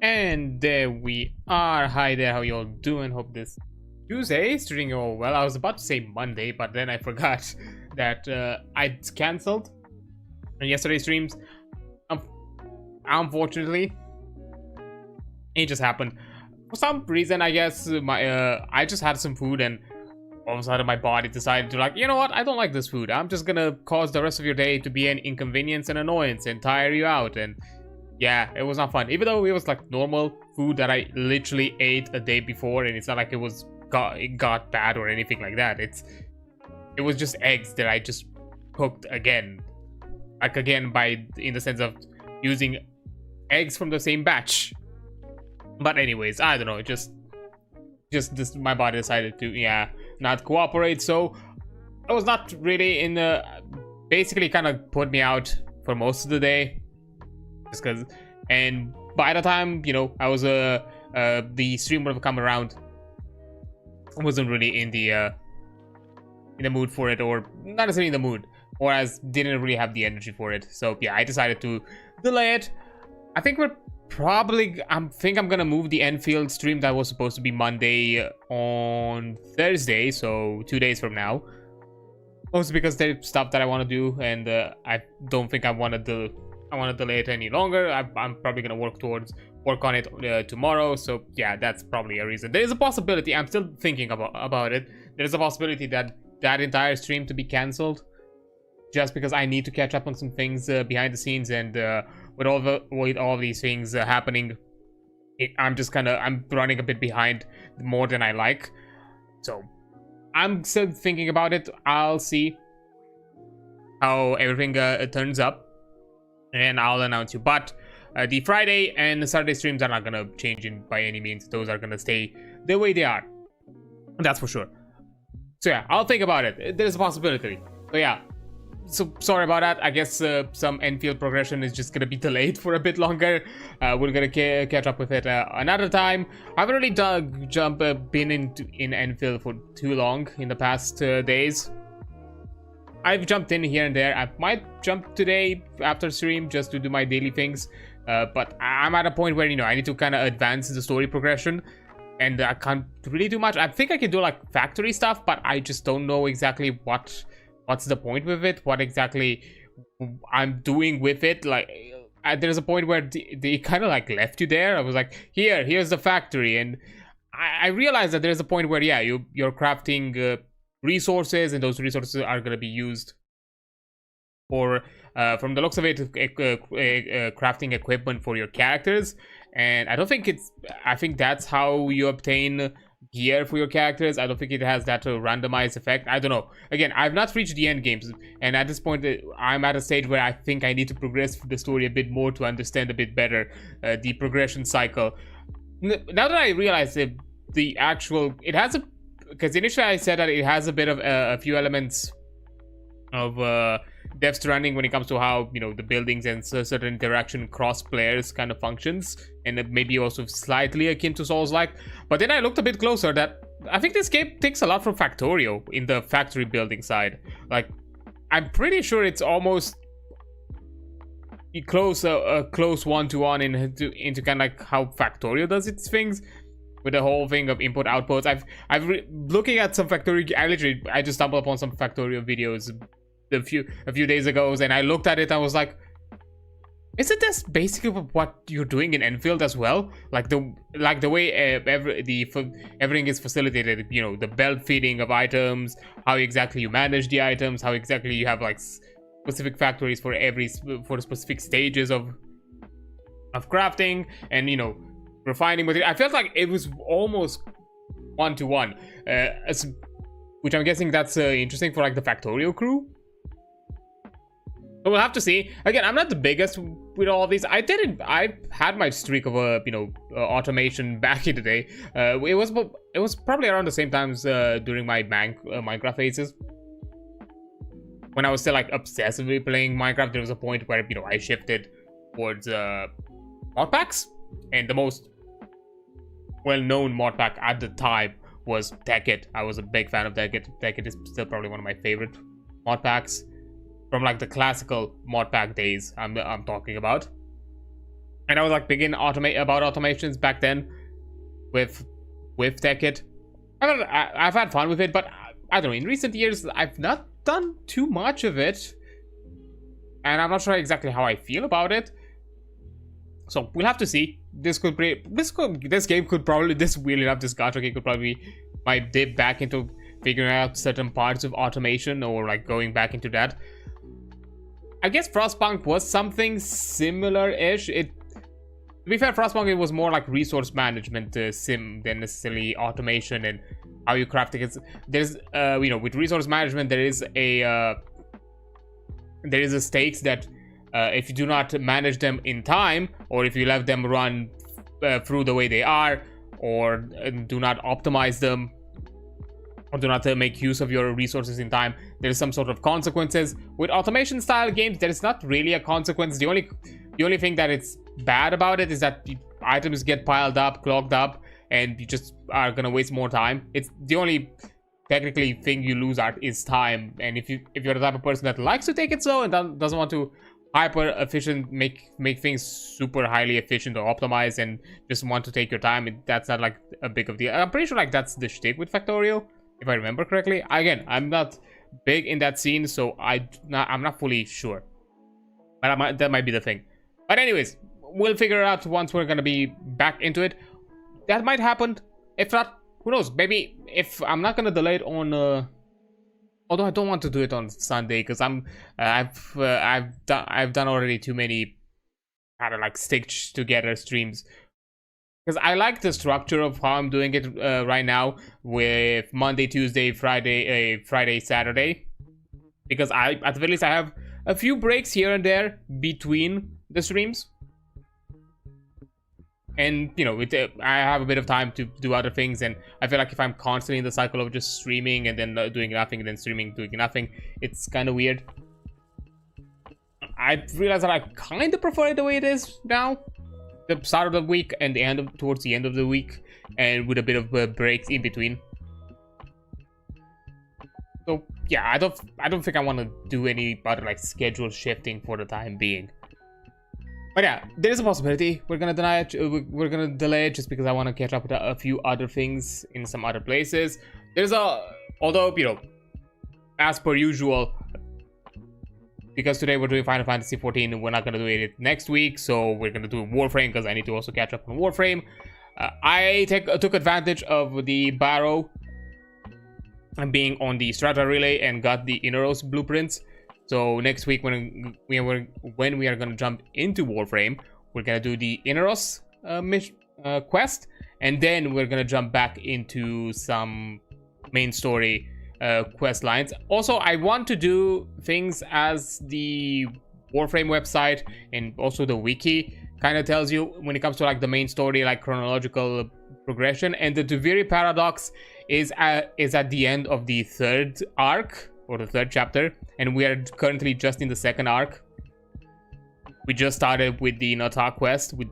And there we are. Hi there, how y'all doing? Hope this Tuesday is treating you all well. I was about to say Monday, but then I forgot that I cancelled yesterday's streams. Unfortunately, it just happened. For some reason, I guess I just had some food and all of a sudden my body decided to, like, you know what, I don't like this food. I'm just gonna cause the rest of your day to be an inconvenience and annoyance and tire you out. And yeah, it was not fun. Even though it was like normal food that I literally ate a day before, and it's not like it got bad or anything like that. It was just eggs that I just cooked again. Like again in the sense of using eggs from the same batch. But anyways, I don't know, just my body decided to not cooperate. So I was not really in the, basically kind of put me out for most of the day. Just because, and by the time, I was the stream would have come around, I wasn't really in the mood for it, or not necessarily in the mood, or as didn't really have the energy for it. So yeah, I decided to delay it. I think I think I'm gonna move the Enfield stream that was supposed to be Monday on Thursday, so 2 days from now. Mostly because there's stuff that I want to do, and I don't think I want to delay it any longer. I'm probably gonna work on it tomorrow. So yeah, that's probably a reason. There is a possibility. I'm still thinking about it. There is a possibility that entire stream to be cancelled, just because I need to catch up on some things behind the scenes, and with all these things happening, I'm running a bit behind more than I like. So I'm still thinking about it. I'll see how everything turns up, and I'll announce you. But the Friday and the Saturday streams are not gonna change by any means. Those are gonna stay the way they are. That's for sure. So yeah, I'll think about it. There's a possibility. But yeah. So sorry about that. I guess some Enfield progression is just gonna be delayed for a bit longer. We're gonna catch up with it another time. I haven't really been in Enfield for too long in the past days. I've jumped in here and there. I might jump today after stream just to do my daily things. But I'm at a point where I need to kind of advance the story progression, and I can't really do much. I think I can do like factory stuff, but I just don't know exactly what's the point with it, what exactly I'm doing with it. Like, there's a point where they kind of like left you there. I was like, here's the factory, and I realized that there's a point where you're crafting resources, and those resources are going to be used for from the looks of it, crafting equipment for your characters. And I think that's how you obtain gear for your characters. I don't think it has that randomized effect. I don't know. Again, I've not reached the end games, and at this point I'm at a stage where I think I need to progress the story a bit more to understand a bit better the progression cycle. Now that I realize because initially I said that it has a bit of a few elements of Death Stranding when it comes to how the buildings and certain interaction cross players kind of functions, and maybe also slightly akin to Souls-like. But then I looked a bit closer that I think this game takes a lot from Factorio in the factory building side. Like, I'm pretty sure it's almost a close one-to-one into kind of like how Factorio does its things, with the whole thing of input outputs. Looking at some Factorio, I just stumbled upon some Factorio videos a few days ago, and I looked at it and I was like, isn't this basically what you're doing in Enfield as well? Like the way everything is facilitated, the belt feeding of items, how exactly you manage the items, how exactly you have like specific factories for specific stages of crafting, and refining material. I felt like it was almost one-to-one, which I'm guessing that's interesting for like the Factorio crew. But we'll have to see. Again, I'm not the biggest with all these. I had my streak of automation back in the day. It was probably around the same times during my Minecraft phases, when I was still like obsessively playing Minecraft. There was a point where I shifted towards mod packs, and the most well-known mod pack at the time was Tekkit. I was a big fan of Tekkit. Tekkit is still probably one of my favorite mod packs from like the classical mod pack days I'm talking about. And I was like big in about automations back then with TechKit. I've had fun with it, but I don't know, in recent years I've not done too much of it, and I'm not sure exactly how I feel about it. So we'll have to see. This game could probably, weirdly enough, this gacha game could probably be my dip back into figuring out certain parts of automation, or like going back into that. I guess Frostpunk was something similar-ish. To be fair, Frostpunk, it was more like resource management sim than necessarily automation and how you craft it. There's you know, with resource management there is a stakes that if you do not manage them in time, or if you let them run through the way they are, or do not optimize them, or do not make use of your resources in time, there is some sort of consequences. With automation style games, there is not really a consequence. The only thing that it's bad about it is that the items get piled up, clogged up, and you just are gonna waste more time. It's the only technically thing you lose is time. And if you're the type of person that likes to take it slow and doesn't want to hyper efficient, make things super highly efficient or optimized, and just want to take your time, that's not like a big of deal. I'm pretty sure like that's the shtick with Factorio, if I remember correctly. Again, I'm not big in that scene, so I'm not fully sure, but that might be the thing. But anyways, we'll figure it out once we're gonna be back into it. That might happen. If not, who knows? Maybe if I'm not gonna delay it on although I don't want to do it on Sunday, because I've done already too many kind of like stitched together streams, because I like the structure of how I'm doing it right now, with Monday, Tuesday, Friday, Saturday, because at the very least I have a few breaks here and there between the streams, and you know, I have a bit of time to do other things. And I feel like if I'm constantly in the cycle of just streaming and then doing nothing and then streaming, doing nothing, it's kind of weird. I realize that I kind of prefer it the way it is now, the start of the week and towards the end of the week, and with a bit of breaks in between. So yeah, I don't think I want to do any other like schedule shifting for the time being. But yeah, there is a possibility we're gonna deny it. We're gonna delay it just because I want to catch up with a few other things in some other places. Although, you know, as per usual, because today we're doing Final Fantasy XIV and we're not gonna do it next week, so we're gonna do Warframe because I need to also catch up on Warframe. I took advantage of the Barrow and being on the Strata Relay and got the Inneros blueprints. So next week, when we are gonna jump into Warframe, we're gonna do the Inneros quest, and then we're gonna jump back into some main story quest lines. Also, I want to do things as the Warframe website and also the wiki kind of tells you when it comes to like the main story, like chronological progression. And the Duviri paradox is at the end of the third arc, or the third chapter, and we are currently just in the second arc. We just started with the Nata quest, which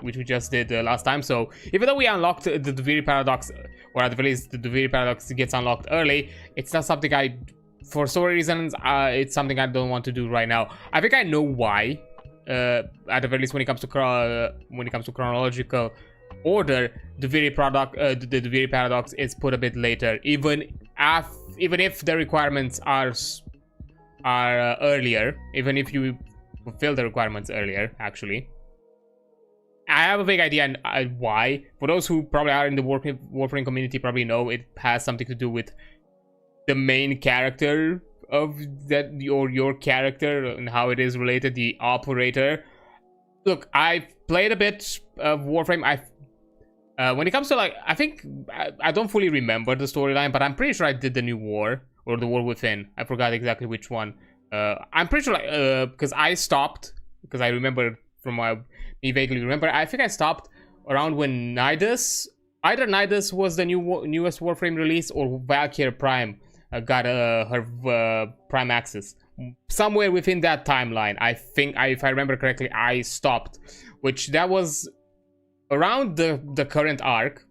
we just did last time. So even though we unlocked the Duviri paradox, or at the very least the Duviri paradox gets unlocked early, it's not something for story reasons, it's something I don't want to do right now. I think I know why. At the very least, when it comes to chronological order, the Duviri paradox is put a bit later, even if the requirements are earlier, even if you fulfill the requirements earlier. Actually, I have a vague idea why. For those who probably are in the Warframe community, probably know it has something to do with the main character of that, or your character, and how it is related, the operator. Look, I've played a bit of Warframe. When it comes to like, I think I don't fully remember the storyline, but I'm pretty sure I did the New War or the War Within. I forgot exactly which one. I'm pretty sure, like, because I stopped, because I remember from me vaguely remember. I think I stopped around when either Nidus was the newest Warframe release, or Valkyrie Prime got her Prime Access. Somewhere within that timeline, I think, if I remember correctly, I stopped, which that was around the current arc,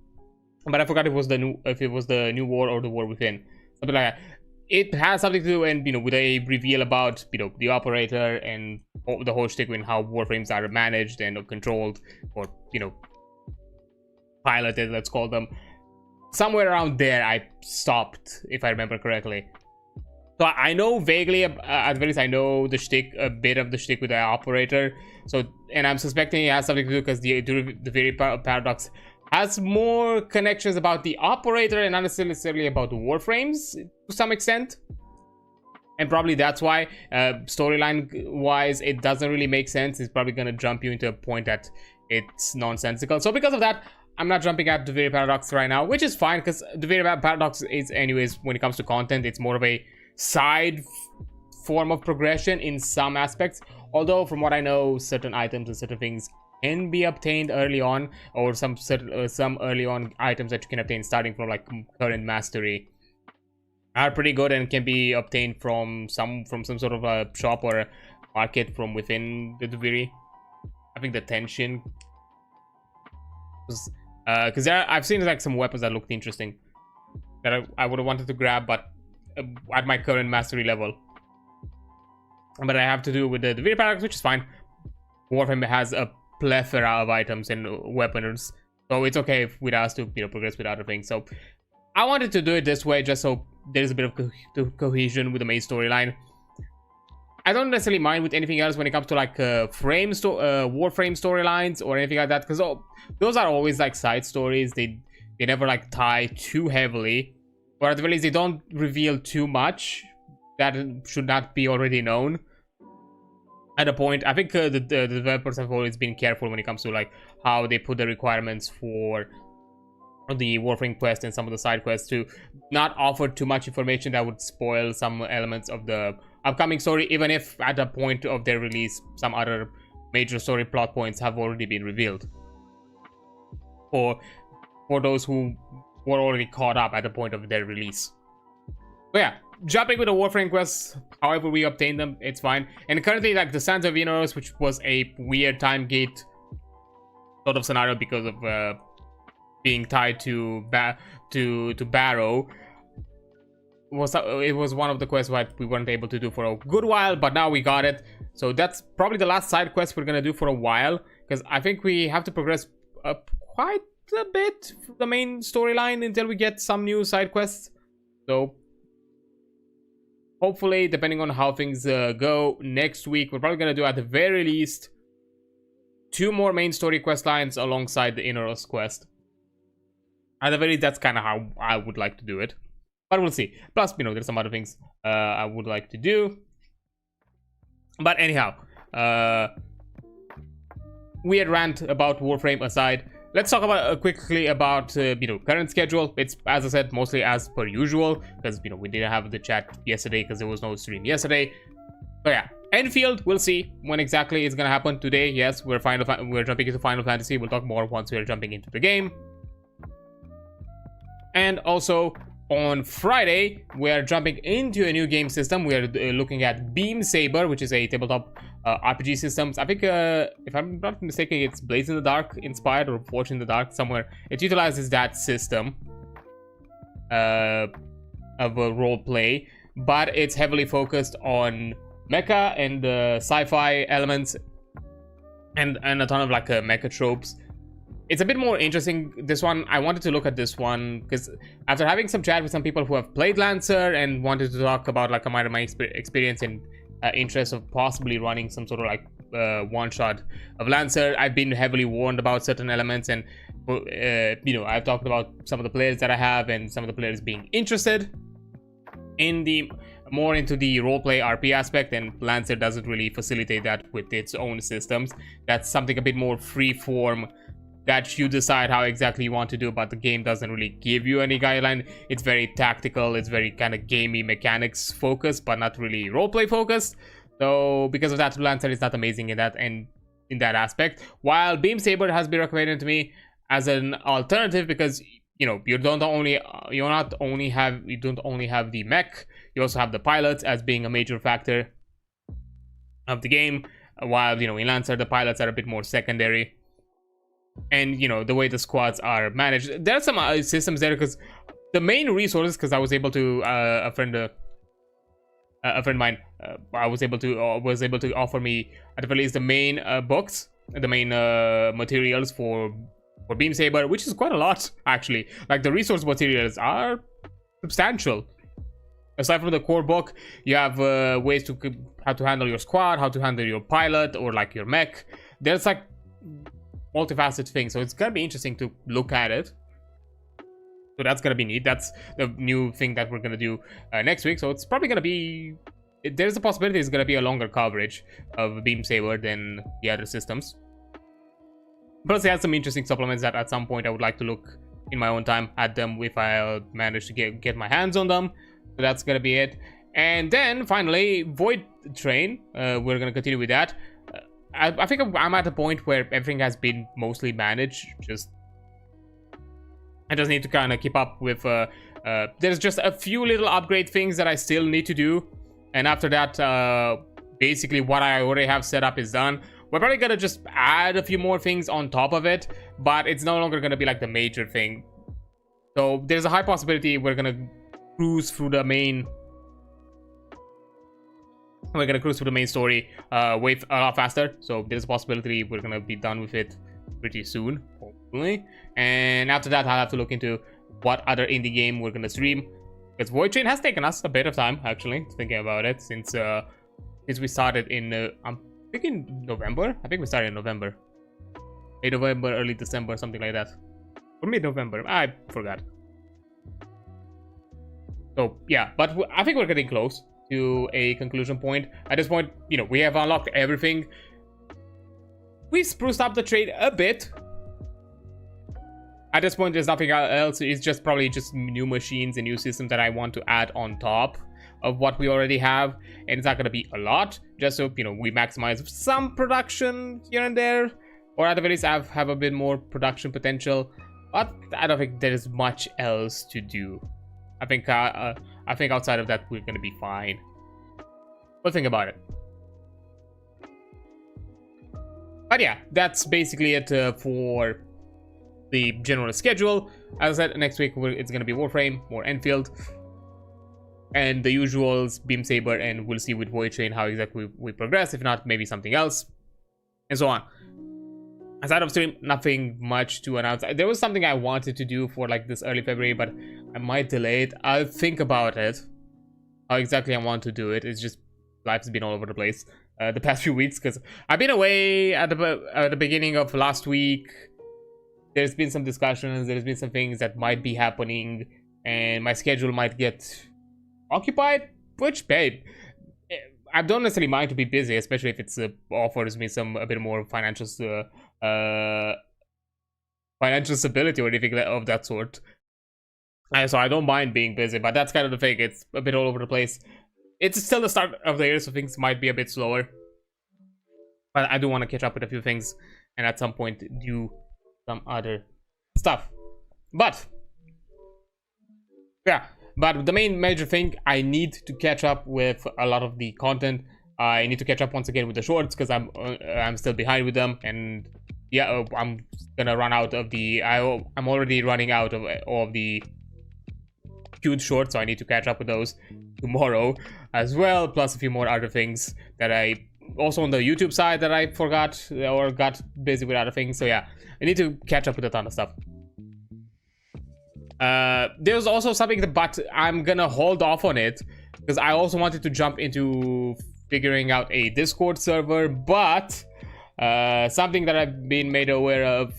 but I forgot if it was the New War or the War Within, something like that. it has something to do, and with a reveal about the operator and the whole shtick in how warframes are managed and controlled, or piloted, let's call them. Somewhere around there I stopped, if I remember correctly. So I know vaguely, at the least I know the shtick, a bit of the shtick with the operator. So, and I'm suspecting it has something to do because the very paradox has more connections about the operator and not necessarily about the warframes to some extent. And probably that's why, storyline wise, it doesn't really make sense. It's probably gonna jump you into a point that it's nonsensical. So because of that, I'm not jumping at the very paradox right now, which is fine, because the very paradox is, anyways, when it comes to content, it's more of a side form of progression in some aspects. Although from what I know, certain items and certain things can be obtained early on, or some early on items that you can obtain starting from like current mastery are pretty good and can be obtained from some sort of a shop or a market from within the Duviri. I think the tension, because I've seen like some weapons that looked interesting that I would have wanted to grab, but at my current mastery level. But I have to do with the Duviri paradox, which is fine. Warframe has a plethora of items and weapons, so it's okay with us to progress with other things. So I wanted to do it this way just so there's a bit of cohesion with the main storyline. I don't necessarily mind with anything else when it comes to like warframe storylines or anything like that, because those are always like side stories. They never like tie too heavily, or at the very least they don't reveal too much that should not be already known at a point. I think the developers have always been careful when it comes to like how they put the requirements for the warframe quest and some of the side quests to not offer too much information that would spoil some elements of the upcoming story, even if at the point of their release some other major story plot points have already been revealed for those who were already caught up at the point of their release. But yeah, jumping with the warframe quests, however we obtain them, it's fine. And currently, like the Sands of Enos, which was a weird time gate sort of scenario because of being tied to Barrow, it was one of the quests that we weren't able to do for a good while, but now we got it. So that's probably the last side quest we're gonna do for a while, because I think we have to progress up quite a bit for the main storyline until we get some new side quests. So hopefully, depending on how things go next week, we're probably gonna do at the very least 2 more main story quest lines alongside the Ineros quest. At the very least, that's kind of how I would like to do it, but we'll see. Plus, there's some other things I would like to do. But anyhow, weird rant about Warframe aside, let's talk about quickly about current schedule. It's, as I said, mostly as per usual, because we didn't have the chat yesterday because there was no stream yesterday. So yeah, Enfield, we'll see when exactly it's gonna happen. Today, yes, we're jumping into Final Fantasy. We'll talk more once we're jumping into the game. And also on Friday, we're jumping into a new game system. We're looking at Beam Saber, which is a tabletop RPG system. I think, if I'm not mistaken, it's Blaze in the Dark inspired, or Forge in the Dark, somewhere. It utilizes that system of a role play, but it's heavily focused on mecha and sci-fi elements and a ton of like mecha tropes. It's a bit more interesting, this one. I wanted to look at this one because after having some chat with some people who have played Lancer and wanted to talk about like my experience and interest of possibly running some sort of like one-shot of Lancer, I've been heavily warned about certain elements, and I've talked about some of the players that I have and some of the players being interested in more into the roleplay RP aspect, and Lancer doesn't really facilitate that with its own systems. That's something a bit more free form that you decide how exactly you want to do, but the game doesn't really give you any guideline. It's very tactical, it's very kind of gamey mechanics focused, but not really roleplay focused. So because of that, Lancer is not amazing in that aspect. While Beam Saber has been recommended to me as an alternative, because you don't only have the mech, you also have the pilots as being a major factor of the game. While in Lancer the pilots are a bit more secondary. And the way the squads are managed, there are some systems there, because the main resources, because I was able to a friend a friend of mine, I was able to offer me at the least the main books, the main materials for Beam Saber, which is quite a lot actually. Like the resource materials are substantial. Aside from the core book, you have ways to how to handle your squad, how to handle your pilot or like your mech. There's like multifaceted things, so it's gonna be interesting to look at it. So that's gonna be neat. That's the new thing that we're gonna do next week. So it's probably gonna be, there's a possibility it's gonna be a longer coverage of Beam Saber than the other systems. Plus, it has some interesting supplements that at some point I would like to look in my own time at them if I manage to get my hands on them. So that's gonna be it. And then finally, Void Train. We're gonna continue with that. I think I'm at a point where everything has been mostly managed. I just need to kind of keep up with. There's just a few little upgrade things that I still need to do, and after that, basically what I already have set up is done. We're probably gonna just add a few more things on top of it, but it's no longer gonna be like the major thing. So there's a high possibility we're gonna cruise through the main. We're gonna cruise through the main story way a lot faster. So there's a possibility we're gonna be done with it pretty soon, hopefully. And after that, I'll have to look into what other indie game we're gonna stream. Because Void Train has taken us a bit of time, actually, thinking about it, since we started in I'm thinking November. I think we started in November, late November, early December, something like that, or mid-November. I forgot. So yeah, but I think we're getting close to a conclusion point. At this point, you know, we have unlocked everything. We spruced up the trade a bit. At this point, there's nothing else. It's just probably just new machines and new systems that I want to add on top of what we already have. And it's not going to be a lot, just so, you know, we maximize some production here and there. Or at the very least, have a bit more production potential. But I don't think there is much else to do. I think outside of that, we're going to be fine. But think about it. But yeah, that's basically it for the general schedule. As I said, next week it's going to be Warframe, more Enfield, and the usuals, Beam Saber, and we'll see with Void Train how exactly we progress. If not, maybe something else, and so on. Aside of stream, nothing much to announce. There was something I wanted to do for like this early February, but I might delay it. I'll think about it, how exactly I want to do it. It's just life's been all over the place the past few weeks, because I've been away at the beginning of last week. There's been some discussions, there's been some things that might be happening, and my schedule might get occupied, which, babe, I don't necessarily mind to be busy, especially if it offers me a bit more financial stability or anything of that sort. So I don't mind being busy, but that's kind of the thing. It's a bit all over the place. It's still the start of the year, so things might be a bit slower. But I do want to catch up with a few things, and at some point do some other stuff. But yeah, but the main major thing, I need to catch up with a lot of the content. I need to catch up once again with the shorts, because I'm still behind with them, and yeah, I'm gonna run out of the I'm already running out of all of the huge shorts, so I need to catch up with those tomorrow as well, plus a few more other things that I also on the YouTube side that I forgot or got busy with other things. So yeah, I need to catch up with a ton of stuff. There's also something but I'm gonna hold off on it, because I also wanted to jump into figuring out a Discord server, but something that I've been made aware of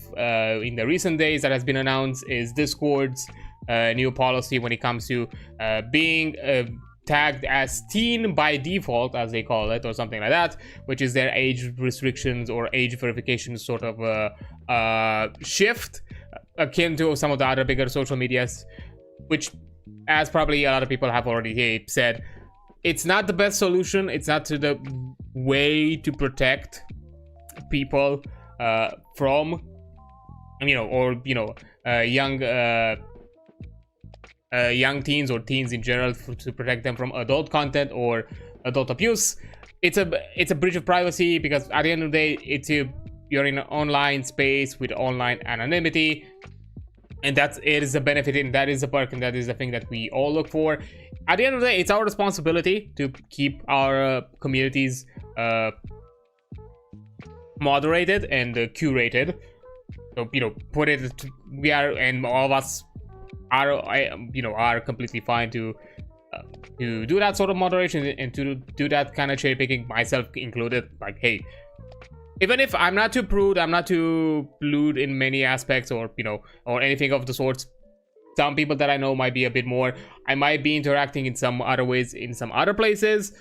in the recent days that has been announced is Discord's new policy when it comes to being tagged as teen by default, as they call it, or something like that, which is their age restrictions or age verification sort of shift, akin to some of the other bigger social medias, which, as probably a lot of people have already said, it's not the best solution. It's not the way to protect people from, you know, or, you know, young teens or teens in general, to protect them from adult content or adult abuse. It's a breach of privacy, because at the end of the day, you're in an online space with online anonymity, and it is a benefit, and that is a perk, and that is the thing that we all look for. at the end of the day, it's our responsibility to keep our communities moderated and curated. So, you know, we are, and all of us are completely fine to do that sort of moderation and to do that kind of cherry picking, myself included. Like, hey, even if I'm not too prude, I'm not too lewd in many aspects, or or anything of the sorts, some people that I know might be a bit more. I might be interacting in some other ways in some other places,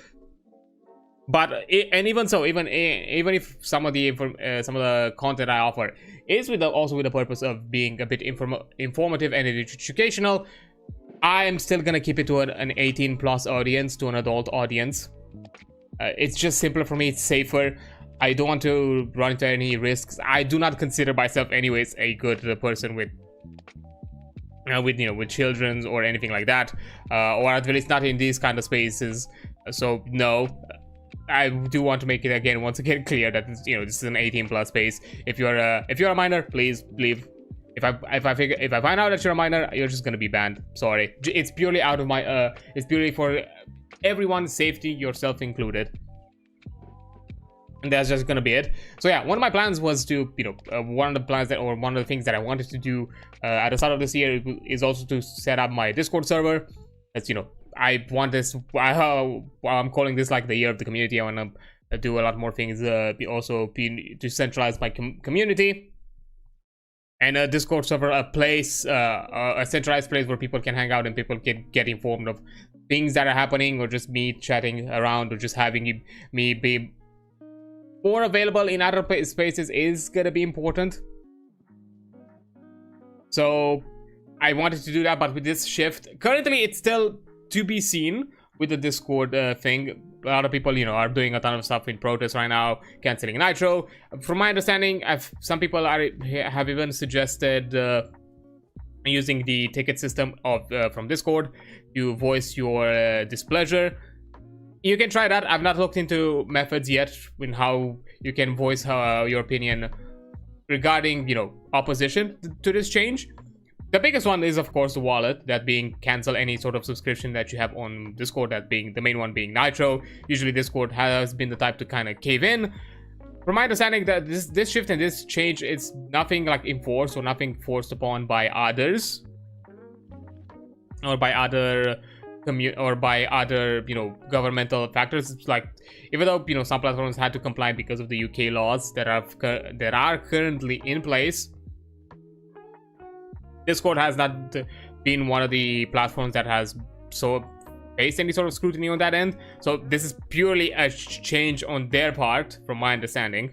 but even so, even if some of the content I offer is also with the purpose of being a bit informative and educational, I am still gonna keep it to an 18+ audience, to an adult audience. It's just simpler for me. It's safer. I don't want to run into any risks. I do not consider myself anyways a good person with children or anything like that, or at least not in these kind of spaces. So no, I do want to make it once again clear that this is an 18+ space. If you're a minor, please leave. If I find out that you're a minor, you're just gonna be banned. Sorry, it's purely out of my it's purely for everyone's safety, yourself included. And that's just gonna be it. So yeah, one of my plans was to, one of the things that I wanted to do at the start of this year is also to set up my Discord server. As I want this. I'm calling this like the year of the community. I want to do a lot more things. To centralize my community. And a Discord server, a centralized place where people can hang out and people can get informed of things that are happening, or just me chatting around, or just having me be more available in other spaces is gonna be important. So I wanted to do that, but with this shift, currently it's still to be seen with the Discord thing. A lot of people, are doing a ton of stuff in protest right now, canceling Nitro. From my understanding, some people have even suggested using the ticket system from Discord to voice your displeasure. You can try that. I've not looked into methods yet in how you can voice your opinion regarding, opposition to this change. The biggest one is, of course, the wallet, that being cancel any sort of subscription that you have on Discord, that being the main one being Nitro. Usually Discord has been the type to kind of cave in. From my understanding, that this shift and this change, it's nothing like enforced or nothing forced upon by others, or by other governmental factors. It's like, even though some platforms had to comply because of the UK laws that are currently in place, Discord has not been one of the platforms that has faced any sort of scrutiny on that end. So this is purely a change on their part, from my understanding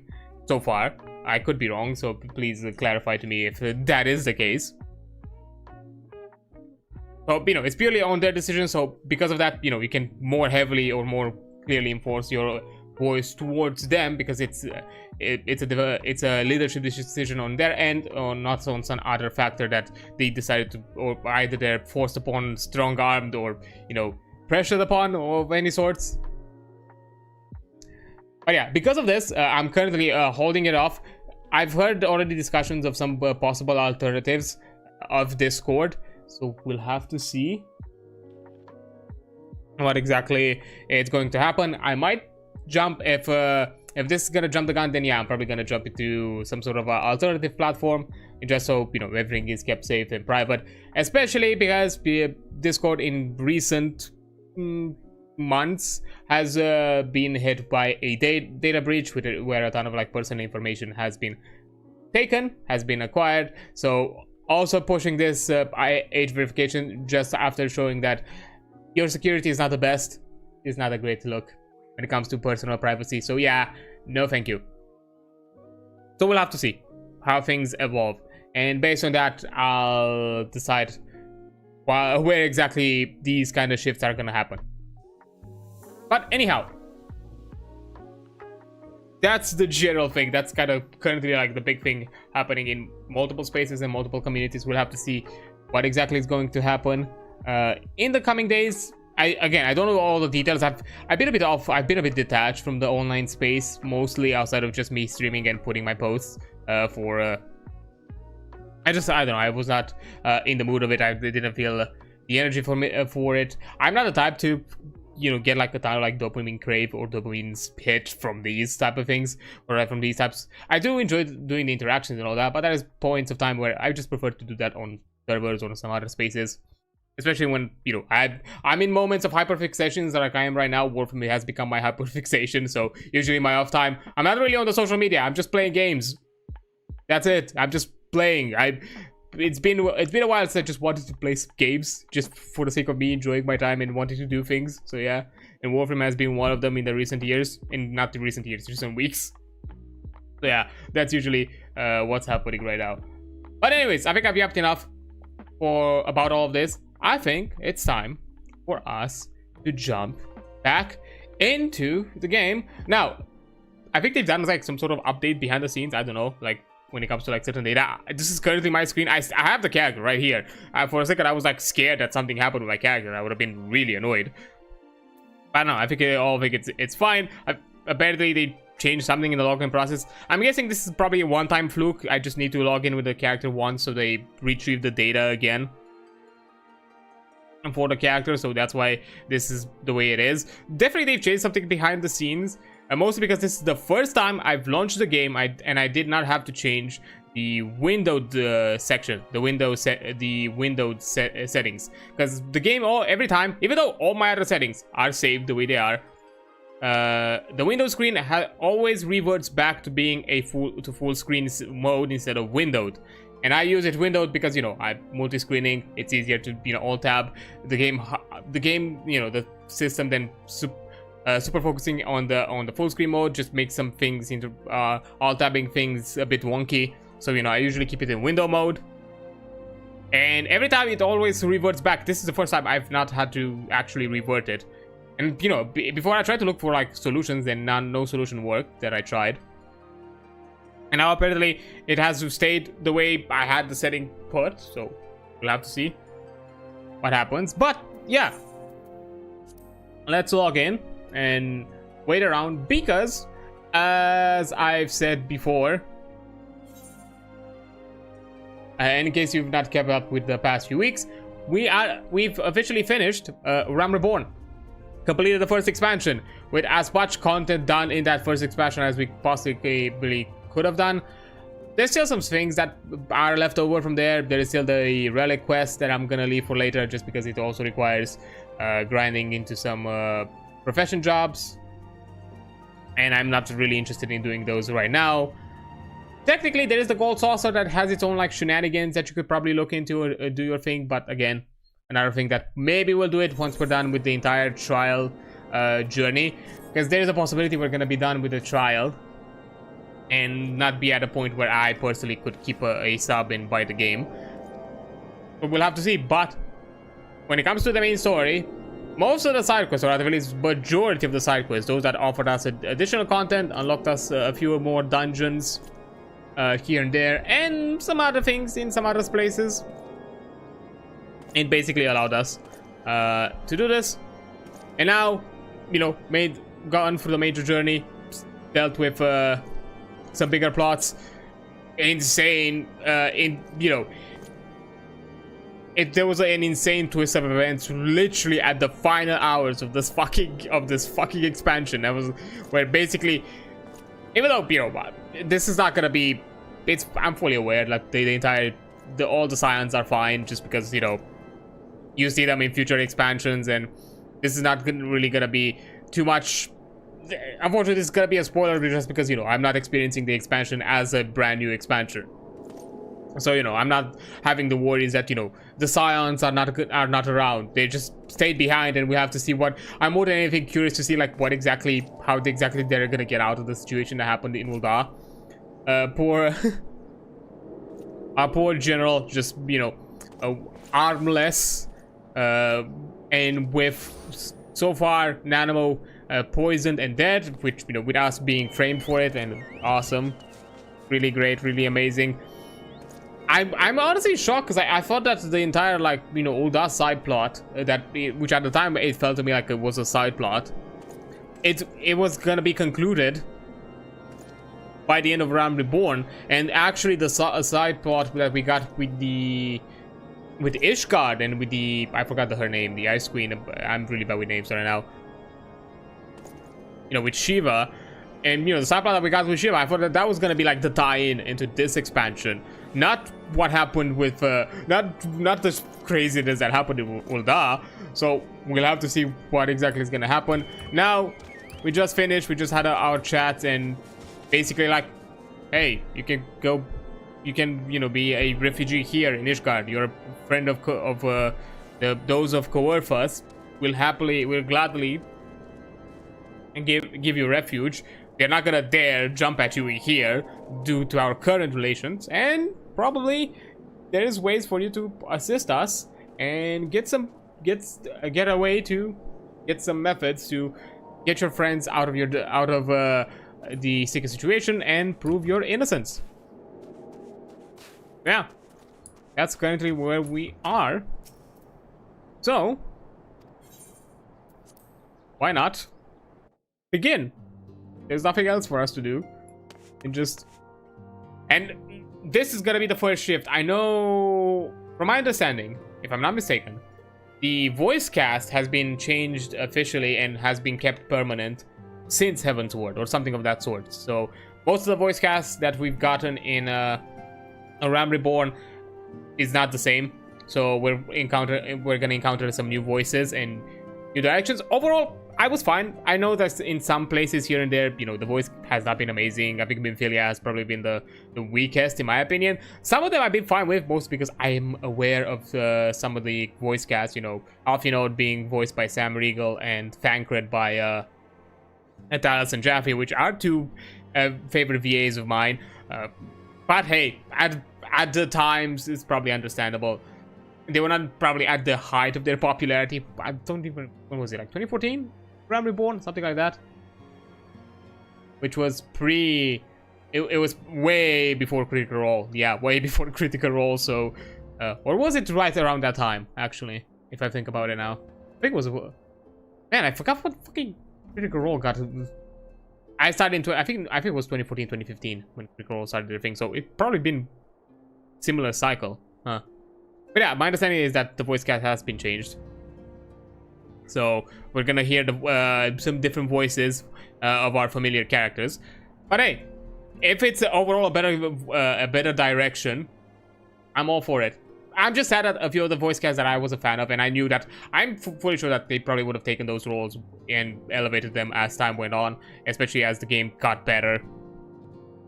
so far. I could be wrong, so please clarify to me if that is the case. So it's purely on their decision. So because of that, you can more heavily or more clearly enforce your voice towards them, because it's a leadership decision on their end, or not on some other factor that they decided to, or either they're forced upon, strong-armed, or pressured upon, or of any sorts. But yeah, because of this, I'm currently holding it off. I've heard already discussions of some possible alternatives of Discord, so we'll have to see what exactly is going to happen. I might jump if this is gonna jump the gun, then yeah, I'm probably gonna jump into some sort of alternative platform, just so everything is kept safe and private, especially because Discord in recent months has been hit by a data breach where a ton of personal information has been taken, has been acquired. So also pushing this age verification just after showing that your security is not the best, is not a great look when it comes to personal privacy. So yeah, no thank you. So we'll have to see how things evolve, and based on that, I'll decide where exactly these kind of shifts are gonna happen. But anyhow, that's the general thing. That's kind of currently the big thing happening in multiple spaces and multiple communities. We'll have to see what exactly is going to happen in the coming days. I don't know all the details. I've been a bit off. I've been a bit detached from the online space, mostly outside of just me streaming and putting my posts I don't know. I was not in the mood of it. I didn't feel the energy for it. I'm not the type to, you know, get like a ton of like dopamine crave or dopamine hit from these type of things, or from these types. I do enjoy doing the interactions and all that, but there is points of time where I just prefer to do that on servers or some other spaces, especially when, you know, I'm in moments of hyperfixations like I am right now. Warframe has become my hyperfixation, so usually my off time, I'm not really on the social media. I'm just playing games. That's it. I'm just playing. It's been a while since I just wanted to play some games, just for the sake of me enjoying my time and wanting to do things. So yeah, and Warframe has been one of them in the recent years, in not the recent years, recent weeks. So yeah, that's usually what's happening right now. But anyways, I think I've yapped enough about all of this. I think it's time for us to jump back into the game. Now, I think they've done like some sort of update behind the scenes. I don't know, like when it comes to like certain data. This is currently my screen. I have the character right here. For a second, I was like scared that something happened with my character. I would have been really annoyed. But no, I think it's fine. Apparently, they changed something in the login process. I'm guessing this is probably a one-time fluke. I just need to log in with the character once, so they retrieve the data again for the character. So that's why this is the way it is. Definitely, they've changed something behind the scenes. Mostly because this is the first time I've launched the game, and I did not have to change the windowed section, the windowed settings, because the game every time, even though all my other settings are saved the way they are, the window screen always reverts back to being a full screen mode instead of windowed. And I use it windowed because, you know, I'm multi-screening. It's easier to, you know, alt tab the game, you know, the system then super focusing on the full screen mode just makes some things into alt tabbing things a bit wonky. So, you know, I usually keep it in window mode, and every time it always reverts back. This is the first time I've not had to actually revert it. And, you know, before I tried to look for like solutions, and no solution worked that I tried. And now apparently it has stayed the way I had the setting put, so we'll have to see what happens. But yeah, let's log in and wait around, because as I've said before, in case you've not kept up with the past few weeks, we've officially finished Realm Reborn, completed the first expansion with as much content done in that first expansion as we possibly could have done. There's still some things that are left over from there. There is still the relic quest that I'm gonna leave for later, just because it also requires grinding into some profession jobs, and I'm not really interested in doing those right now. Technically, there is the gold saucer that has its own like shenanigans that you could probably look into or do your thing, but again, another thing that maybe we'll do it once we're done with the entire trial journey, because there is a possibility we're gonna be done with the trial and not be at a point where I personally could keep a sub and buy the game. But we'll have to see. But when it comes to the main story, most of the side quests, or at the least majority of the side quests, those that offered us additional content, unlocked us a few more dungeons here and there, and some other things in some other places, it basically allowed us to do this. And now, you know, gone through the major journey, dealt with some bigger plots, insane, you know, there was an insane twist of events literally at the final hours of this fucking expansion. That was where basically, even though, you know, this is not gonna be, I'm fully aware, like all the scions are fine, just because, you know, you see them in future expansions, and this is not really gonna be too much. Unfortunately, this is gonna be a spoiler just because, you know, I'm not experiencing the expansion as a brand new expansion. So, you know, I'm not having the worries that, you know, the scions are not around. They just stayed behind, and we have to see what. I'm more than anything curious to see like how exactly they're gonna get out of the situation that happened in Ul'dah. Our poor general, just, you know, armless, and with so far Nanamo poisoned and dead, which, you know, with us being framed for it, and awesome, really great, really amazing. I'm honestly shocked, because I thought that the entire, like, you know, Ul'dah side plot, which at the time it felt to me like it was a side plot, it was gonna be concluded by the end of Realm Reborn. And actually the side plot that we got with the with Ishgard and with the, I forgot her name, the Ice Queen. I'm really bad with names right now. You know, with Shiva, and you know the side plot that we got with Shiva. I thought that was gonna be like the tie-in into this expansion, not what happened with not this craziness that happened in Ul'dah. So we'll have to see what exactly is gonna happen. Now we just finished. We just had our chat, and basically like, hey, you can go. You can, you know, be a refugee here in Ishgard. You're a friend of those of Coerfus. Will gladly and give you refuge. They're not gonna dare jump at you here due to our current relations, and probably there is ways for you to assist us and get some methods to get your friends out of the sticky situation and prove your innocence. Yeah, that's currently where we are. So, why not begin? There's nothing else for us to do. And this is gonna be the first shift. I know, from my understanding, if I'm not mistaken, the voice cast has been changed officially and has been kept permanent since Heavensward or something of that sort. So most of the voice casts that we've gotten in A Realm Reborn is not the same, so we're gonna encounter some new voices and new directions. Overall, I was fine. I know that in some places here and there, you know, the voice has not been amazing. I think Binfilia has probably been the weakest in my opinion. Some of them I've been fine with, mostly because I am aware of some of the voice casts. You know, Alfinod being voiced by Sam Riegel and Thancred by Talos and Jaffe, which are two favorite VAs of mine. But hey, at the times, it's probably understandable. They were not probably at the height of their popularity. I don't even... When was it? Like 2014? Realm Reborn? Something like that. Which was pre... It was way before Critical Role. Yeah, way before Critical Role, so... or was it right around that time, actually? If I think about it now. I think it was... Man, I forgot what fucking Critical Role got... I started into... I think it was 2014, 2015 when Critical Role started their thing, so it probably been... Similar cycle, huh? But yeah, my understanding is that the voice cast has been changed. So we're gonna hear some different voices of our familiar characters. But hey, if it's overall a better direction, I'm all for it. I'm just sad at a few of the voice casts that I was a fan of, and I knew that I'm fully sure that they probably would have taken those roles and elevated them as time went on, especially as the game got better.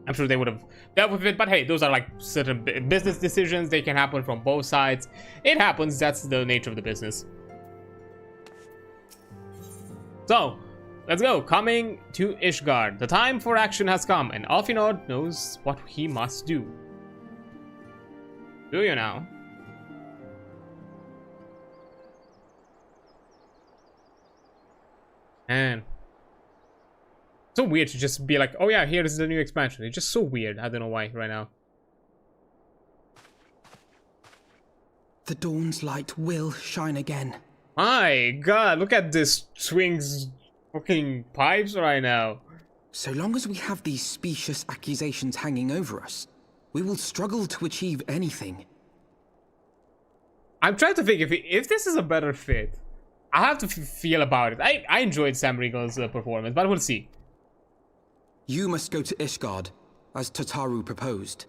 I'm sure they would have dealt with it, but hey, those are like certain business decisions. They can happen from both sides. It happens. That's the nature of the business. So, let's go. Coming to Ishgard. The time for action has come, and Alfinod knows what he must do. Do you now? And... so weird to just be like, oh yeah, here is the new expansion. It's just so weird. I don't know why right now. The dawn's light will shine again. My god, look at this swing's fucking pipes right now. So long as we have these specious accusations hanging over us, we will struggle to achieve anything. I'm trying to think if this is a better fit. I have to feel about it. I enjoyed Sam Riegel's performance, but we'll see. You must go to Ishgard, as Tataru proposed.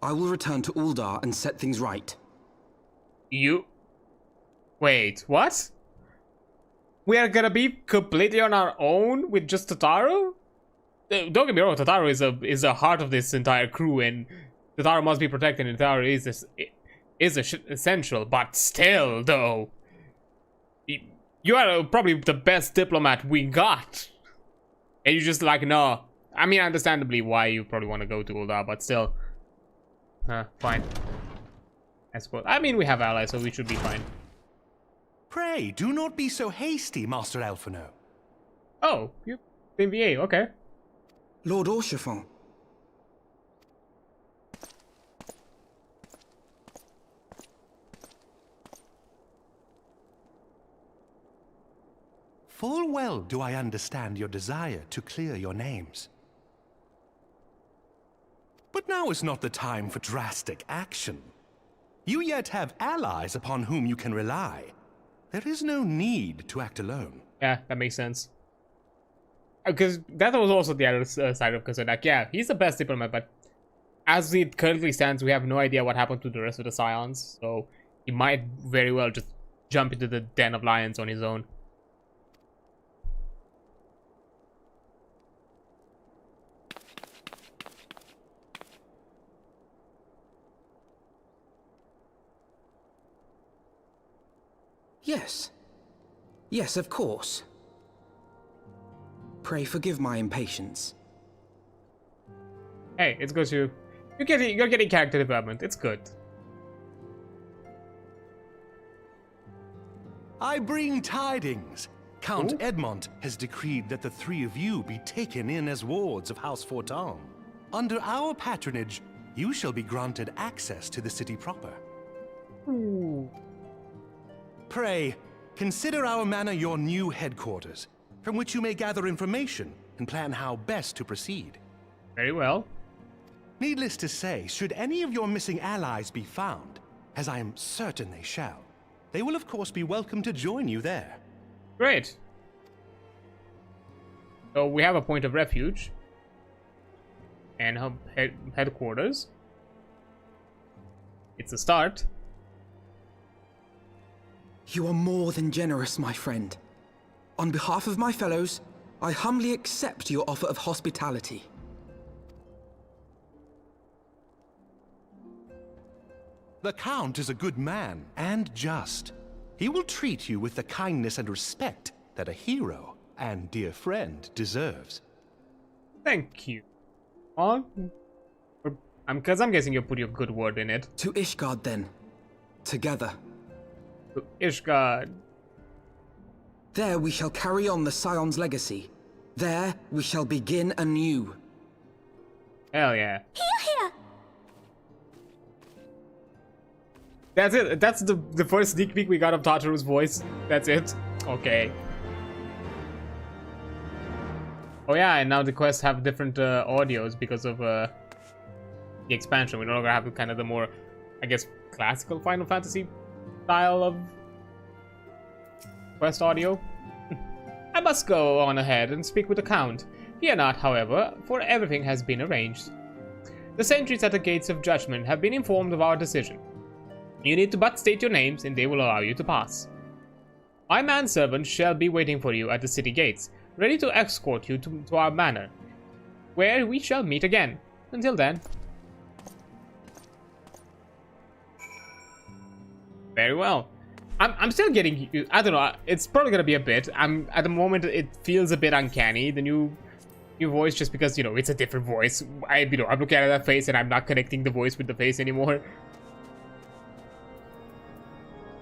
I will return to Ul'dah and set things right. You... Wait, what? We are gonna be completely on our own with just Tataru? Don't get me wrong, Tataru is the heart of this entire crew, and Tataru must be protected, and Tataru is essential, but still, though... You are probably the best diplomat we got. And you just like, no. I mean, understandably why you probably want to go to Ul'dah, but still. Fine. I suppose. I mean, we have allies, so we should be fine. Pray, do not be so hasty, Master Alphino. Oh, you're in VA, okay. Lord Orchiffon. Full well do I understand your desire to clear your names. But now is not the time for drastic action. You yet have allies upon whom you can rely. There is no need to act alone. Yeah, that makes sense. Because that was also the other side of concern. Like, yeah, he's the best diplomat, but as it currently stands, we have no idea what happened to the rest of the Scions. So he might very well just jump into the den of lions on his own. Yes. Yes, of course. Pray forgive my impatience. Hey, it's good to... You're getting character development. It's good. I bring tidings. Count Edmont has decreed that the three of you be taken in as wards of House Fortam. Under our patronage, you shall be granted access to the city proper. Ooh. Pray, consider our manor your new headquarters, from which you may gather information and plan how best to proceed. Very well. Needless to say, should any of your missing allies be found, as I am certain they shall, they will of course be welcome to join you there. Great. So we have a point of refuge. And headquarters. It's a start. You are more than generous, my friend. On behalf of my fellows, I humbly accept your offer of hospitality. The Count is a good man and just. He will treat you with the kindness and respect that a hero and dear friend deserves. Thank you. Because I'm guessing you put your good word in it. To Ishgard, then. Together. To Ishgard. There we shall carry on the Scion's legacy. There we shall begin anew. Hell yeah. Here! That's it. That's the first sneak peek we got of Tataru's voice. That's it. Okay. Oh yeah, and now the quests have different audios because of the expansion. We no longer have kind of the more, I guess, classical Final Fantasy style of quest audio. I must go on ahead and speak with the Count. Fear not, however, for everything has been arranged. The sentries at the gates of judgment have been informed of our decision. You need to but state your names and they will allow you to pass. My manservant shall be waiting for you at the city gates, ready to escort you to our manor, where we shall meet again. Until then. Very well. I'm still getting, I don't know, it's probably gonna be a bit. At the moment it feels a bit uncanny, the new voice, just because, you know, it's a different voice. I'm looking at that face and I'm not connecting the voice with the face anymore.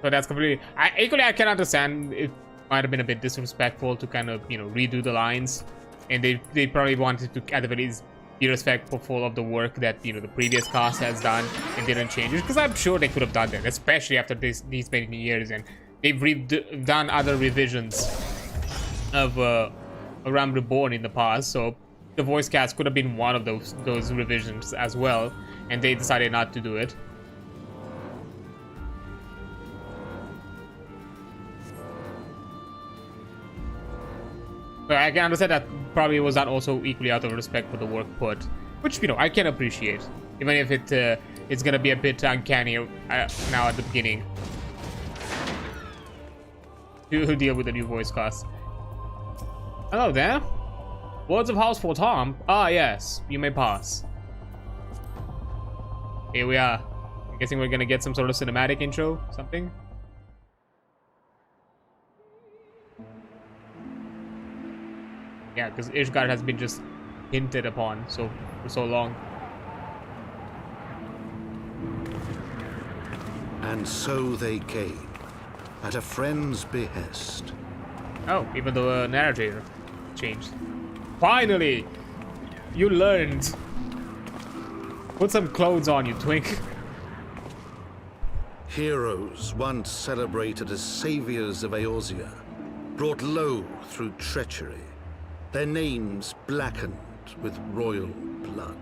So that's completely... I can understand it might have been a bit disrespectful to kind of, redo the lines. And they probably wanted to, at the very least, be respectful of the work that, the previous cast has done and didn't change it. Because I'm sure they could have done that, especially after these many years. And they've done other revisions of Ram Reborn in the past. So the voice cast could have been one of those revisions as well. And they decided not to do it. But I can understand that probably was not also equally out of respect for the work put, which, I can appreciate, even if it's gonna be a bit uncanny now at the beginning to deal with the new voice cast. Hello there. Words of House Fortam. Ah, yes, you may pass. Here we are. I'm guessing we're gonna get some sort of cinematic intro, something. Yeah, because Ishgard has been just hinted upon for so long. And so they came, at a friend's behest. Oh, even the narrator changed. Finally! You learned! Put some clothes on, you twink. Heroes once celebrated as saviors of Eorzea, brought low through treachery. Their names blackened with royal blood.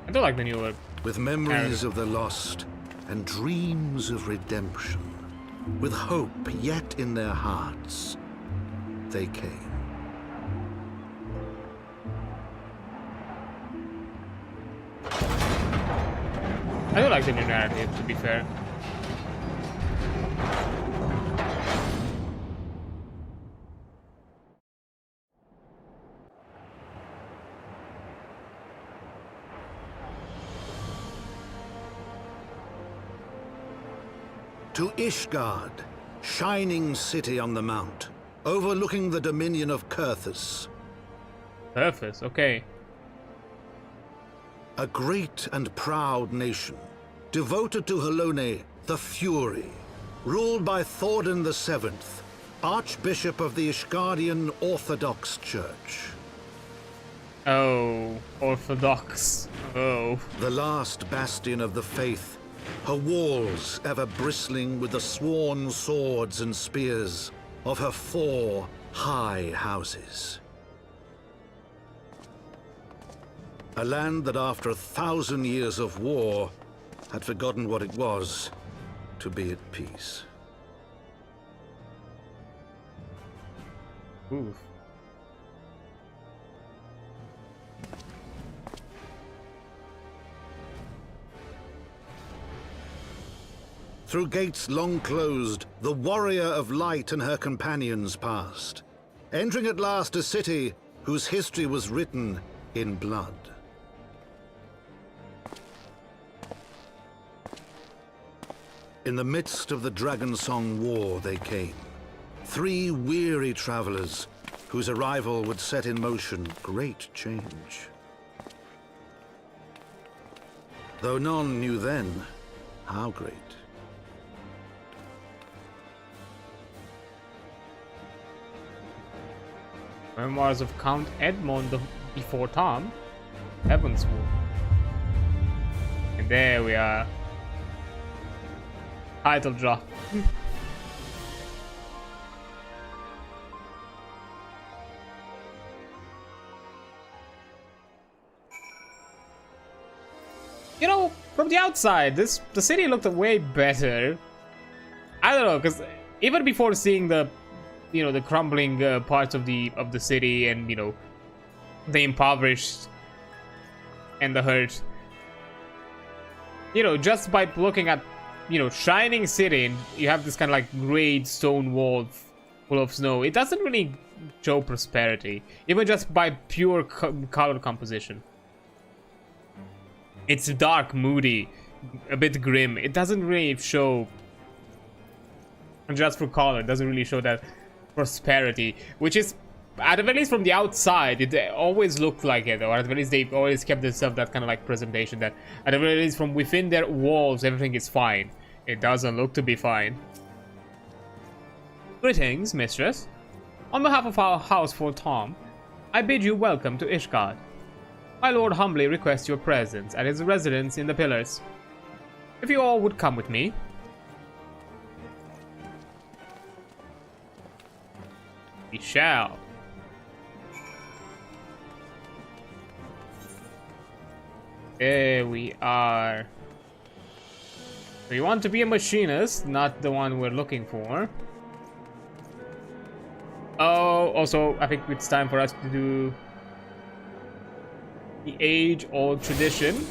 I do like the newer with memories of the lost and dreams of redemption, with hope yet in their hearts, they came. I do like the new narrative, to be fair. To Ishgard, shining city on the mount, overlooking the dominion of Kurthus. Kurthus, okay. A great and proud nation, devoted to Helone, the Fury, ruled by Thordan VII, Archbishop of the Ishgardian Orthodox Church. Oh, Orthodox. Oh. The last bastion of the faith, her walls ever bristling with the sworn swords and spears of her 4 high houses. A land that after 1,000 years of war had forgotten what it was to be at peace. Oof. Through gates long closed, the warrior of light and her companions passed, entering at last a city whose history was written in blood. In the midst of the Dragon Song War they came, 3 weary travelers whose arrival would set in motion great change. Though none knew then how great. Memoirs of Count Edmond before Tom, Heavensward. And there we are. Title drop. You know, from the outside, the city looked way better. I don't know, because even before seeing the, you know, the crumbling parts of the city, and you know, the impoverished and the hurt, you know, just by looking at, you know, shining city, and you have this kind of like great stone wall full of snow, it doesn't really show prosperity, even just by pure color composition. It's dark, moody, a bit grim. It doesn't really show, just for color, it doesn't really show that prosperity, which is, at the very least from the outside, it always looked like it, or at the very least they always kept themselves that kind of like presentation, that at the very least from within their walls everything is fine. It doesn't look to be fine. Greetings, mistress. On behalf of our house for Tom, I bid you welcome to Ishgard. My lord humbly requests your presence at his residence in the Pillars. If you all would come with me. We shall. There we are. So you want to be a machinist, not the one we're looking for. Oh, also, I think it's time for us to do the age-old tradition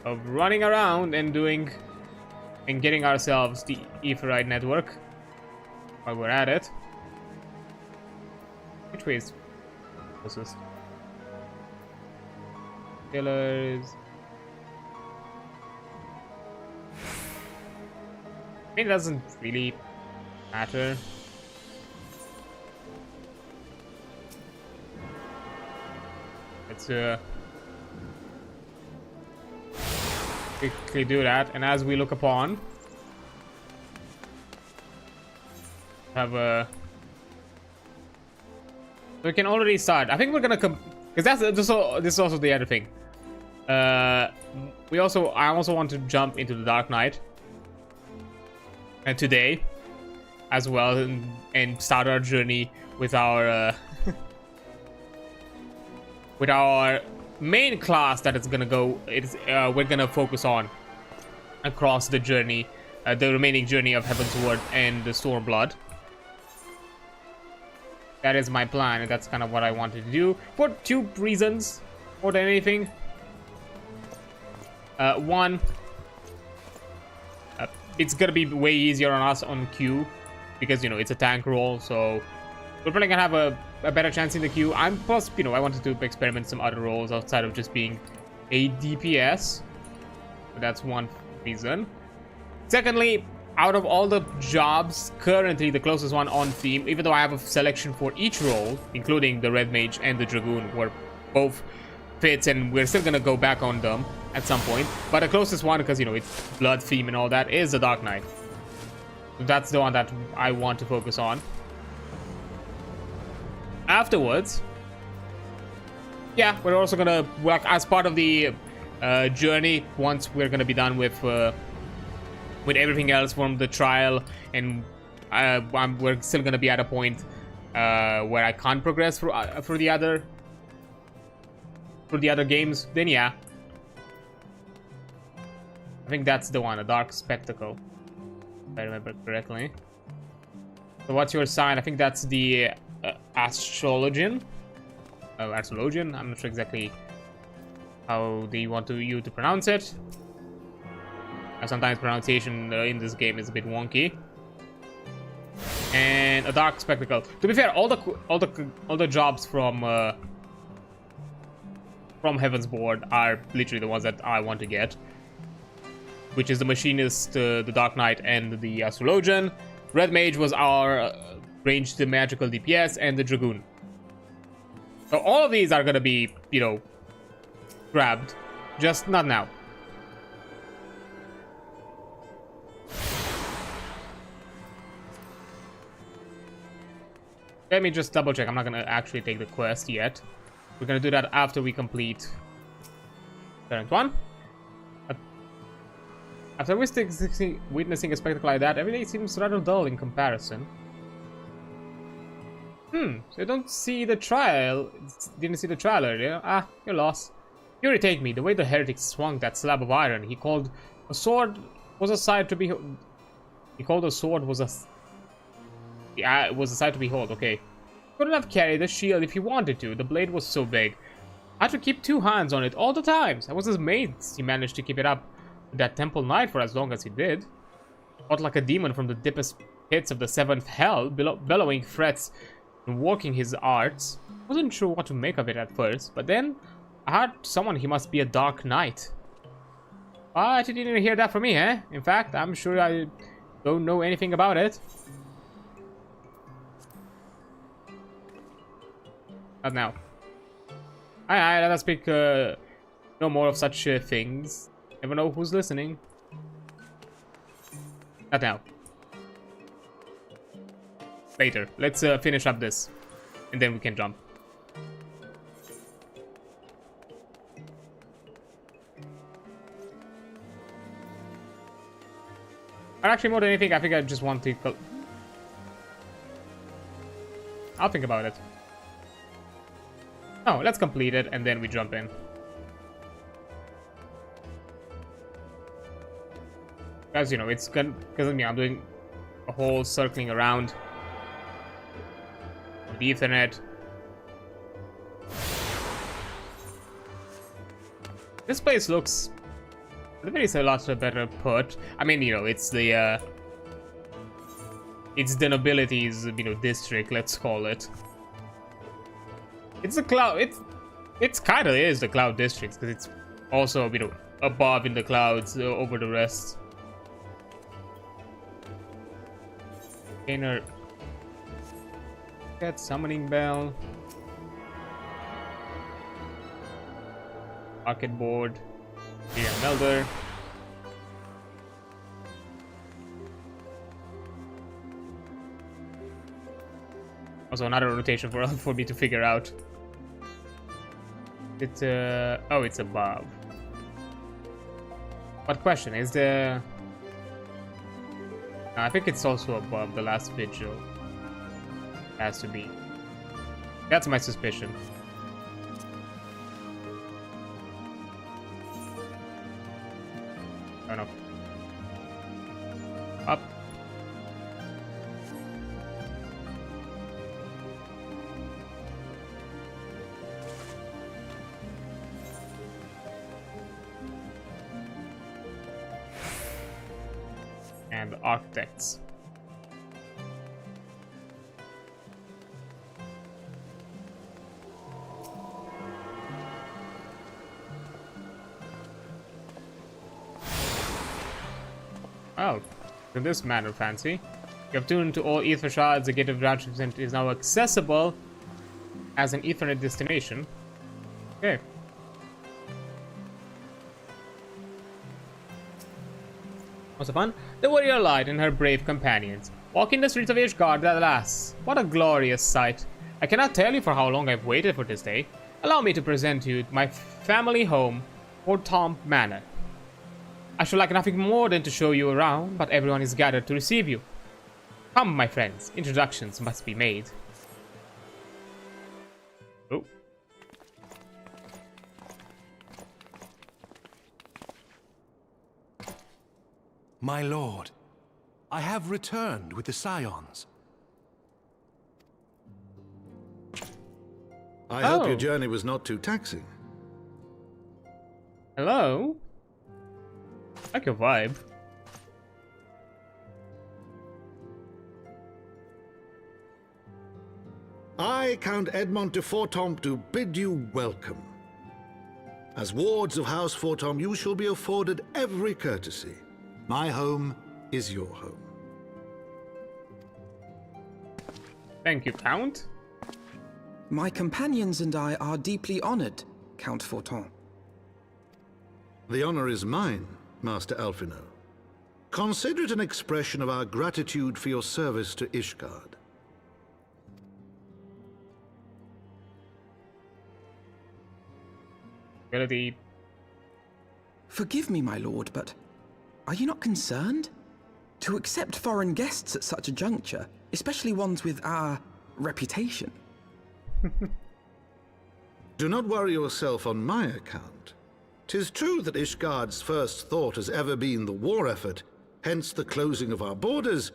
of running around and doing and getting ourselves the Ephrite network while we're at it. Which way is closest? Pillars. I mean, it doesn't really matter. Let's quickly do that, and as we look upon, have a. We can already start. I think we're gonna come, because this is also the other thing. I also want to jump into the Dark Knight, and today, as well, and start our journey with our with our main class that is gonna go. We're gonna focus on across the journey, the remaining journey of Heavensward and the Stormblood. That is my plan, and that's kind of what I wanted to do for 2 reasons more than anything. One, it's gonna be way easier on us on queue because, you know, it's a tank role, so we're probably gonna have a better chance in the queue. Plus, you know, I wanted to experiment some other roles outside of just being a DPS. So that's one reason. Secondly, out of all the jobs, currently the closest one on theme, even though I have a selection for each role, including the Red Mage and the Dragoon, were both fits, and we're still gonna go back on them at some point. But the closest one, because, you know, it's blood theme and all that, is the Dark Knight. So that's the one that I want to focus on. Afterwards, yeah, we're also gonna work as part of the journey. Once we're gonna be done with everything else from the trial, and we're still gonna be at a point where I can't progress through the other games. Then yeah, I think that's the one, a Dark Spectacle, if I remember correctly. So what's your sign? I think that's the astrologian. Astrologian. I'm not sure exactly how they want you to pronounce it. Sometimes pronunciation in this game is a bit wonky. And a Dark Spectacle. To be fair, all the jobs from Heavensward are literally the ones that I want to get, which is the Machinist, the Dark Knight, and the Astrologian. Red Mage was our ranged magical DPS, and the Dragoon. So all of these are gonna be, you know, grabbed, just not now. Let me just double check. I'm not gonna actually take the quest yet. We're gonna do that after we complete current one. After witnessing a spectacle like that, every day seems rather dull in comparison. So you don't see the trial. Didn't see the trial earlier. Ah, you're lost. You irritate me. The way the heretic swung that slab of iron, he called a sword was a sight to behold. He called a sword was a. Yeah, it was a sight to behold. Okay. Couldn't have carried the shield if he wanted to. The blade was so big. I had to keep 2 hands on it all the times. I was amazed he managed to keep it up with that temple knight for as long as he did. Fought like a demon from the deepest pits of the 7th hell, bellowing threats and working his arts. Wasn't sure what to make of it at first, but then I heard someone he must be a dark knight. But you didn't hear that from me, eh? In fact, I'm sure I don't know anything about it. Not now. Aye, let us speak no more of such things. Never know who's listening. Not now. Later. Let's finish up this, and then we can jump. But actually, more than anything, I think I just want to. I'll think about it. Oh, let's complete it, and then we jump in. As you know, it's good because of me. I'm doing a whole circling around the Ethernet. This place looks at the very least a lot better put. I mean, you know, it's the nobility's, you know, district, let's call it. It's the cloud. It's kind of is the cloud district because it's also, you know, above in the clouds over the rest. Inner. Get summoning bell. Pocket board. Here, melder. Also another rotation for me to figure out. It's oh, it's above. But question is the. I think it's also above the last vigil. Has to be. That's my suspicion. Turn up. Up. And the architects. Oh, in this manner, fancy. You have tuned to all ether shards. The gate of Adreansulph is now accessible as an Ethernet destination. Okay. Was it fun? The warrior light and her brave companions. Walking the streets of Ishgard, alas, what a glorious sight. I cannot tell you for how long I've waited for this day. Allow me to present you my family home, Fort Tom Manor. I should like nothing more than to show you around, but everyone is gathered to receive you. Come, my friends, introductions must be made. Oh. My lord, I have returned with the Scions. I hope your journey was not too taxing. Hello? I like your vibe. I, Count Edmond de Fortomp, do bid you welcome. As wards of House Fortomp, you shall be afforded every courtesy. My home is your home. Thank you, Count. My companions and I are deeply honored, Count Forton. The honor is mine, Master Alphino. Consider it an expression of our gratitude for your service to Ishgard. Ability. Forgive me, my lord, but are you not concerned? To accept foreign guests at such a juncture, especially ones with our reputation. Do not worry yourself on my account. 'Tis true that Ishgard's first thought has ever been the war effort, hence the closing of our borders.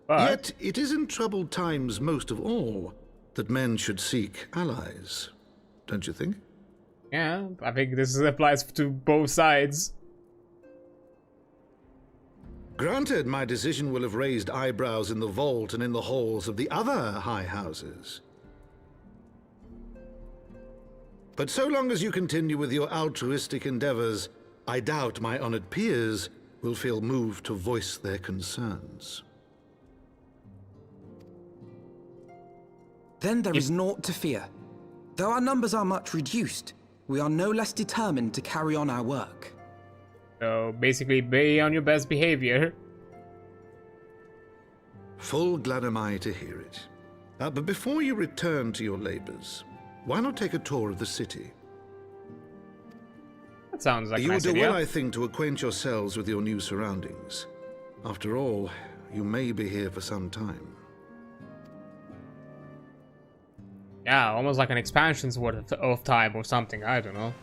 But Yet it is in troubled times most of all that men should seek allies. Don't you think? yeah, I think this applies to both sides. Granted, my decision will have raised eyebrows in the vault and in the halls of the other high houses. But so long as you continue with your altruistic endeavors, I doubt my honored peers will feel moved to voice their concerns. Then there is naught to fear. Though our numbers are much reduced, we are no less determined to carry on our work. So basically, be on your best behavior. Full glad am I to hear it. But before you return to your labors, why not take a tour of the city? That sounds like a You nice will do idea. well, I think, to acquaint yourselves with your new surroundings. After all, you may be here for some time. Yeah, almost like an expansion's worth of time or something. I don't know.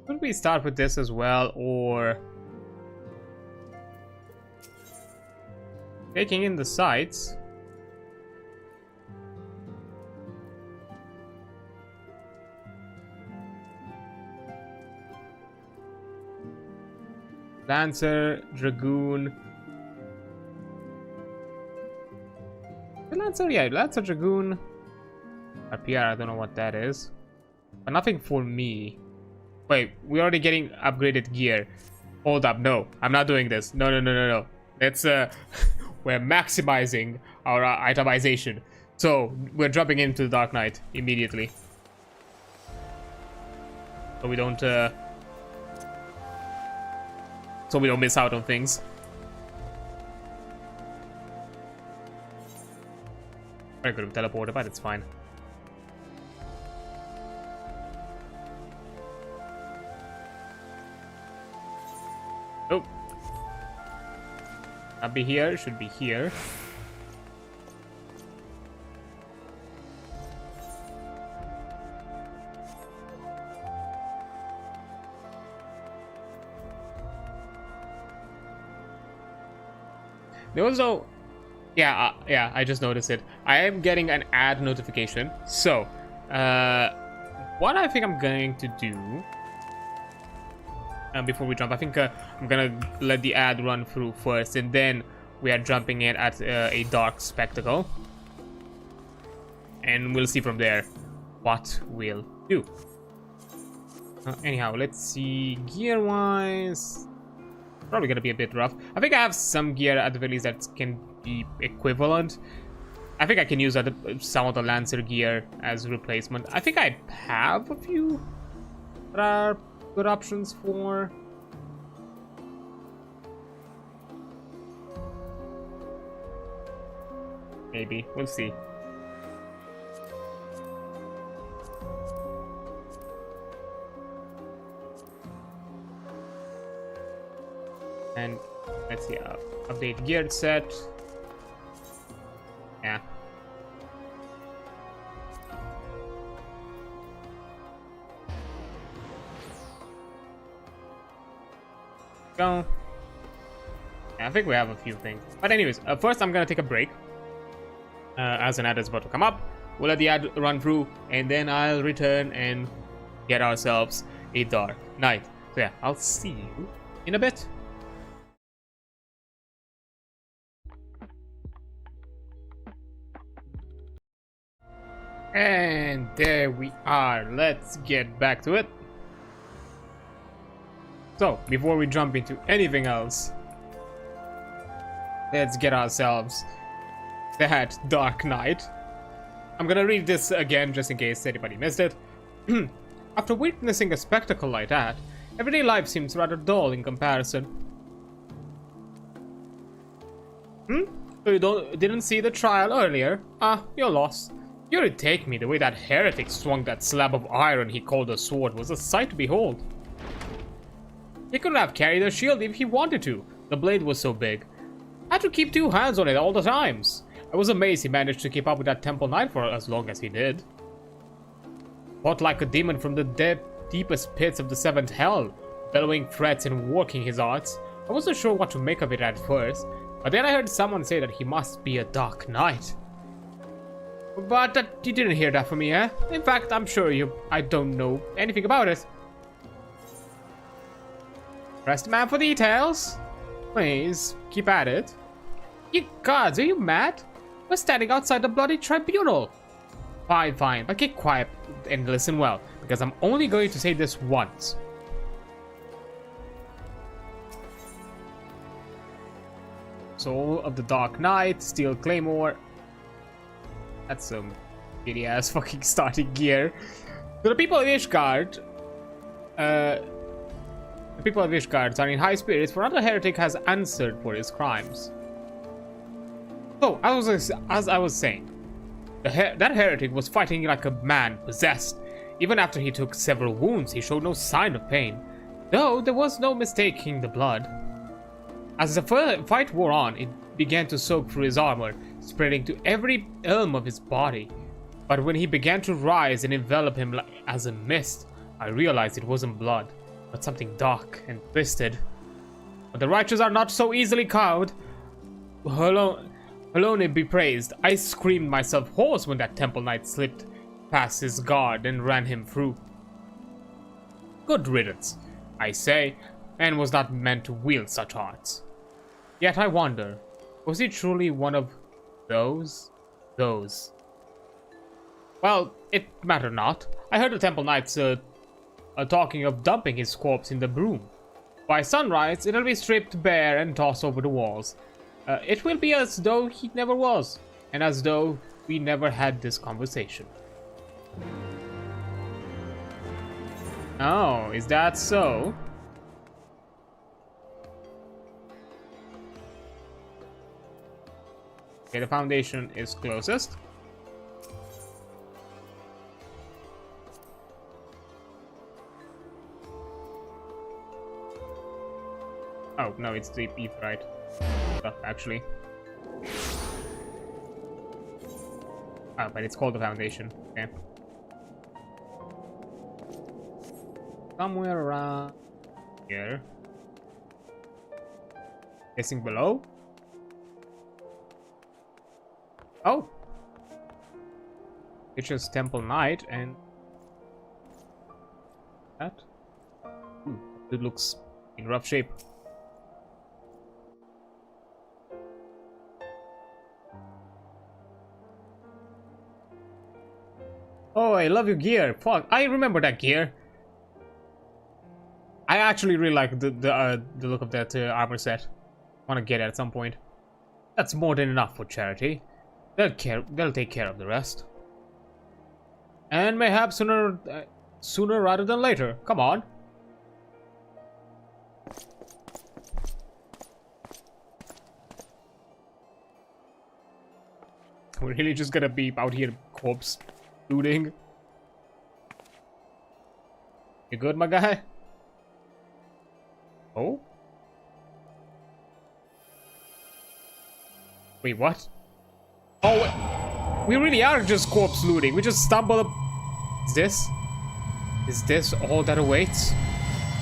Could we start with this as well, or taking in the sights? Lancer, Dragoon. Lancer, yeah, Lancer, Dragoon. PR, I don't know what that is. But nothing for me. Wait, we're already getting upgraded gear. Hold up, no, I'm not doing this. No. Let's, we're maximizing our itemization. So, we're jumping into the Dark Knight immediately. So we don't, miss out on things. I could have teleported, but it's fine. Oh. Not be here, should be here. There was no... Yeah, yeah, I just noticed it. I am getting an ad notification. So, what I think I'm going to do... before we jump, I think I'm gonna let the ad run through first, and then we are jumping in at a dark spectacle. And we'll see from there what we'll do. Anyhow, let's see. Gear-wise... Probably gonna be a bit rough. I think I have some gear at the very least that can be equivalent. I think I can use some of the Lancer gear as replacement. I think I have a few that are good options for... Maybe. We'll see. And let's see, update geared set. Yeah. Go. Yeah, I think we have a few things. But anyways, first I'm gonna take a break. As an ad is about to come up. We'll let the ad run through, and then I'll return and get ourselves a dark night. So yeah, I'll see you in a bit. And there we are. Let's get back to it. So, before we jump into anything else, let's get ourselves that Dark Knight. I'm gonna read this again just in case anybody missed it. After witnessing a spectacle like that, everyday life seems rather dull in comparison. So you didn't see the trial earlier? Ah, you're lost. You irritate me. The way that heretic swung that slab of iron he called a sword was a sight to behold. He couldn't have carried a shield if he wanted to. The blade was so big. I had to keep two hands on it all the times. I was amazed he managed to keep up with that temple knight for as long as he did. Fought like a demon from the deepest pits of the seventh hell, bellowing threats and working his arts. I wasn't sure what to make of it at first, but then I heard someone say that he must be a dark knight. But you didn't hear that from me, eh? In fact, I'm sure I don't know anything about it. Press the man for details. Please, keep at it. You gods, are you mad? We're standing outside the bloody tribunal. Fine, fine, but keep quiet and listen well, because I'm only going to say this once. Soul of the Dark Knight, Steel Claymore. That's some shitty ass fucking starting gear. So the people of Ishgard, are in high spirits for another heretic has answered for his crimes. So, as I was saying, that heretic was fighting like a man possessed. Even after he took several wounds, he showed no sign of pain, though there was no mistaking the blood. As the fight wore on, it began to soak through his armor, spreading to every elm of his body. But when he began to rise and envelop him as a mist, I realized it wasn't blood, but something dark and twisted. But the righteous are not so easily cowed. Alone be praised. I screamed myself hoarse when that temple knight slipped past his guard and ran him through. Good riddance, I say, man was not meant to wield such arts. Yet I wonder, was he truly one of those? Well, it mattered not. I heard the temple knights talking of dumping his corpse in the broom. By sunrise, it'll be stripped bare and tossed over the walls. It will be as though he never was, and as though we never had this conversation. Oh, is that so? Okay, the foundation is closest. Oh, no, it's the Aetheryte stuff, actually. Oh, but it's called the foundation. Okay. Somewhere around here. Guessing below? Oh. It's just Temple Knight and that. It looks in rough shape. Oh, I love your gear. Fuck, I remember that gear. I actually really like the look of that armor set. Want to get it at some point. That's more than enough for charity. They'll take care of the rest. And mayhap sooner rather than later. Come on. We're really just gonna be out here corpse looting. You good, my guy? Oh? Wait, what? Oh, we really are just corpse looting. We just stumbled up. Is this all that awaits?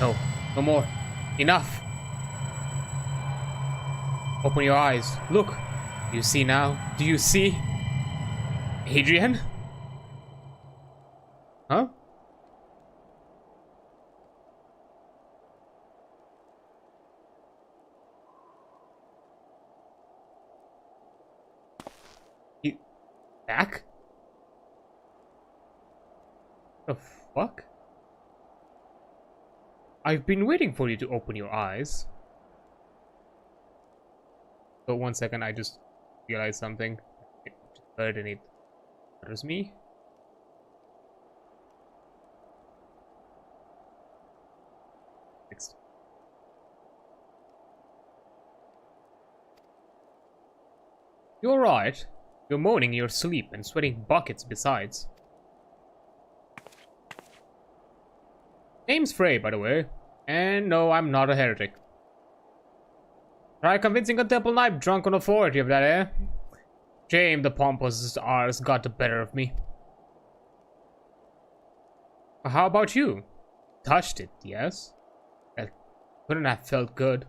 No, no more. Enough. Open your eyes. Look. Do you see now? Do you see? Adrian? Huh? You back? The fuck? I've been waiting for you to open your eyes. So 1 second, I just realized something. It heard and it bothers me. Fixed. You're right. You're moaning in your sleep and sweating buckets besides. Name's Frey, by the way. And no, I'm not a heretic. Try convincing a temple knight drunk on authority of that, eh? Shame the pompous Rs got the better of me. How about you? Touched it, yes? That couldn't have felt good.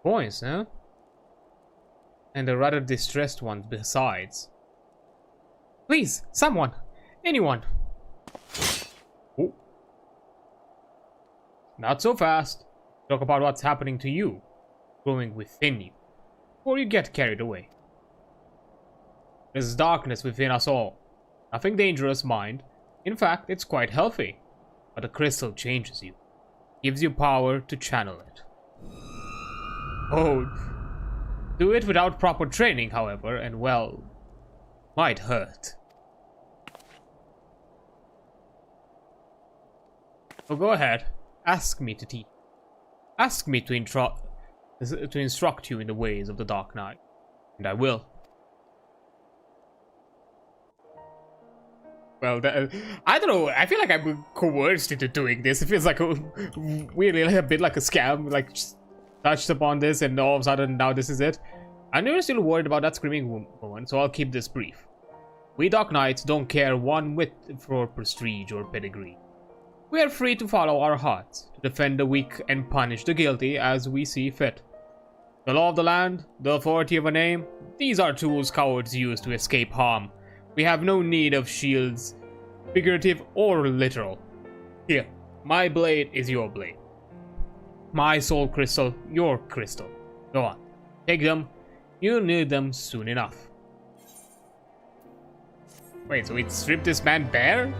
Boys, huh? And a rather distressed one besides. Please, someone! Anyone! Oh. Not so fast. Talk about what's happening to you, growing within you, before you get carried away. There's darkness within us all. Nothing dangerous, mind. In fact, it's quite healthy. But the crystal changes you. Gives you power to channel it. Oh. Do it without proper training, however, and well, might hurt. So go ahead. Ask me to teach. Ask me to instruct you in the ways of the Dark Knight. And I will. Well, I don't know. I feel like I'm coerced into doing this. It feels like weirdly a bit like a scam. Like, just touched upon this and all of a sudden now this is it. I know you're still worried about that screaming woman, so I'll keep this brief. We Dark Knights don't care one whit for prestige or pedigree. We are free to follow our hearts, to defend the weak and punish the guilty as we see fit. The law of the land, the authority of a name, these are tools cowards use to escape harm. We have no need of shields, figurative or literal. Here, my blade is your blade. My soul crystal, your crystal. Go on, take them. You'll need them soon enough. Wait, so we stripped this man bare?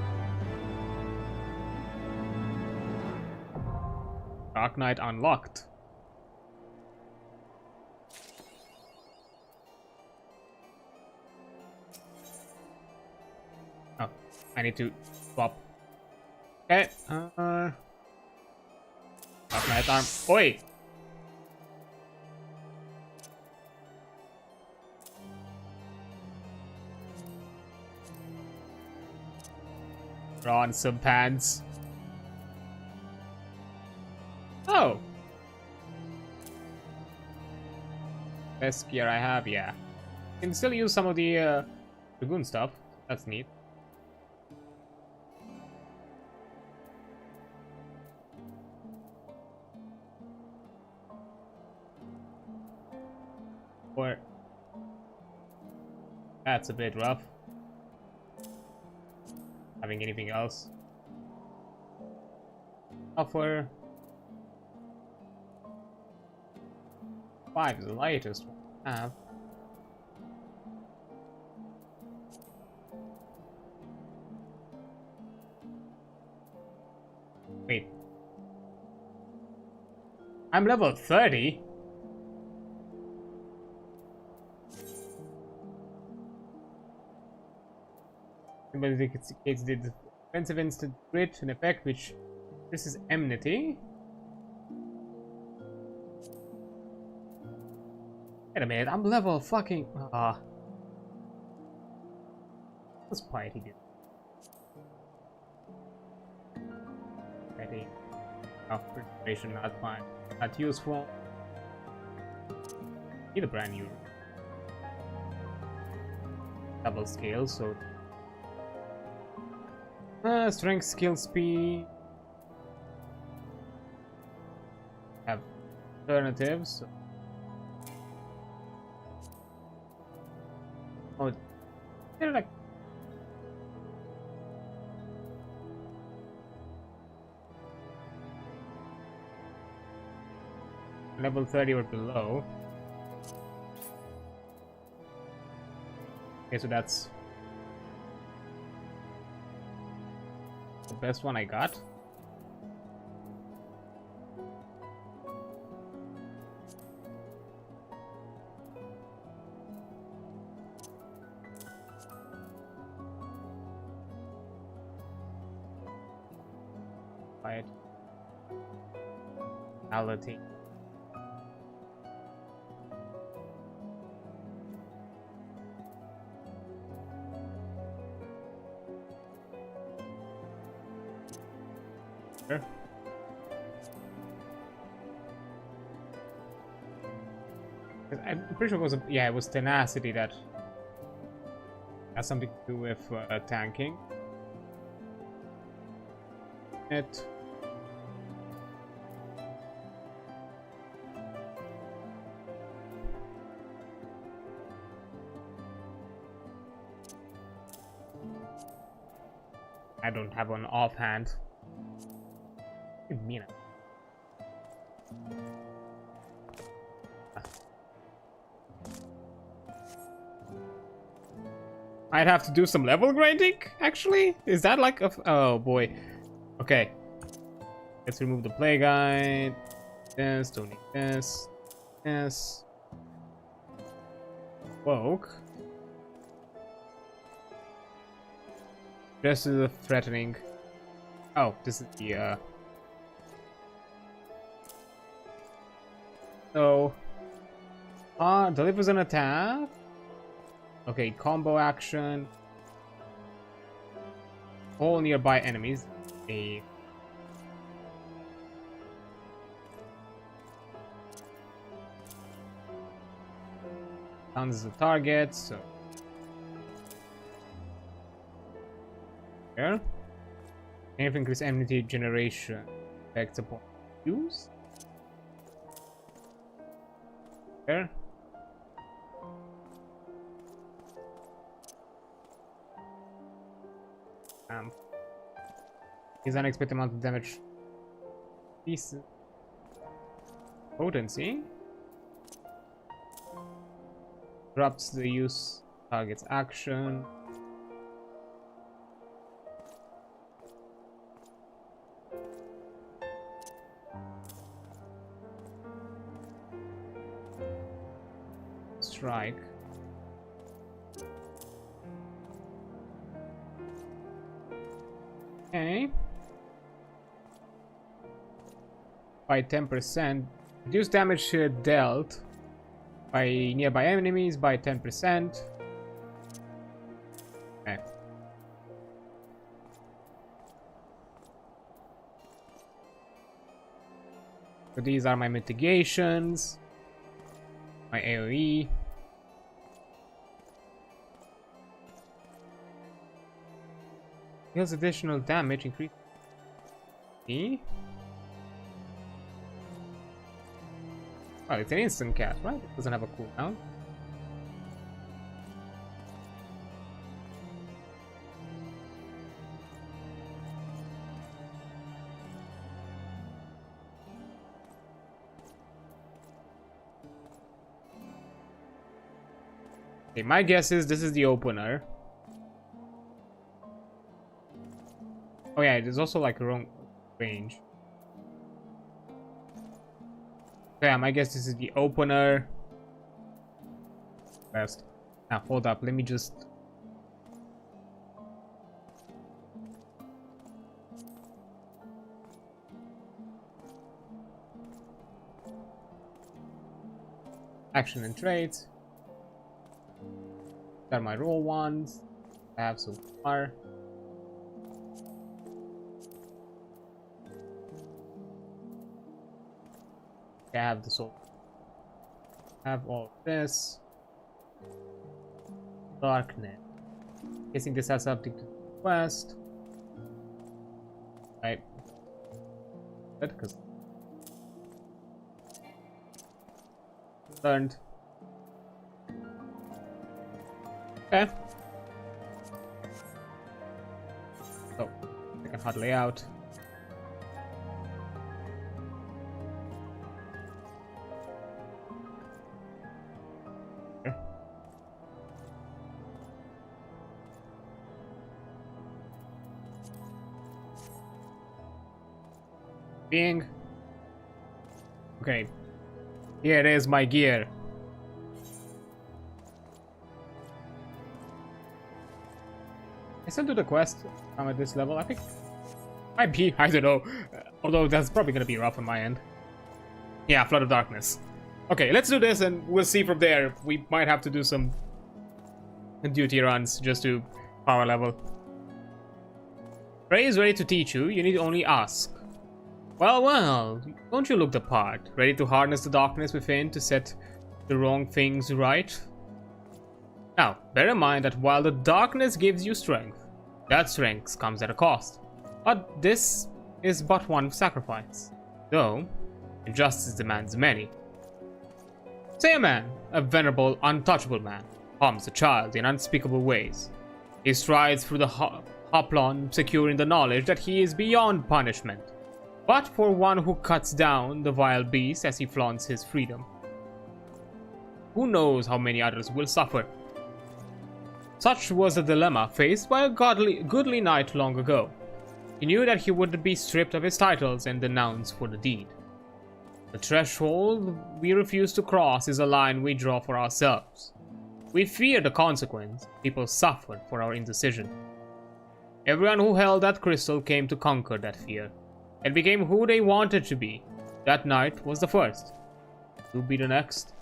Dark Knight unlocked. Oh, I need to swap. Okay, Dark Knight arm. Oi! On some pants. Oh. Best gear I have, yeah. Can still use some of the Dragoon stuff. That's neat. Or that's a bit rough. Having anything else? Offer 5 is the lightest one I have. Wait. I'm level 30? But it indicates the defensive instant crit, an effect which this is enmity. Wait a minute, I'm level fucking what's piety do? Piety. Preparation not fine. Not useful. Need a brand new double scale, so strength, skill, speed. Have alternatives. Oh, they're like level 30 or below. Okay, so that's the best one I got. Quiet. Reality. Sure. I'm pretty sure it was it was tenacity that has something to do with tanking. It. I don't have one offhand. Mina. I'd have to do some level grinding, actually? Is that like a... oh boy. Okay. Let's remove the play guide. This, don't need this. This. Woke. This is a threatening. Oh, this is the so delivers an attack. Okay, combo action. All nearby enemies. A sounds the target, so here. Can increase enmity generation effects upon use. Here. His unexpected amount of damage. This potency drops the use target's action. Strike. Okay. By 10%. Reduce damage dealt by nearby enemies by 10%. Okay. So these are my mitigations. My AoE. Deals additional damage, increase. E. Well, it's an instant cast, right? It doesn't have a cooldown. Okay, my guess is this is the opener. Oh yeah, there's also like a wrong range. Yeah, my guess this is the opener. Best. Now hold up, let me just... Action and traits. Got my roll ones. I have so far. I have the soul. I have all this. Darkness. Guessing this has something to do with quest. Right. Good, because learned. Okay. So, second HUD layout. Okay. Being. Okay. Here is my gear. I still do the quest. I'm at this level. I think might be. I don't know. Although that's probably gonna be rough on my end. Yeah, Flood of Darkness. Okay, let's do this and we'll see from there. We might have to do some duty runs just to power level. Ray is ready to teach you. You need only ask. Well, well, don't you look the part? Ready to harness the darkness within to set the wrong things right? Now, bear in mind that while the darkness gives you strength, that strength comes at a cost. But this is but one sacrifice, though injustice demands many. Say a man, a venerable, untouchable man, harms a child in unspeakable ways. He strides through the hoplon, secure in the knowledge that he is beyond punishment. But for one who cuts down the vile beast as he flaunts his freedom, who knows how many others will suffer? Such was the dilemma faced by a goodly knight long ago. He knew that he would be stripped of his titles and denounced for the deed. The threshold we refuse to cross is a line we draw for ourselves. We fear the consequence. People suffered for our indecision. Everyone who held that crystal came to conquer that fear, and became who they wanted to be. That night was the first. You'll be the next.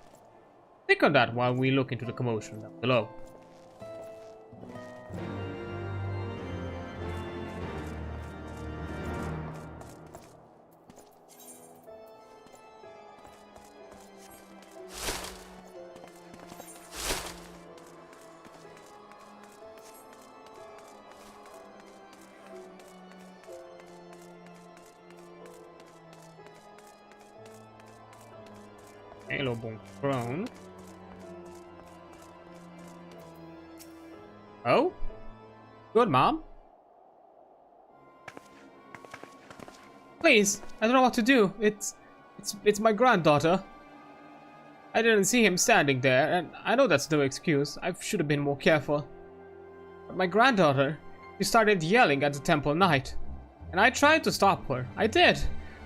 Think on that while we look into the commotion down below. Hello, Bonk Throne. Oh? Good, Mom. Please, I don't know what to do. It's my granddaughter. I didn't see him standing there, and I know that's no excuse. I should have been more careful. But my granddaughter, she started yelling at the temple knight, and I tried to stop her. I did,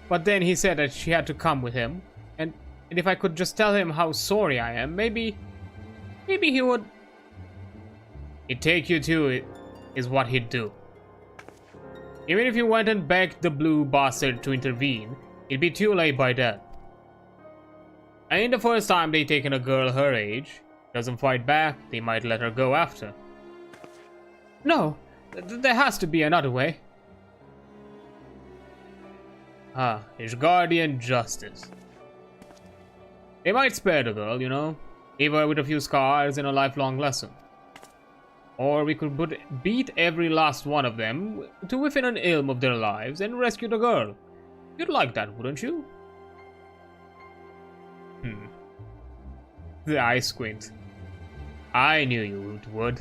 but then he said that she had to come with him, and if I could just tell him how sorry I am, maybe he would. He'd take you to it, is what he'd do. Even if you went and begged the blue bastard to intervene, it'd be too late by then. And the first time they taken a girl her age, doesn't fight back, they might let her go after. No, there has to be another way. Ah, his guardian justice. They might spare the girl, you know, leave her with a few scars and a lifelong lesson. Or we could beat every last one of them to within an ilm of their lives and rescue the girl. You'd like that, wouldn't you? The eye squint. I knew you would.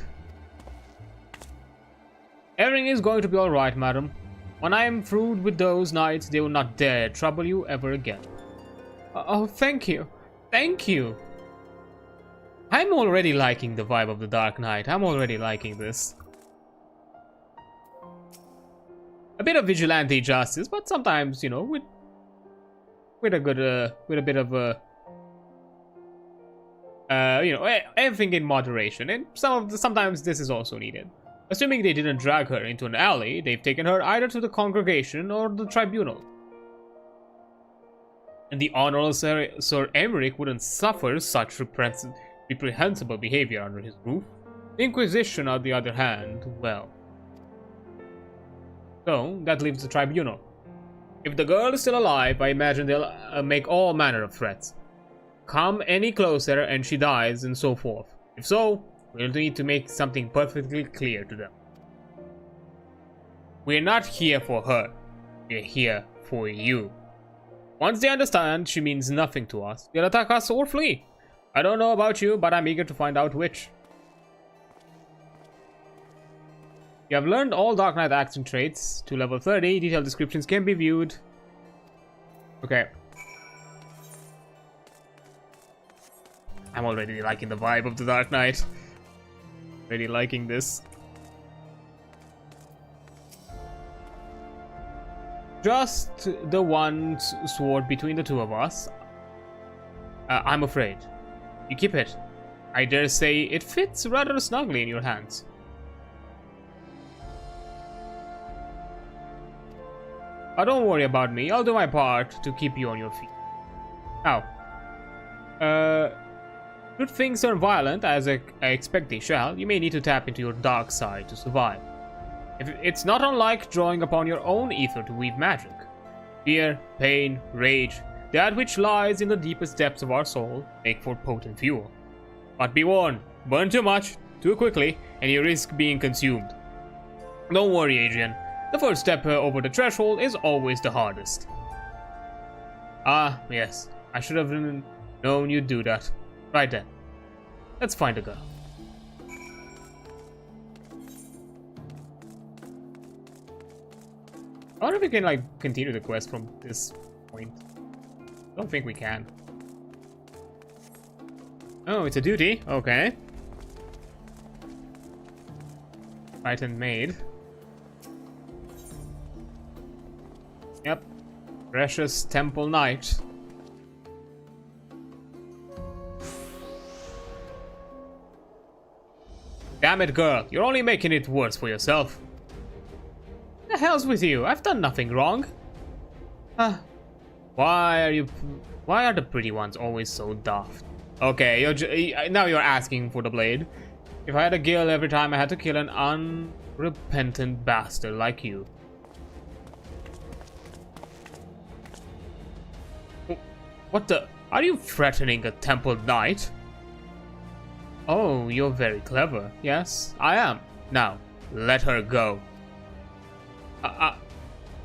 Everything is going to be alright, madam. When I am through with those knights, they will not dare trouble you ever again. Oh, thank you. Thank you. I'm already liking the vibe of the Dark Knight. I'm already liking this. A bit of vigilante justice, but sometimes, you know, with a good, with a bit of you know, everything in moderation. And sometimes this is also needed. Assuming they didn't drag her into an alley, they've taken her either to the congregation or the tribunal. And the Honorable Sir Emmerich wouldn't suffer such reprehensible behavior under his roof. The Inquisition, on the other hand, well. So, that leaves the tribunal. If the girl is still alive, I imagine they'll make all manner of threats. Come any closer and she dies, and so forth. If so, we'll need to make something perfectly clear to them. We're not here for her. We're here for you. Once they understand she means nothing to us, they'll attack us or flee. I don't know about you, but I'm eager to find out which. You have learned all Dark Knight action traits to level 30. Detailed descriptions can be viewed. Okay. I'm already liking the vibe of the Dark Knight. Really liking this. Just the one sword between the two of us. I'm afraid. You keep it. I dare say it fits rather snugly in your hands. Don't worry about me. I'll do my part to keep you on your feet. Now, should things turn violent, as I expect they shall, you may need to tap into your dark side to survive. It's not unlike drawing upon your own ether to weave magic. Fear, pain, rage, that which lies in the deepest depths of our soul, make for potent fuel. But be warned, burn too much, too quickly, and you risk being consumed. Don't worry, Adrian. The first step over the threshold is always the hardest. Ah, yes. I should have known you'd do that. Right then. Let's find a girl. I wonder if we can, like, continue the quest from this point. I don't think we can. Oh, it's a duty. Okay. Frightened maid. Yep. Precious Temple Knight. Damn it, girl. You're only making it worse for yourself. The hell's with you? I've done nothing wrong. Why are the pretty ones always so daft? Okay, now you're asking for the blade. If I had a gill every time I had to kill an unrepentant bastard like you. What the? Are you threatening a temple knight? Oh, you're very clever. Yes, I am. Now, let her go.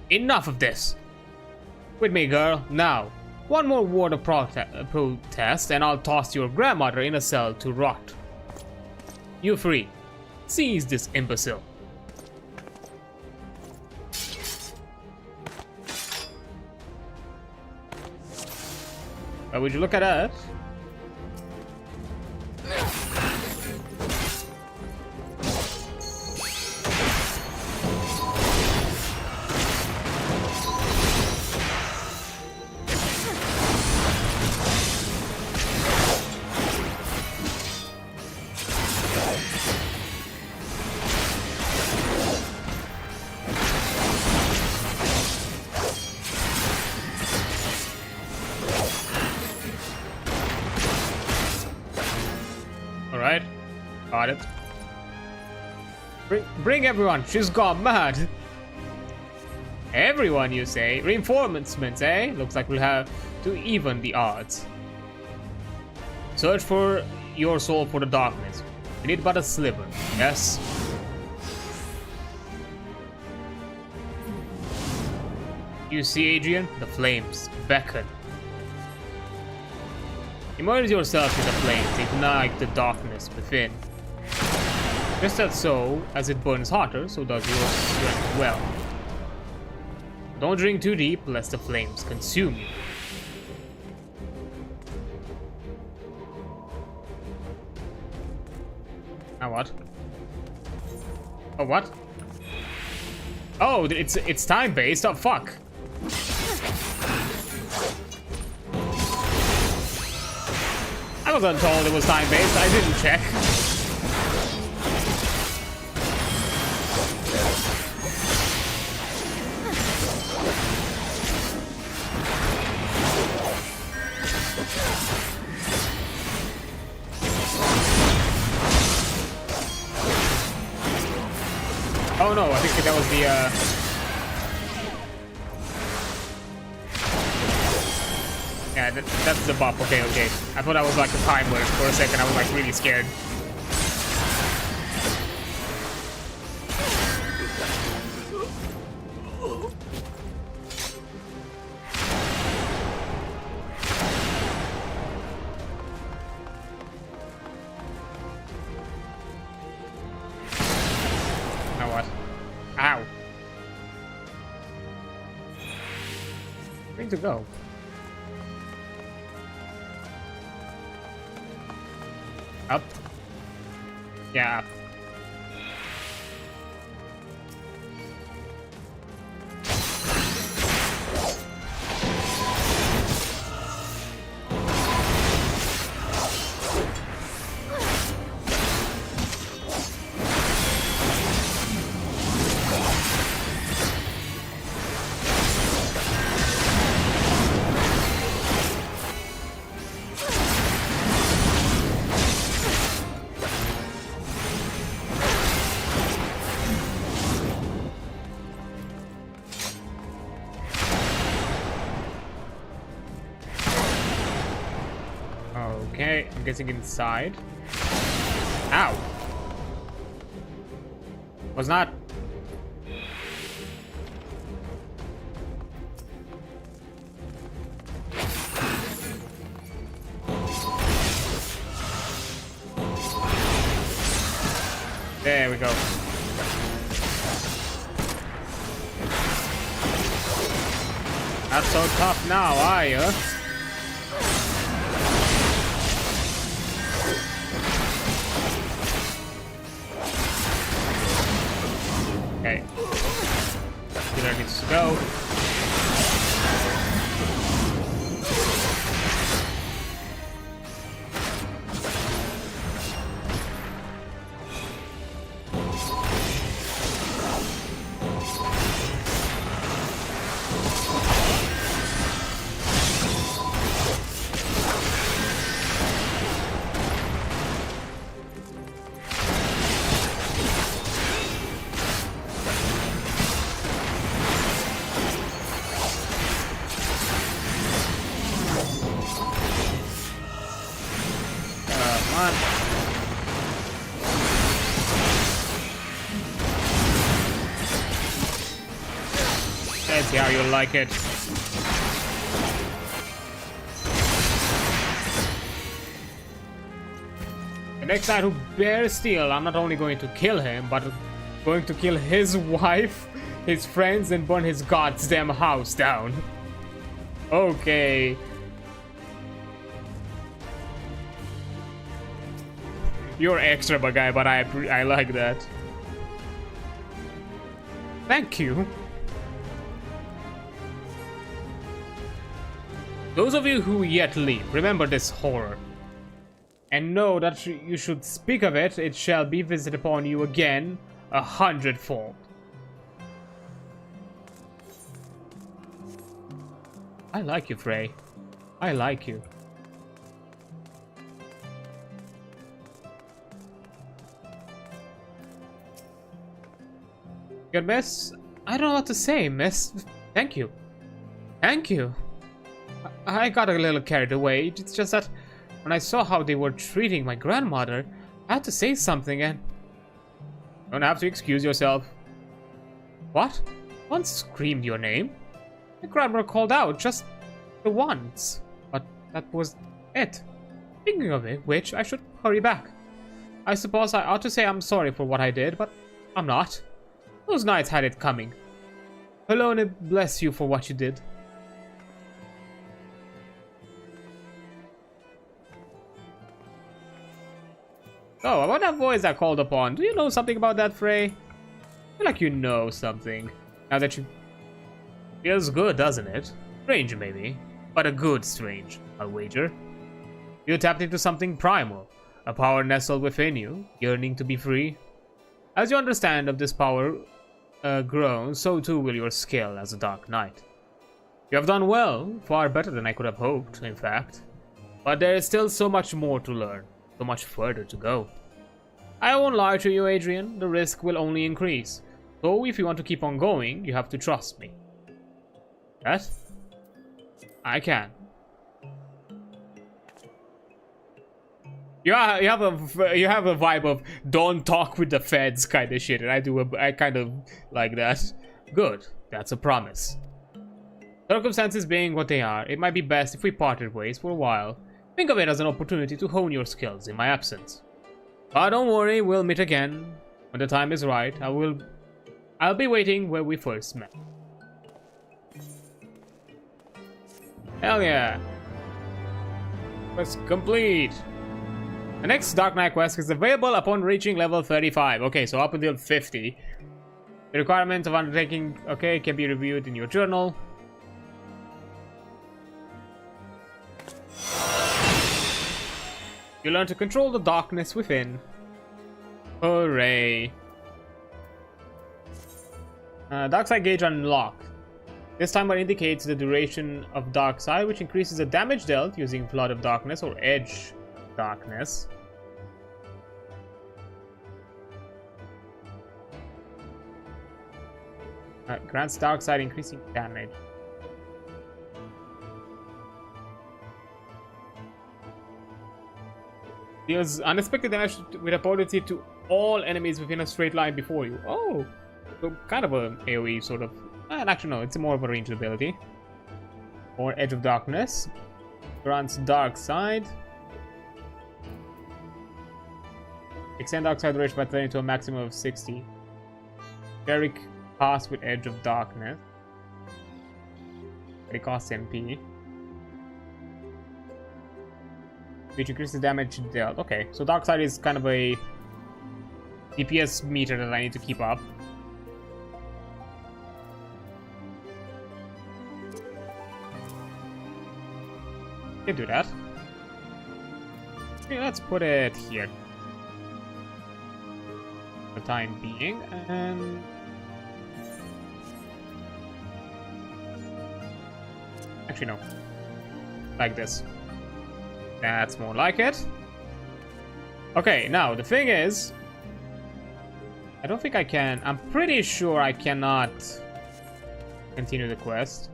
Enough of this. With me, girl. Now, one more word of protest and I'll toss your grandmother in a cell to rot. You free. Seize this imbecile. Would you look at that? Alright, got it. Bring everyone, she's gone mad. Everyone, you say? Reinforcements, eh? Looks like we'll have to even the odds. Search for your soul for the darkness. We need but a sliver, yes? You see, Adrian? The flames beckon. Immerse yourself in the flames, ignite the darkness within. Just as it burns hotter, so does your strength well. Don't drink too deep, lest the flames consume you. Now what? Oh, what? Oh, it's time-based. Oh, fuck. I wasn't told it was time-based. I didn't check. Oh no, I think that was the yeah, that's the buff. Okay, okay. I thought that was like a timer for a second. I was like really scared. Now what? Ow. Where to go? Up. Yeah. Okay, I'm guessing inside. Ow! Was not. There we go. Not so tough now, are you? Okay. Killer needs to go. Let's see how you like it. The next guy who bears steel, I'm not only going to kill him, but going to kill his wife, his friends, and burn his goddamn house down. Okay. You're extra, guy, but I like that. Thank you. Those of you who yet live, remember this horror. And know that you should speak of it, it shall be visited upon you again 100-fold. I like you, Frey. I like you. Good, miss? I don't know what to say, miss. Thank you. Thank you. I got a little carried away. It's just that when I saw how they were treating my grandmother, I had to say something and... Don't have to excuse yourself. What? Once screamed your name? My grandmother called out just the once. But that was it. Thinking of it, which I should hurry back. I suppose I ought to say I'm sorry for what I did, but I'm not. Those knights had it coming. Helone bless you for what you did. Oh, about that voice I called upon. Do you know something about that, Frey? I feel like you know something. Now that you... Feels good, doesn't it? Strange, maybe. But a good strange, I'll wager. You tapped into something primal. A power nestled within you, yearning to be free. As you understand of this power grown, so too will your skill as a Dark Knight. You have done well, far better than I could have hoped, in fact. But there is still so much more to learn, so much further to go. I won't lie to you, Adrian, the risk will only increase. So if you want to keep on going, you have to trust me. That? I can. You have a vibe of don't talk with the feds kind of shit, and I kind of like that. Good, that's a promise. Circumstances being what they are, it might be best if we parted ways for a while. Think of it as an opportunity to hone your skills in my absence. But don't worry, we'll meet again. When the time is right, I'll be waiting where we first met. Hell yeah. Quest complete. The next Dark Knight quest is available upon reaching level 35. Okay, so up until 50. The requirement of undertaking, okay, can be reviewed in your journal. You learn to control the darkness within. Hooray. Dark side gauge unlocked. This timer indicates the duration of dark side, which increases the damage dealt using Flood of Darkness or Edge Darkness. Grants dark side increasing damage. Deals unexpected damage with a potency to all enemies within a straight line before you. Oh, so kind of a AoE sort of. Actually, no, it's more of a ranged ability. Or Edge of Darkness. Grants dark side. Extend dark side duration by turning to a maximum of 60. Derek pass with Edge of Darkness. But it costs MP. Which increases damage dealt. Okay, so dark side is kind of a DPS meter that I need to keep up. Can do that. Okay, let's put it here for the time being, and actually no, like this. That's more like it. Okay, now the thing is, I don't think I can. I'm pretty sure I cannot continue the quest.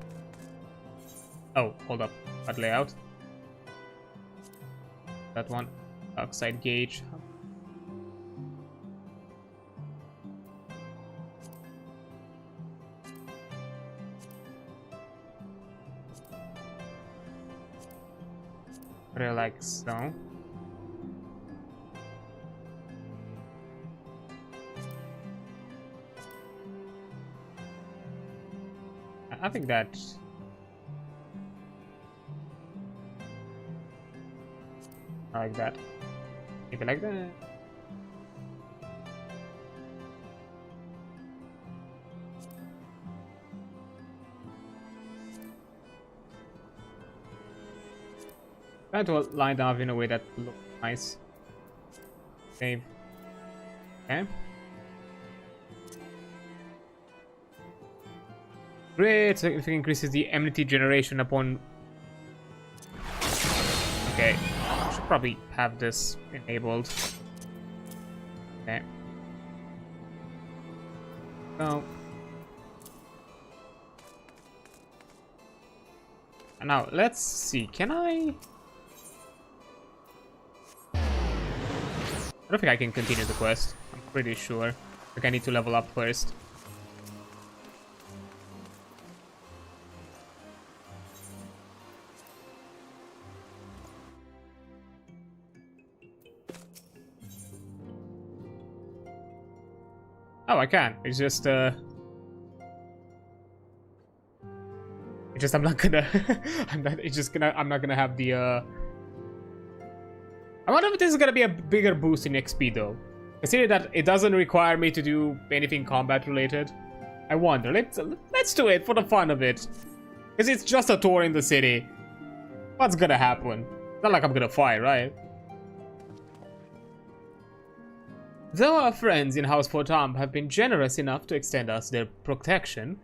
Oh, hold up. That layout. That one. Dark side gauge. Like so. I think that I like that. Maybe like that. Try to line them up in a way that looks nice. Save. Okay. Great, so if it increases the enmity generation upon... Okay, I should probably have this enabled. Okay. So... And now, let's see, can I don't think I can continue the quest. I'm pretty sure. I think I need to level up first. Oh, I can. It's just I'm not gonna I'm not gonna have the I wonder if this is gonna be a bigger boost in XP though. Considering that it doesn't require me to do anything combat related. I wonder. Let's do it for the fun of it. Because it's just a tour in the city. What's gonna happen? Not like I'm gonna fight, right? Though our friends in House Fortam have been generous enough to extend us their protection,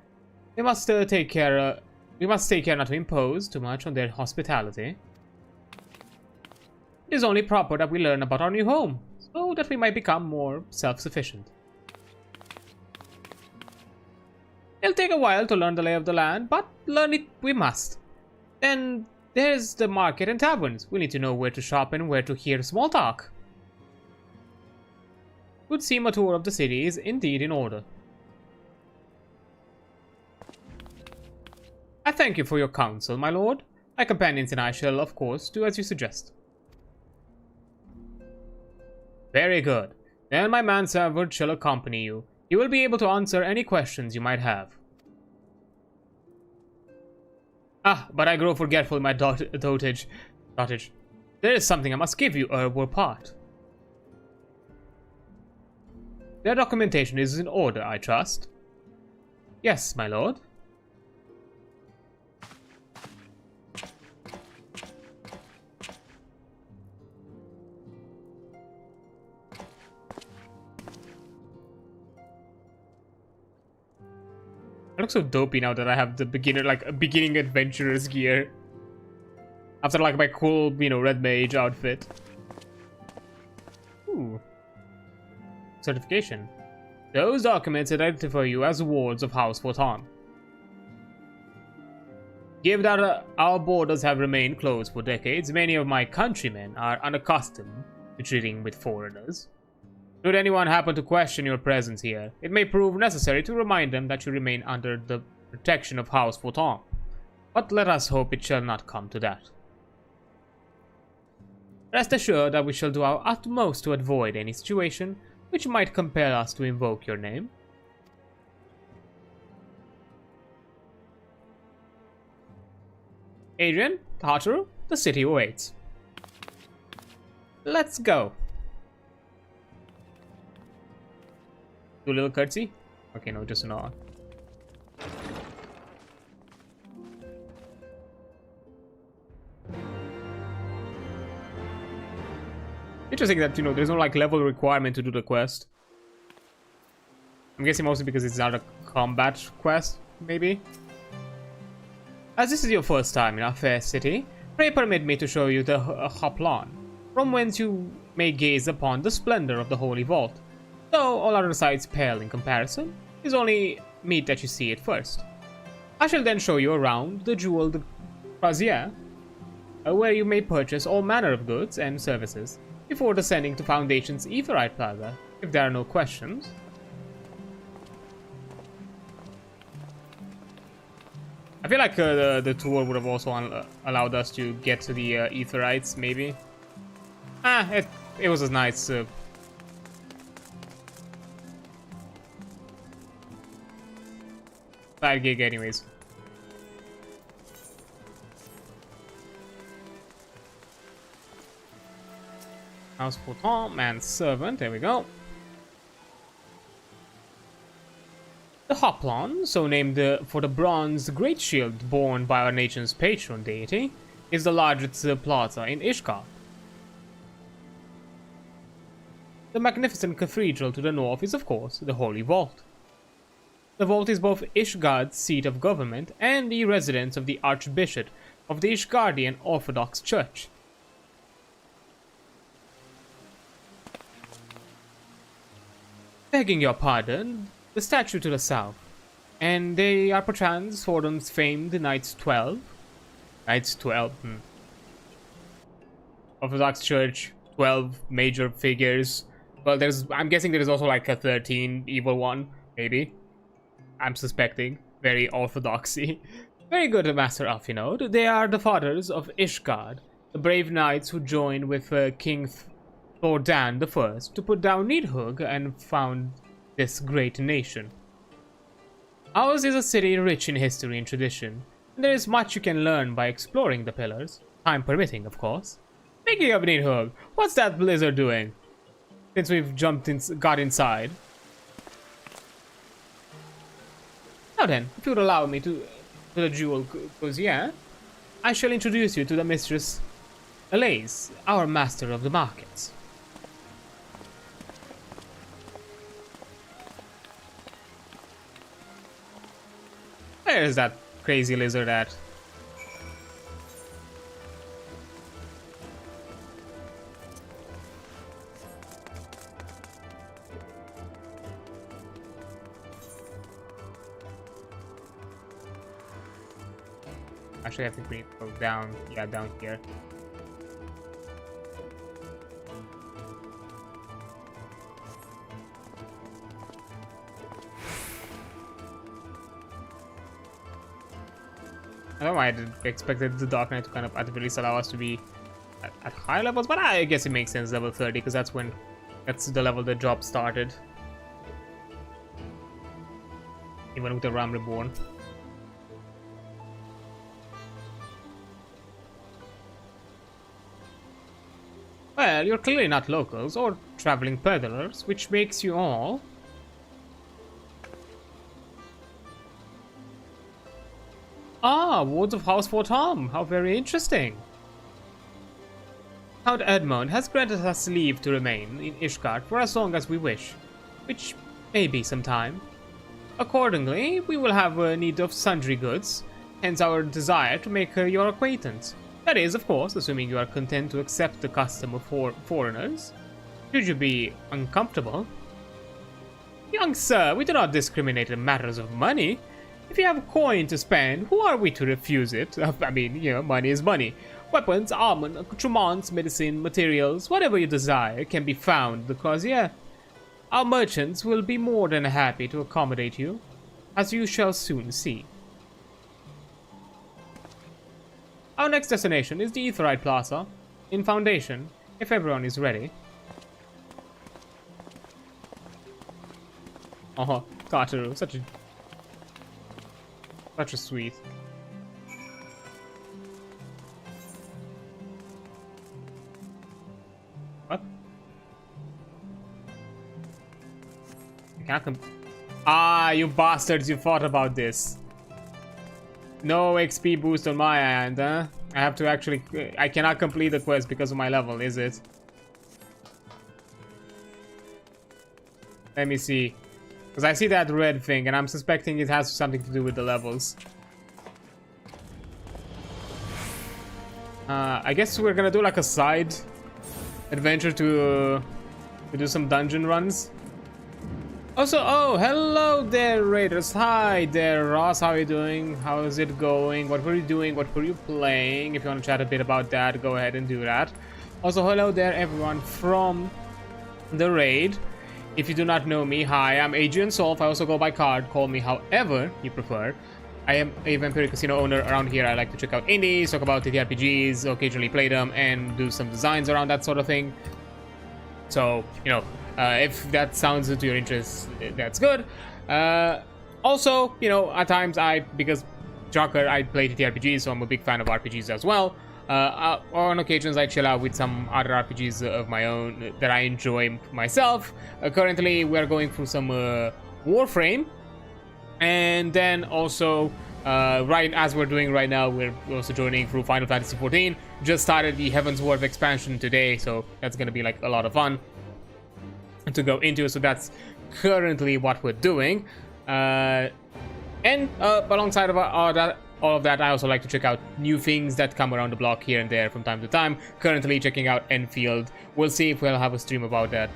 we must take care not to impose too much on their hospitality. It is only proper that we learn about our new home, so that we might become more self-sufficient. It'll take a while to learn the lay of the land, but learn it we must. Then there's the market and taverns. We need to know where to shop and where to hear small talk. Would seem a tour of the city is indeed in order. I thank you for your counsel, my lord. My companions and I shall, of course, do as you suggest. Very good. Then my manservant shall accompany you. He will be able to answer any questions you might have. Ah, but I grow forgetful in my dotage. There is something I must give you, part. Their documentation is in order, I trust. Yes, my lord. I look so dopey now that I have the beginning adventurer's gear. After like my cool, red mage outfit. Ooh. Certification. Those documents identify you as wards of House Fortam. Given that our borders have remained closed for decades, many of my countrymen are unaccustomed to treating with foreigners. Should anyone happen to question your presence here, it may prove necessary to remind them that you remain under the protection of House Fortam. But let us hope it shall not come to that. Rest assured that we shall do our utmost to avoid any situation which might compel us to invoke your name. Adrian, Tartaru, the city awaits. Let's go. Do a little curtsy? Okay, no, just an nod. Interesting that, there's no level requirement to do the quest. I'm guessing mostly because it's not a combat quest, maybe? As this is your first time in our fair city, pray permit me to show you the Hoplon, from whence you may gaze upon the splendor of the Holy Vault. Though all other sights pale in comparison, it is only meet that you see it first. I shall then show you around the jeweled brazier, where you may purchase all manner of goods and services, before descending to Foundation's Aetheryte Plaza, if there are no questions. I feel like the tour would have also allowed us to get to the Aetherites, maybe. It was a nice... 5 gig anyways. House Fortam, manservant, there we go. The Hoplon, so named for the bronze great shield borne by our nation's patron deity, is the largest plaza in Ishgard. The magnificent cathedral to the north is, of course, the Holy Vault. The vault is both Ishgard's seat of government and the residence of the Archbishop of the Ishgardian Orthodox Church. Begging your pardon, the statue to the south, and they are perchance Fordham's famed Knights 12? Knights 12, Orthodox Church, 12 major figures. Well, I'm guessing there is also a 13 evil one, maybe. I'm suspecting. Very orthodoxy. Very good, Master Alfinode. They are the fathers of Ishgard, the brave knights who joined with King Thordan I to put down Nidhogg and found this great nation. Ours is a city rich in history and tradition, and there is much you can learn by exploring the pillars, time permitting, of course. Speaking of Nidhogg, what's that blizzard doing? Since we've got inside. Now then, if you would allow me to the jewel, cause yeah, I shall introduce you to the mistress Alaise, our master of the markets. Where is that crazy lizard at? Actually, I think we need to go down. Yeah, down here. I don't know why I expected the Dark Knight to kind of at the very least allow us to be at high levels, but I guess it makes sense, level 30, because that's the level the job started. Even with the Ram Reborn. Well, you're clearly not locals or traveling peddlers, which makes you all... Ah, wards of House Fortom. How very interesting. Count Edmond has granted us leave to remain in Ishgard for as long as we wish, which may be some time. Accordingly, we will have need of sundry goods, hence our desire to make your acquaintance. That is, of course, assuming you are content to accept the custom of foreigners. Should you be uncomfortable? Young sir, we do not discriminate in matters of money. If you have a coin to spend, who are we to refuse it? I mean, you know, money is money. Weapons, armor, accoutrements, medicine, materials, whatever you desire can be found because, yeah, our merchants will be more than happy to accommodate you, as you shall soon see. Our next destination is the Aetheryte Plaza in Foundation, if everyone is ready. Oh, Kataru, such a sweet. What? I can't Ah, you bastards, you thought about this. No XP boost on my end, huh? I have to actually... I cannot complete the quest because of my level, is it? Let me see. Because I see that red thing, and I'm suspecting it has something to do with the levels. I guess we're gonna do like a side adventure to do some dungeon runs. Also, oh, hello there, Raiders. Hi there, Ross. How are you doing? How is it going? What were you doing? What were you playing? If you want to chat a bit about that, go ahead and do that. Also, hello there, everyone from the raid. If you do not know me, hi, I'm adreansulph. I also go by card. Call me however you prefer. I am a Vampire Casino owner around here. I like to check out indies, talk about TTRPGs, occasionally play them, and do some designs around that sort of thing. So, you know, if that sounds to your interest, that's good. Also, you know, at times because Joker, I play TTRPGs, so I'm a big fan of RPGs as well. On occasions, I chill out with some other RPGs of my own that I enjoy myself. Currently, we're going through some Warframe. And then also, right as we're doing right now, we're also joining through Final Fantasy XIV. Just started the Heavensward expansion today, so that's going to be like a lot of fun to go into. So that's currently what we're doing. And alongside of all of that, I also like to check out new things that come around the block here and there from time to time. Currently checking out Enfield. We'll see if we'll have a stream about that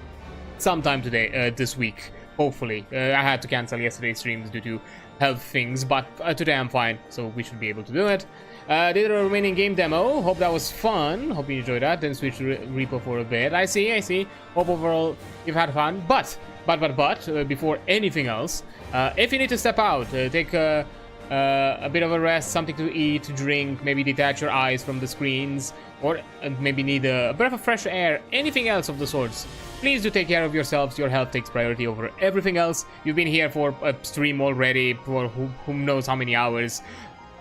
sometime today, this week. Hopefully. I had to cancel yesterday's streams due to health things, but today I'm fine, so we should be able to do it. Did a remaining game demo. Hope that was fun. Hope you enjoyed that. Then switch to Reaper for a bit. I see. Hope overall you've had fun. But before anything else, if you need to step out, take a bit of a rest, something to eat, drink, maybe detach your eyes from the screens, or maybe need a breath of fresh air, anything else of the sorts, please do take care of yourselves. Your health takes priority over everything else. You've been here for a stream already for who knows how many hours.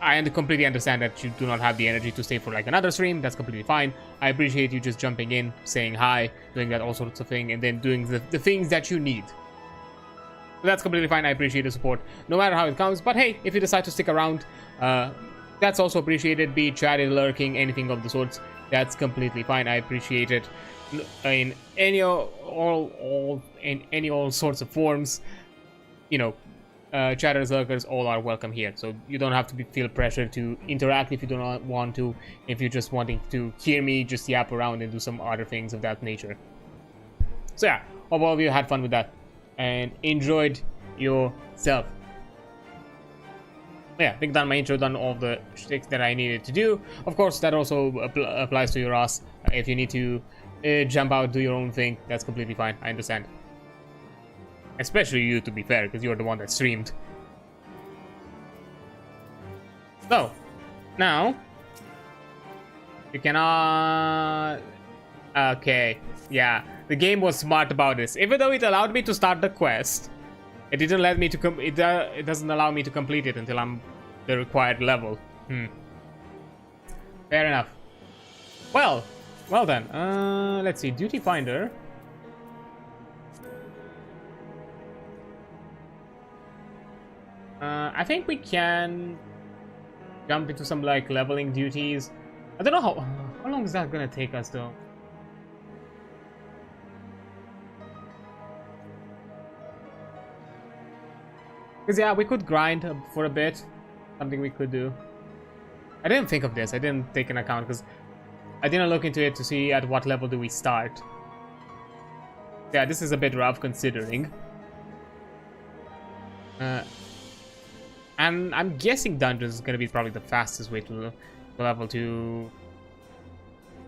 I completely understand that you do not have the energy to stay for like another stream. That's completely fine. I appreciate you just jumping in, saying hi, doing that all sorts of thing, and then doing the things that you need. So that's completely fine. I appreciate the support, no matter how it comes. But hey, if you decide to stick around, that's also appreciated. Be it chatting, lurking, anything of the sorts. That's completely fine. I appreciate it in any all sorts of forms. You know, chatters, lurkers, all are welcome here. So you don't have to feel pressure to interact if you do not want to. If you're just wanting to hear me just yap around and do some other things of that nature. So yeah, hope all of you had fun with that and enjoyed yourself. Yeah, I think done my intro, done all the shticks that I needed to do. Of course, that also applies to your ass. If you need to jump out, do your own thing, that's completely fine. I understand. Especially you, to be fair, because you're the one that streamed. So, now you cannot. Okay, yeah, the game was smart about this. Even though it allowed me to start the quest, it didn't let me to it doesn't allow me to complete it until I'm the required level. Fair enough. Well then. Let's see. Duty finder. I think we can jump into some like leveling duties. I don't know how long is that gonna take us though. Because yeah, we could grind for a bit. Something we could do. I didn't think of this. I didn't take an account because I didn't look into it to see at what level do we start. Yeah, this is a bit rough considering. And I'm guessing dungeons is gonna be probably the fastest way to level 2.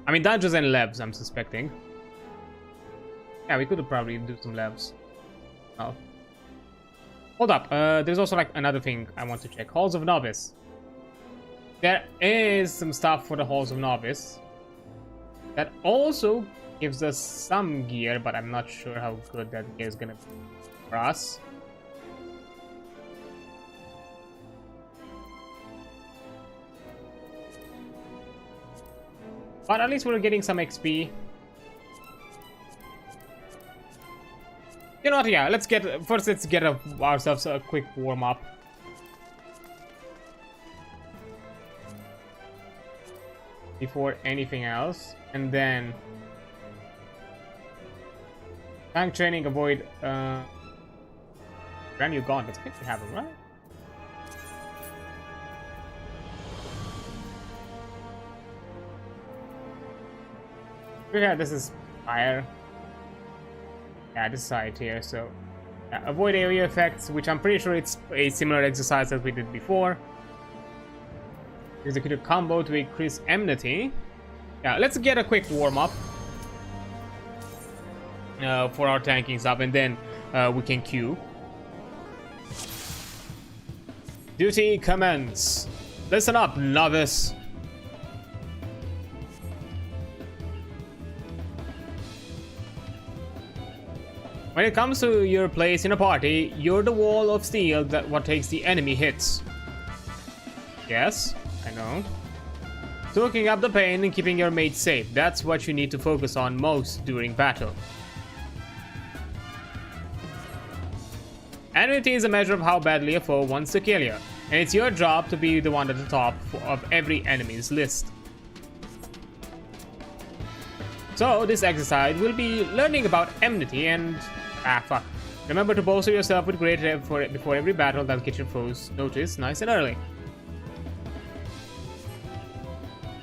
I mean dungeons and labs, I'm suspecting. Yeah, we could probably do some labs. Oh. Hold up, there's also like another thing I want to check. Halls of Novice. There is some stuff for the Halls of Novice. That also gives us some gear, but I'm not sure how good that gear is gonna be for us. But at least we're getting some XP. You know what, yeah, let's get ourselves a quick warm-up. Before anything else. And then tank training, avoid brand new gauntlets. I think we have them, right? Yeah, this is fire. Yeah, this side here, so avoid area effects, which I'm pretty sure it's a similar exercise as we did before. Execute a combo to increase enmity. Yeah, let's get a quick warm-up for our tanking stuff, and then we can queue. Duty commence. Listen up, novice. When it comes to your place in a party, you're the wall of steel that what takes the enemy hits. Yes, I know. Soaking up the pain and keeping your mate safe. That's what you need to focus on most during battle. Enmity is a measure of how badly a foe wants to kill you, and it's your job to be the one at the top of every enemy's list. So this exercise will be learning about enmity and remember to bolster yourself with great effort before every battle. That gets your foes noticed nice and early.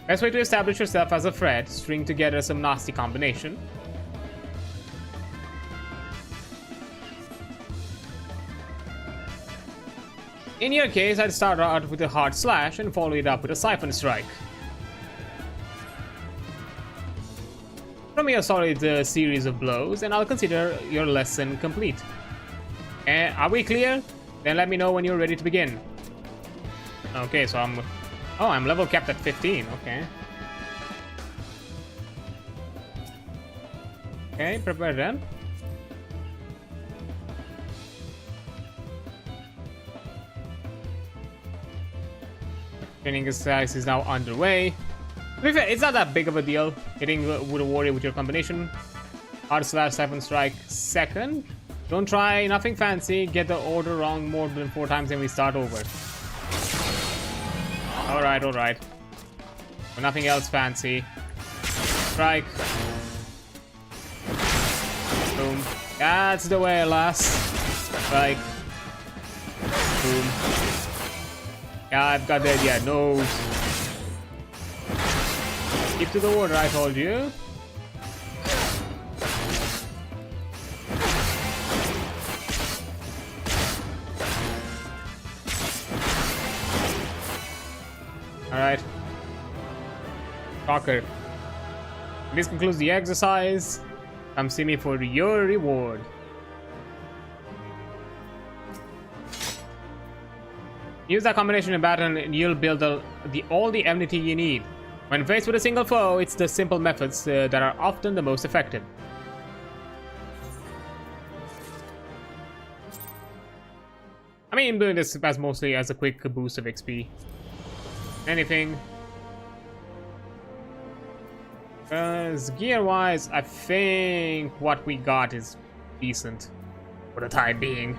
Best way to establish yourself as a threat, string together some nasty combination. In your case, I'd start out with a hard slash and follow it up with a siphon strike. Throw me a solid series of blows, and I'll consider your lesson complete. Are we clear? Then let me know when you're ready to begin. Okay, so I'm level capped at 15, okay. Okay, prepare then. Training exercise is now underway. To be fair, it's not that big of a deal hitting with a warrior with your combination. R/7 strike second. Don't try nothing fancy. Get the order wrong more than 4 times and we start over. Alright, alright. Nothing else fancy. Strike. Boom. That's the way, lass. Strike. Boom. Yeah, I've got the idea. No. Keep to the order, I told you. Alright. Talker. This concludes the exercise. Come see me for your reward. Use that combination in battle and you'll build all the enmity you need. When faced with a single foe, it's the simple methods that are often the most effective. I mean, I'm doing this as mostly as a quick boost of XP. Anything. Because gear-wise, I think what we got is decent for the time being.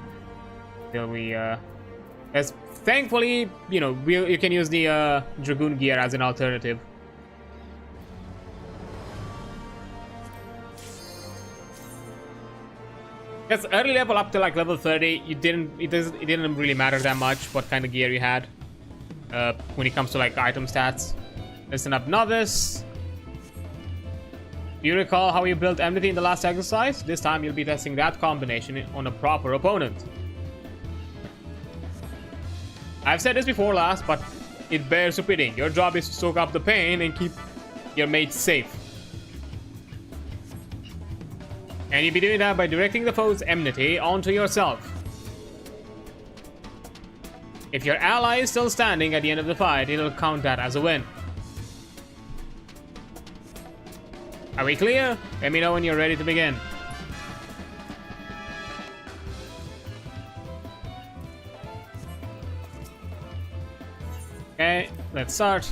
Till we, as thankfully, you know, you can use the Dragoon gear as an alternative. Because early level up to like level 30, it didn't really matter that much what kind of gear you had. When it comes to like item stats. Listen up, novice. Do you recall how you built enmity in the last exercise? This time you'll be testing that combination on a proper opponent. I've said this before last, but it bears repeating. Your job is to soak up the pain and keep your mates safe. And you'll be doing that by directing the foe's enmity onto yourself. If your ally is still standing at the end of the fight, it'll count that as a win. Are we clear? Let me know when you're ready to begin. Okay, let's start.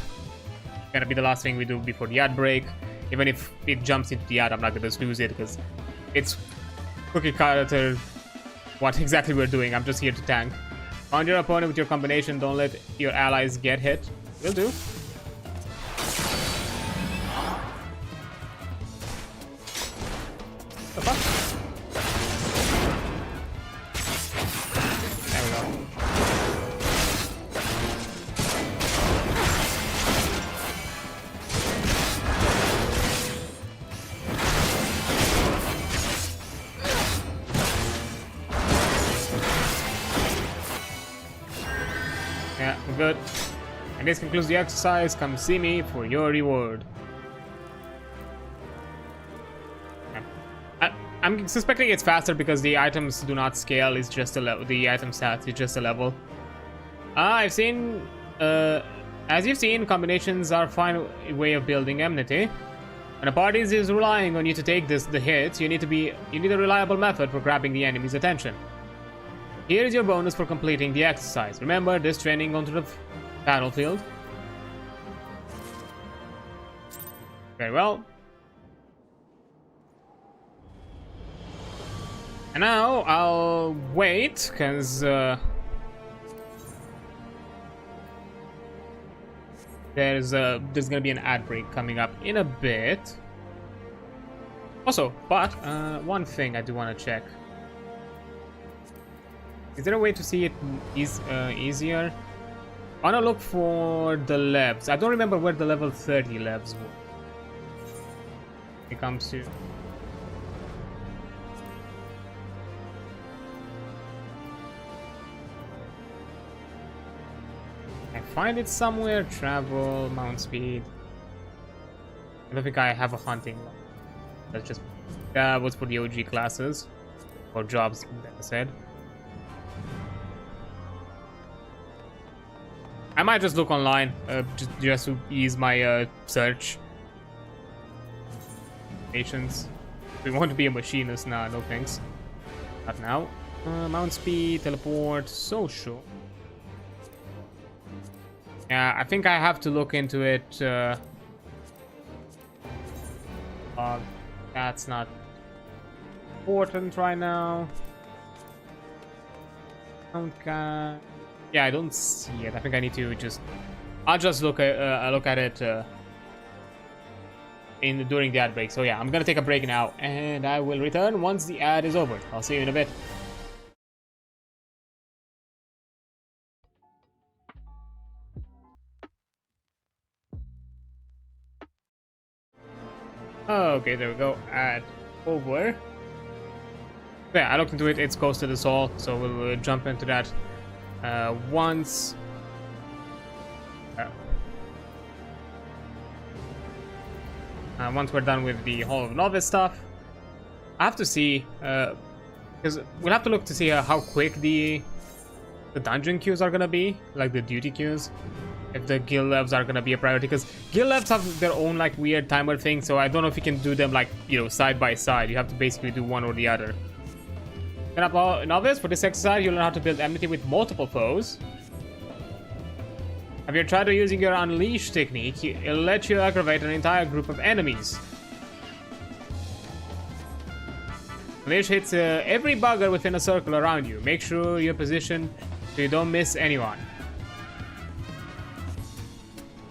Gonna be the last thing we do before the ad break. Even if it jumps into the ad, I'm not gonna snooze it because it's cookie cutter what exactly we're doing. I'm just here to tank. Find your opponent with your combination. Don't let your allies get hit. Will do. The fuck? There we go. Yeah, we're good. And this concludes the exercise. Come see me for your reward. I'm suspecting it's faster because the items do not scale. It's just a level. The item stats is just a level. I've seen, as you've seen, combinations are a fine way of building enmity. When a party is relying on you to take the hits, you need a reliable method for grabbing the enemy's attention. Here is your bonus for completing the exercise. Remember this training onto the battlefield. Very well. And now I'll wait, because there's gonna be an ad break coming up in a bit. Also, but one thing I do want to check. Is there a way to see it easier? I want to look for the labs. I don't remember where the level 30 labs were. It comes to... I find it somewhere. Travel, mount speed. I don't think I have a hunting one. That's just... that was for the OG classes. Or jobs, like I said. I might just look online, just to ease my search. Patience. We want to be a machinist now, no thanks. Not now. Mount speed, teleport, social. Yeah, I think I have to look into it. That's not important right now. Okay. Yeah, I don't see it. I think I need to just. I'll just look at it during the ad break. So yeah, I'm gonna take a break now, and I will return once the ad is over. I'll see you in a bit. Okay, there we go. Ad over. Yeah, I looked into it. It's ghosted us all, so we'll jump into that once. Once we're done with the Hall of Novice stuff. I have to see, because we'll have to look to see how quick the dungeon queues are gonna be, like the duty queues. If the guild levels are gonna be a priority, because guild levels have their own like weird timer thing, so I don't know if you can do them like, you know, side by side. You have to basically do one or the other. Novice, for this exercise, you'll learn how to build enmity with multiple foes. Have you tried using your Unleash technique? It'll let you aggravate an entire group of enemies. Unleash hits every bugger within a circle around you. Make sure you're positioned so you don't miss anyone.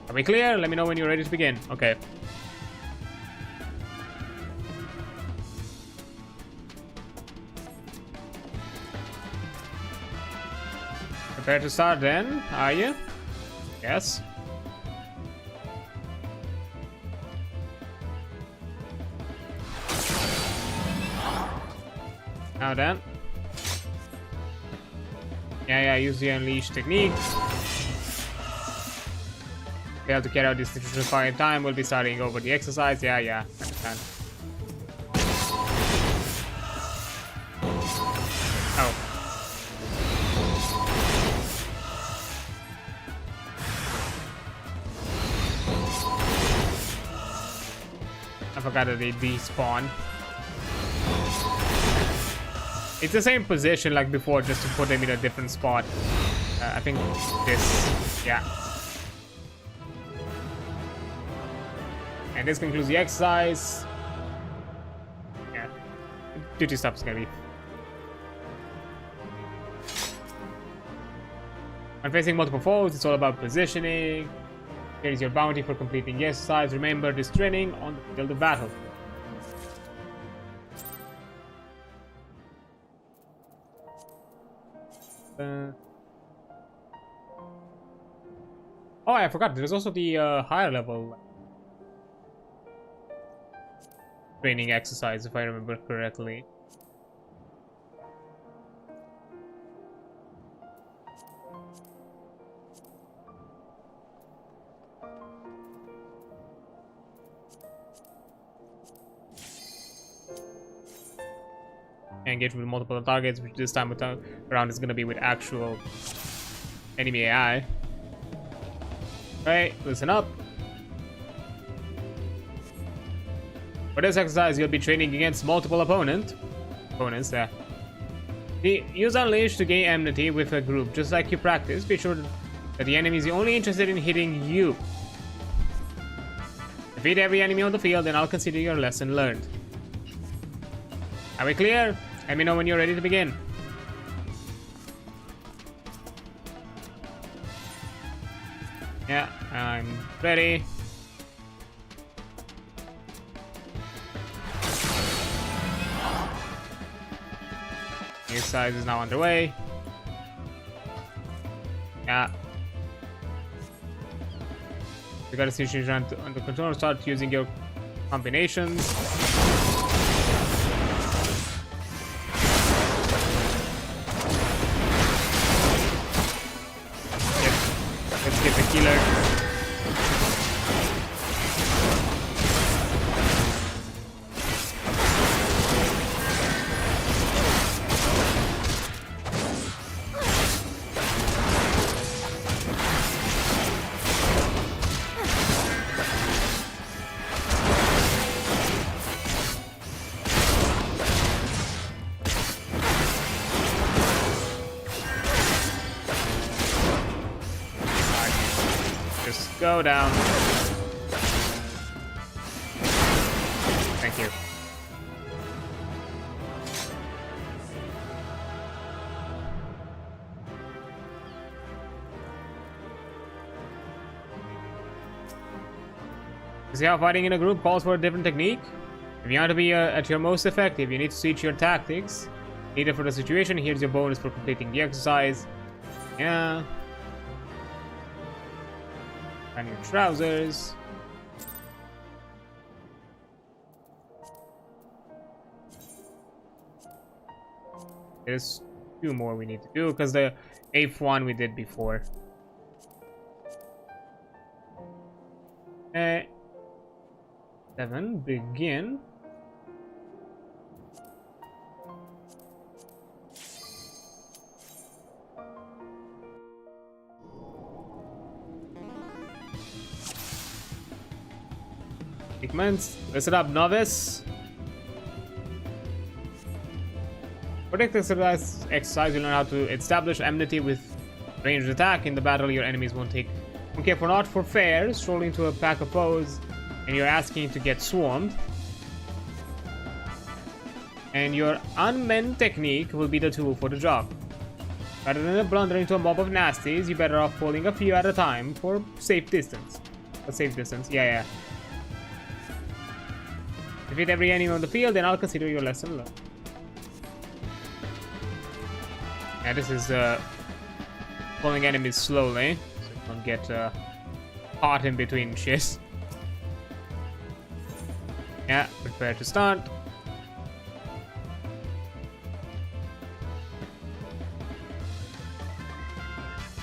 Are we clear? Let me know when you're ready to begin. Okay. Prepare to start then, are you? Yes. Now then. Yeah, use the Unleash technique. Fail to carry out this required time. We'll be starting over the exercise. Yeah, understand. Oh. I forgot that they despawn. It's the same position like before, just to put them in a different spot. I think this, yeah. And this concludes the exercise. Yeah, duty stuff is gonna be. When facing multiple foes, it's all about positioning. Here is your bounty for completing the exercise. Remember this training on the field of battle. Oh, I forgot. There's also the higher level training exercise, if I remember correctly. Engage with multiple targets, which this time around is going to be with actual enemy AI. Alright, listen up. For this exercise, you'll be training against multiple opponents there. Use Unleash to gain enmity with a group. Just like you practice, be sure that the enemy is only interested in hitting you. Defeat every enemy on the field, and I'll consider your lesson learned. Are we clear? Let me know when you're ready to begin. Yeah, I'm ready. The exercise is now underway. Yeah. You got a situation under control. Start using your combinations. Let's get the killer. Go down. Thank you. See how fighting in a group calls for a different technique? If you want to be at your most effective, you need to switch your tactics. Needed for the situation, here's your bonus for completing the exercise. Yeah. And your trousers. There's 2 more we need to do because the 8th one we did before. 7, begin. Commence. Listen up, novice. For this exercise, you'll learn how to establish enmity with ranged attack. In the battle, your enemies won't care for not for fair, strolling to a pack of foes, and you're asking to get swarmed. And your unmend technique will be the tool for the job. Rather than blundering to a mob of nasties, you're better off pulling a few at a time for safe distance. A safe distance, yeah. Defeat every enemy on the field, then I'll consider your lesson learned. Yeah, this is pulling enemies slowly, so you don't get caught in between shit. Yeah, prepare to start.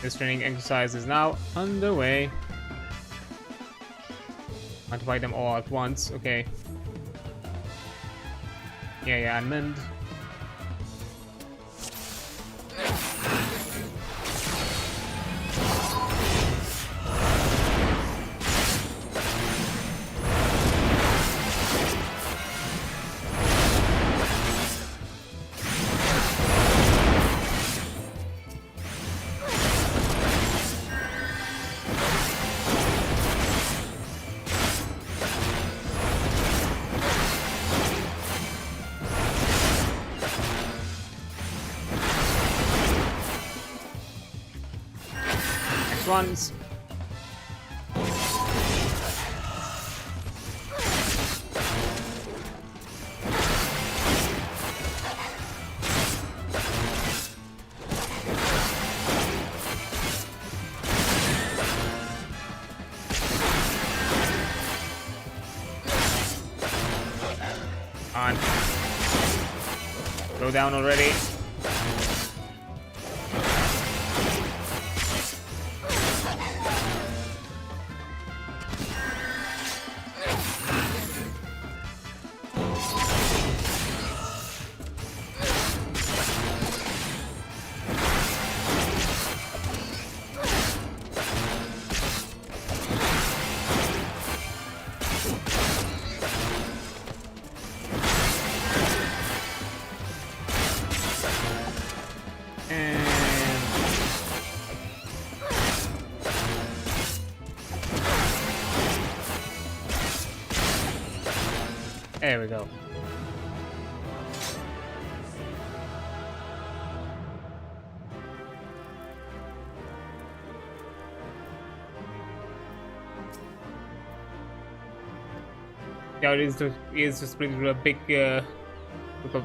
This training exercise is now underway. I want to fight them all at once, okay. Yeah, unmend. Ones. On. Go down already. There we go. Yeah, it is just brings a big group of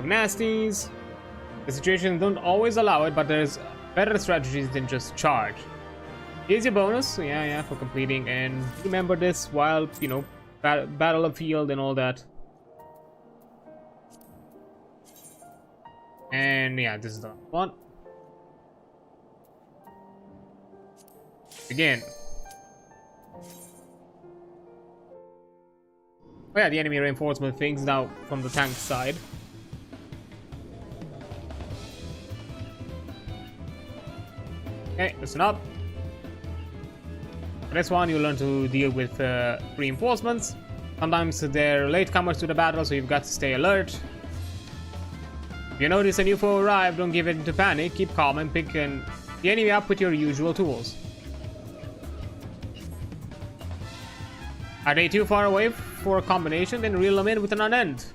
nasties. The situation don't always allow it, but there's better strategies than just charge. Here's your bonus, yeah, for completing, and remember this while, you know, battle of field and all that. And yeah, this is the one. Again. Oh yeah, the enemy reinforcement things now from the tank side. Okay, listen up. For this one, you learn to deal with reinforcements. Sometimes they're latecomers to the battle, so you've got to stay alert. If you notice a new foe arrive, don't give in to panic. Keep calm and pick the enemy up with your usual tools. Are they too far away for a combination? Then reel them in with an unend.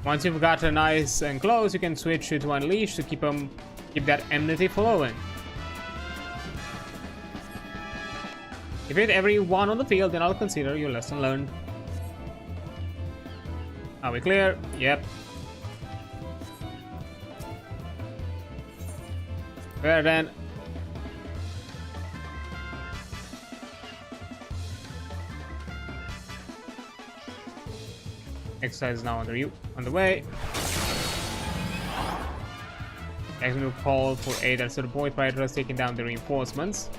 Once you've got a nice and close, you can switch to unleash to keep that enmity flowing. If you hit everyone on the field, then I'll consider your lesson learned. Are we clear? Yep. Where then? Exercise now on the way. Next move call for aid and support fighters taking down the reinforcements.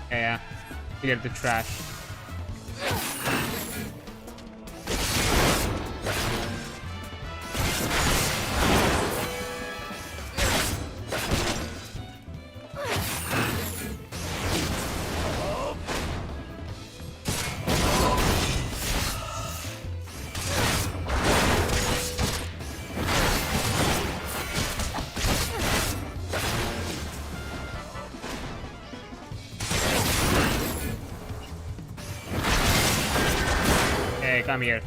Yeah, clear the trash. Hey, come here.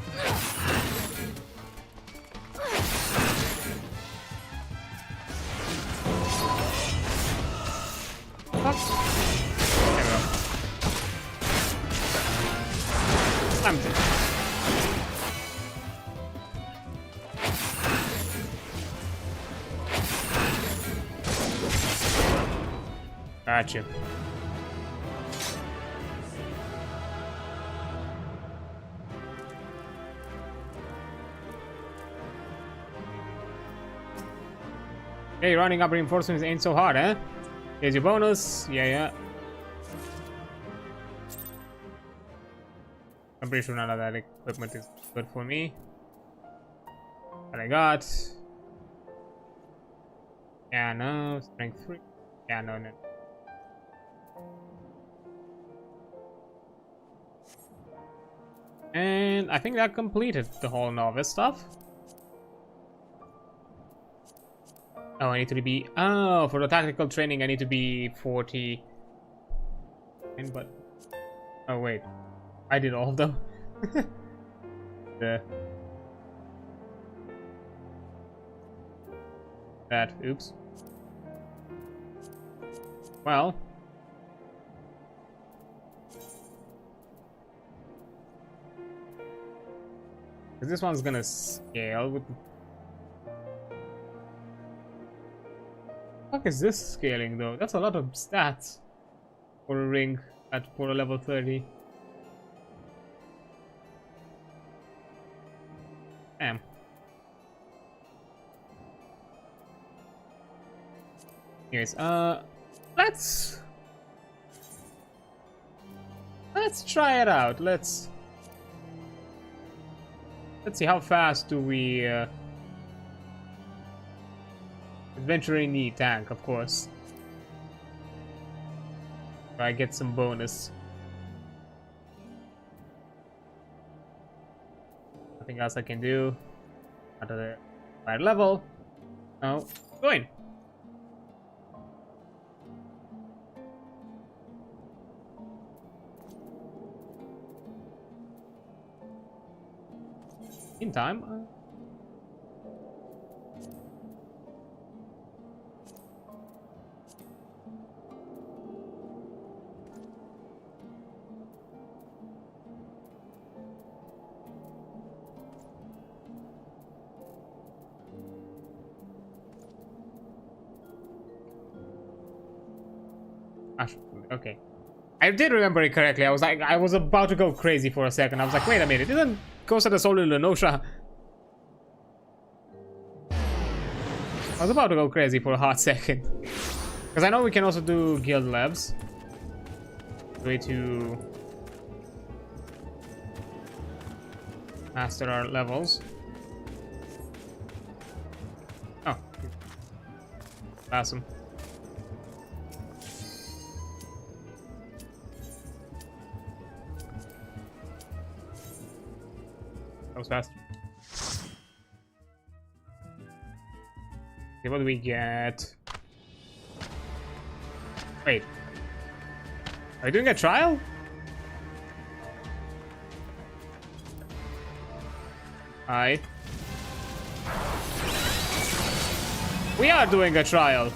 Fuck. There we go. I'm dead. Gotcha. Hey, running up reinforcements ain't so hard, eh? Here's your bonus. Yeah. I'm pretty sure none of that equipment is good for me. What I got? Yeah, no. Strength 3. Yeah, no. And I think that completed the whole novice stuff. Oh, I need to be... Oh, for the tactical training, I need to be 40. And but... Oh, wait. I did all of them. That. Oops. Well. This one's gonna scale with... What the fuck is this scaling though? That's a lot of stats for a ring for a level 30. Damn. Anyways, let's try it out. Let's see how fast do we adventuring need tank, of course. I get some bonus. Nothing else I can do. At the higher level. No, going. In time. Okay, I did remember it correctly. I was about to go crazy for a second. I was like, wait a minute, didn't Ghost of the Soul in Lenosha? I was about to go crazy for a hot second. Because I know we can also do guild labs. Way to master our levels. Oh, awesome. That was fast. Okay, what do we get? Wait. Are you doing a trial? Aye. We are doing a trial.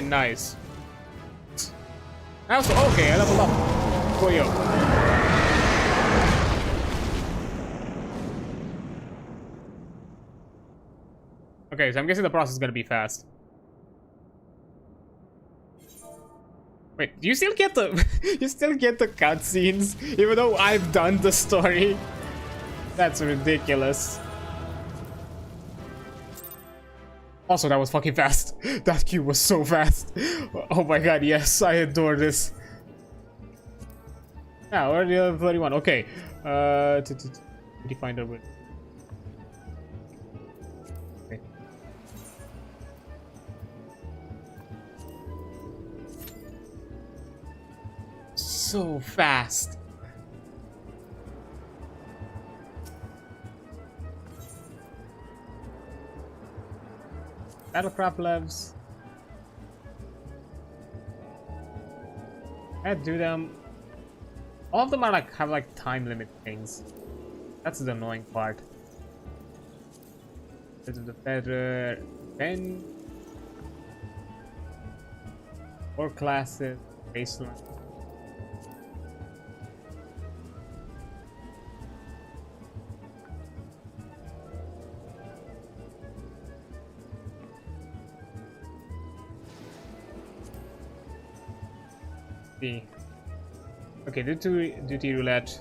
Nice. Also, okay, I leveled up for you. Okay, so I'm guessing the process is gonna be fast. Wait, do you still get the you still get the cutscenes even though I've done the story? That's ridiculous. Also, that was fucking fast. That cube was so fast. Oh my god, yes, I adore this. Yeah, we're the 31. Okay. Define the word. Okay. So fast. Battlecraft lives. I do them. All of them are like have like time limit things. That's the annoying part. This is the better 10 4 classes baseline. Okay, duty roulette.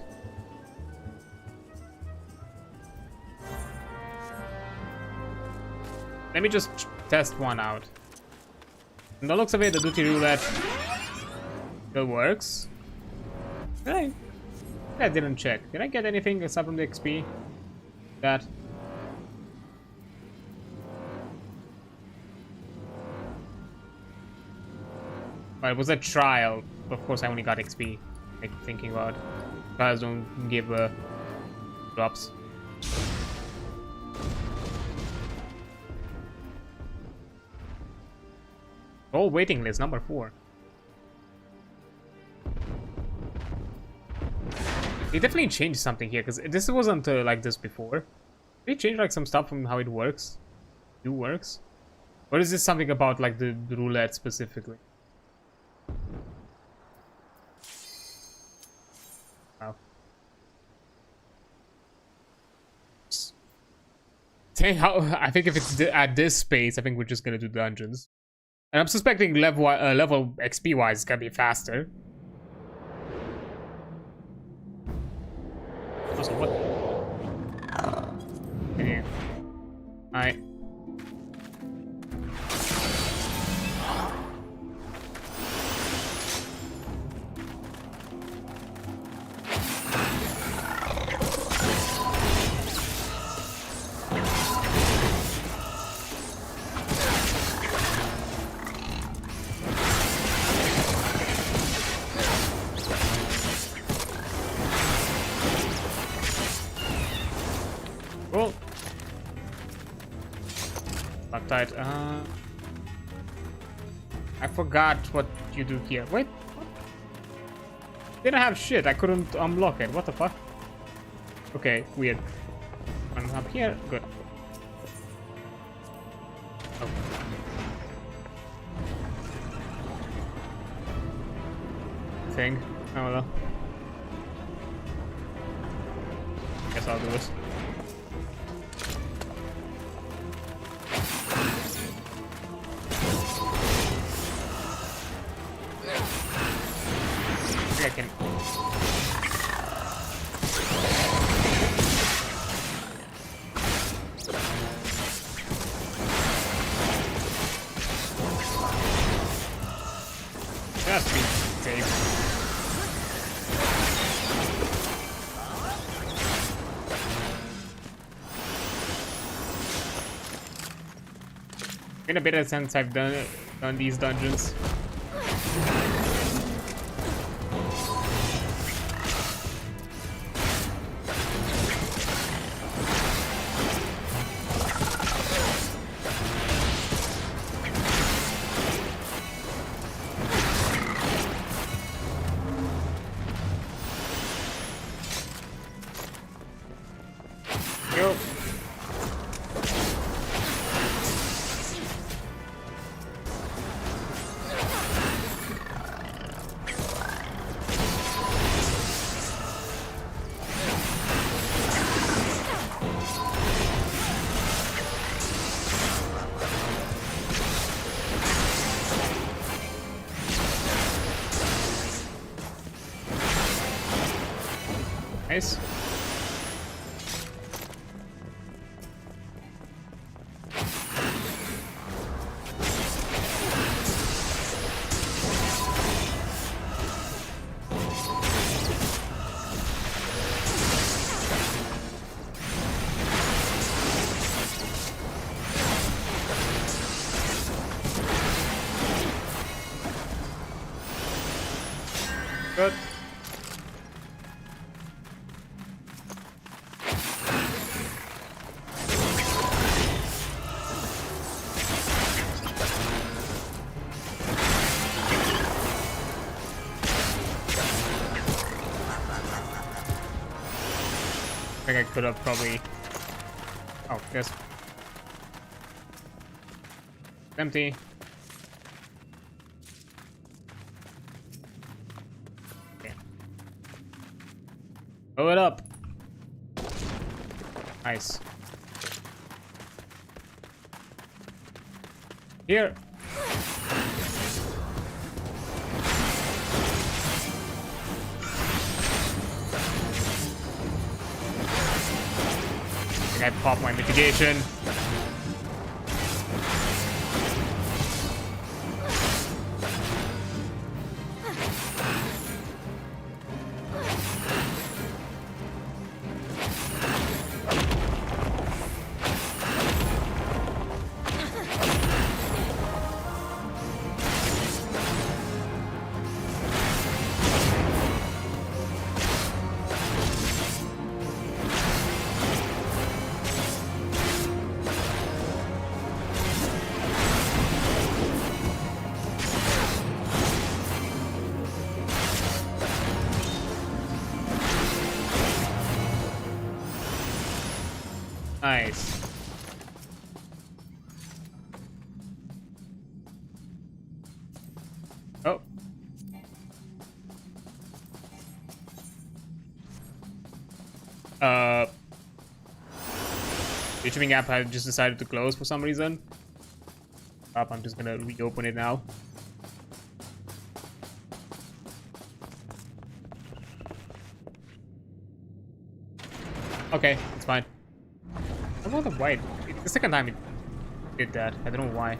Let me just test one out. From the looks of it, the duty roulette still works. Hey, I didn't check. Did I get anything aside from the XP? That. Well, it was a trial. Of course, I only got XP. Like thinking about trials don't give drops. Oh, waiting list number 4. They definitely changed something here because this wasn't like this before. They changed like some stuff from how it works. It works. Or is this something about like the roulette specifically? Wow. I think if it's at this space, I think we're just gonna do dungeons. And I'm suspecting level XP wise it's gonna be faster. Also, what? Yeah. Alright. Cool. Uptight. I forgot what you do here. Wait. What? Didn't have shit. I couldn't unlock it. What the fuck? Okay, weird. One up here. Good. Oh. Thing. Oh well. Guess I'll do this. I can. Just be safe. Been a bit since I've done these dungeons. Yo. Nice. Good. I think I could have probably. Oh, yes. It's empty. Okay. Blow it up. Nice. Here. I pop my mitigation. Nice. Oh. The streaming app had just decided to close for some reason. I'm just gonna reopen it now. Okay, it's fine. I wonder why. The second time it did that. I don't know why.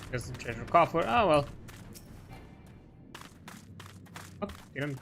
There's the treasure coffer. Oh well. Didn't.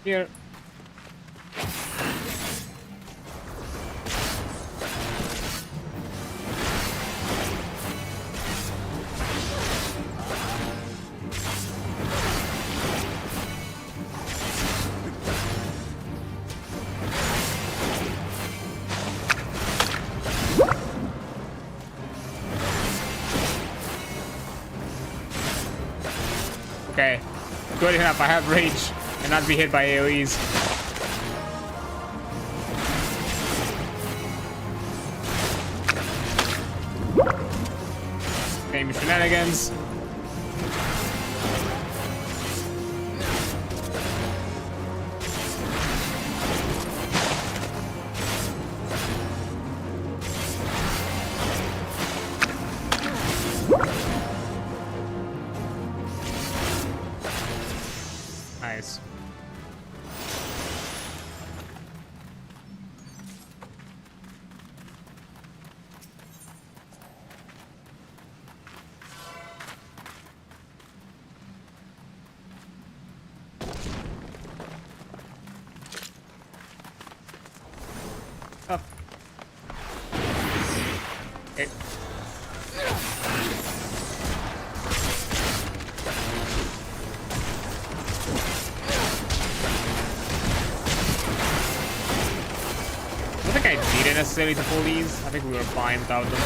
Here. Okay, good enough. I have rage and not be hit by AoEs. Same shenanigans. Nice. Up. Okay. I don't think I needed necessarily to pull these. I think we were fine without them.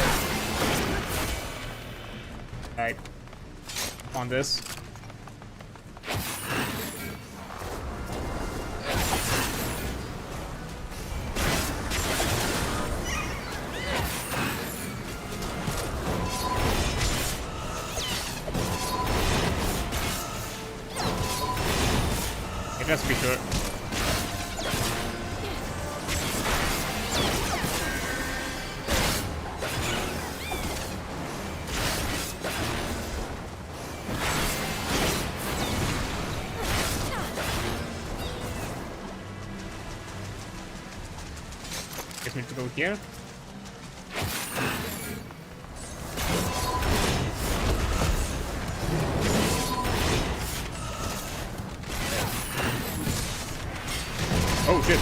Right. On this. Okay, just to be sure. Guess we need to go here. Oh shit.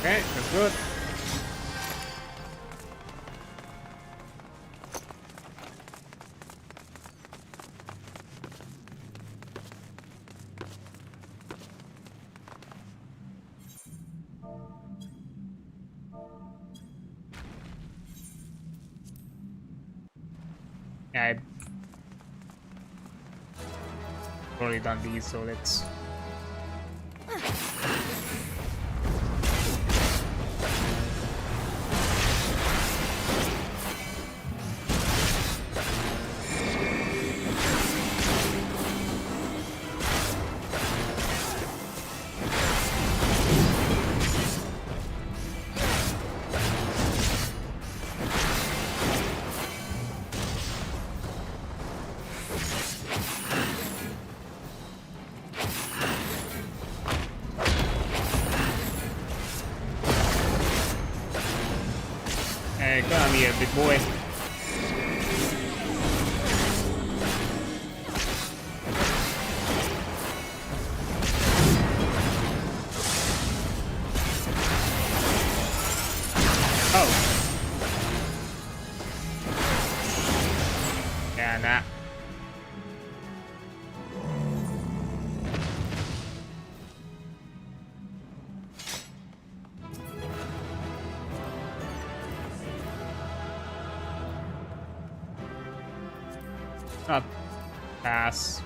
Okay, that's good. Yeah, I've already done these, so let's. Hey, come here, big boy. Not pass.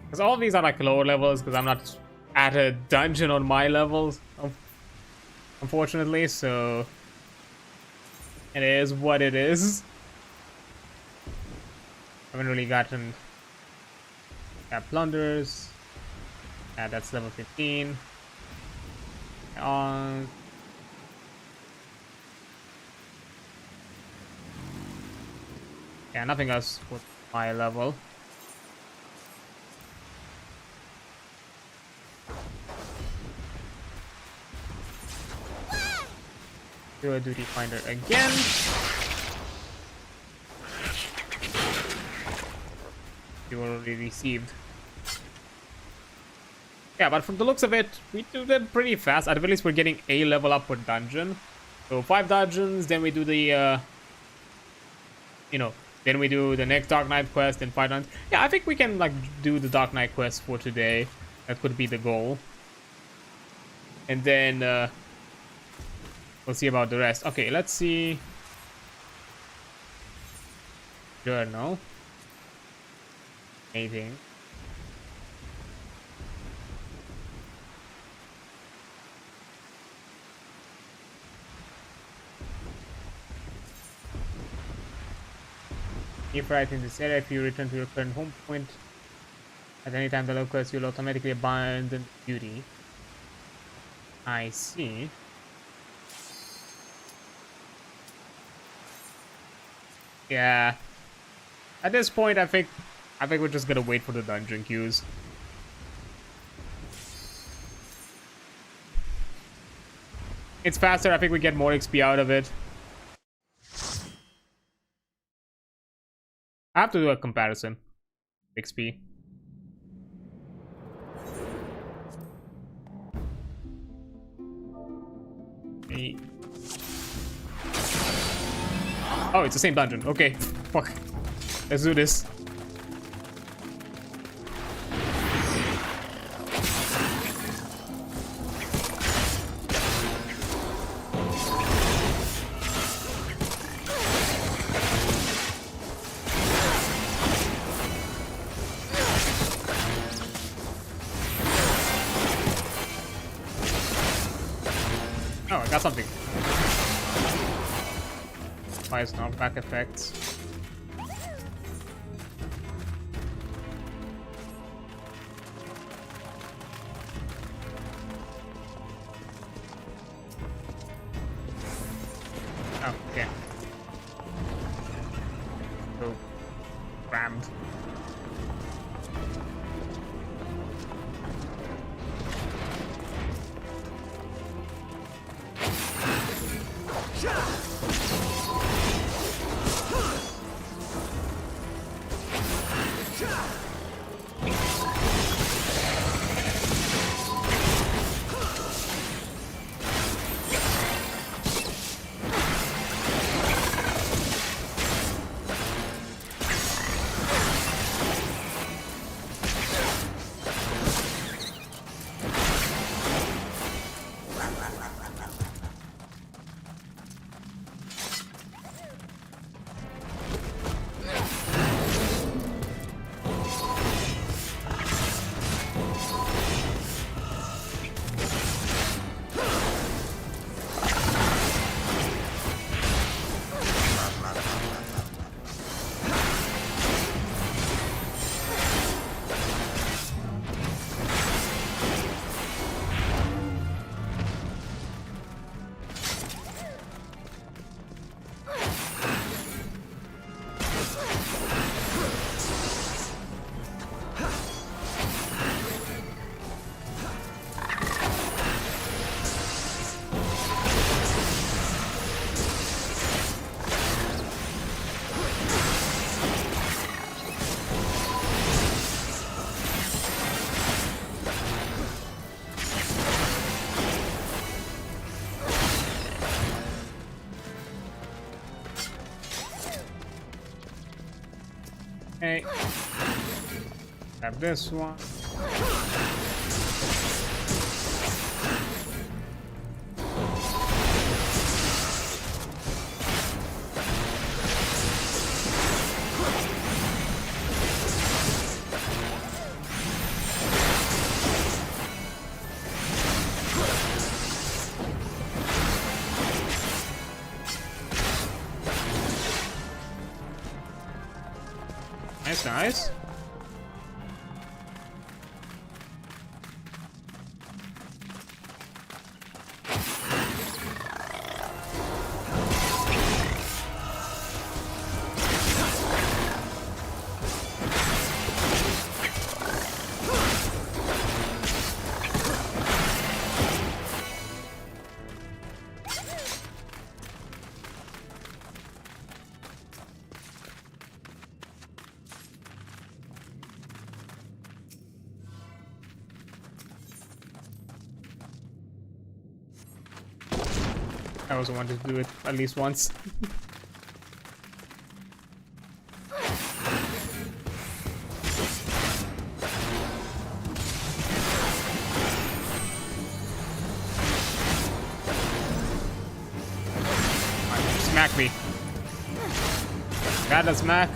Because all of these are like lower levels, because I'm not at a dungeon on my levels, unfortunately, so it is what it is. Haven't really gotten plunders. That's level 15. On nothing else with my level. Do a duty finder again. You already received. Yeah, but from the looks of it, we did pretty fast. At the least we're getting a level up per dungeon. So 5 dungeons, then we do the, then we do the next Dark Knight quest and 5 dungeons. Yeah, I think we can, like, do the Dark Knight quest for today. That could be the goal. And then, we'll see about the rest. Okay, let's see. Journal. Anything. If right in this area, if you return to your current home point at any time the locust, you'll automatically abandon duty. I see. Yeah. At this point, I think we're just gonna wait for the dungeon queues. It's faster. I think we get more XP out of it. I have to do a comparison. XP. Oh, it's the same dungeon. Okay. Fuck. Let's do this. Oh, I got something. Fires knockback effects. Oh, okay. So, rammed. Okay. Grab this one. Nice, nice. I also wanted to do it at least once. Smack me. Gotta smack.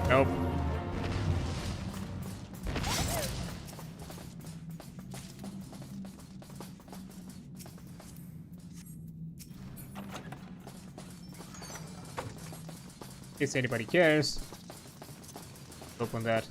Nope. In case anybody cares. Open that.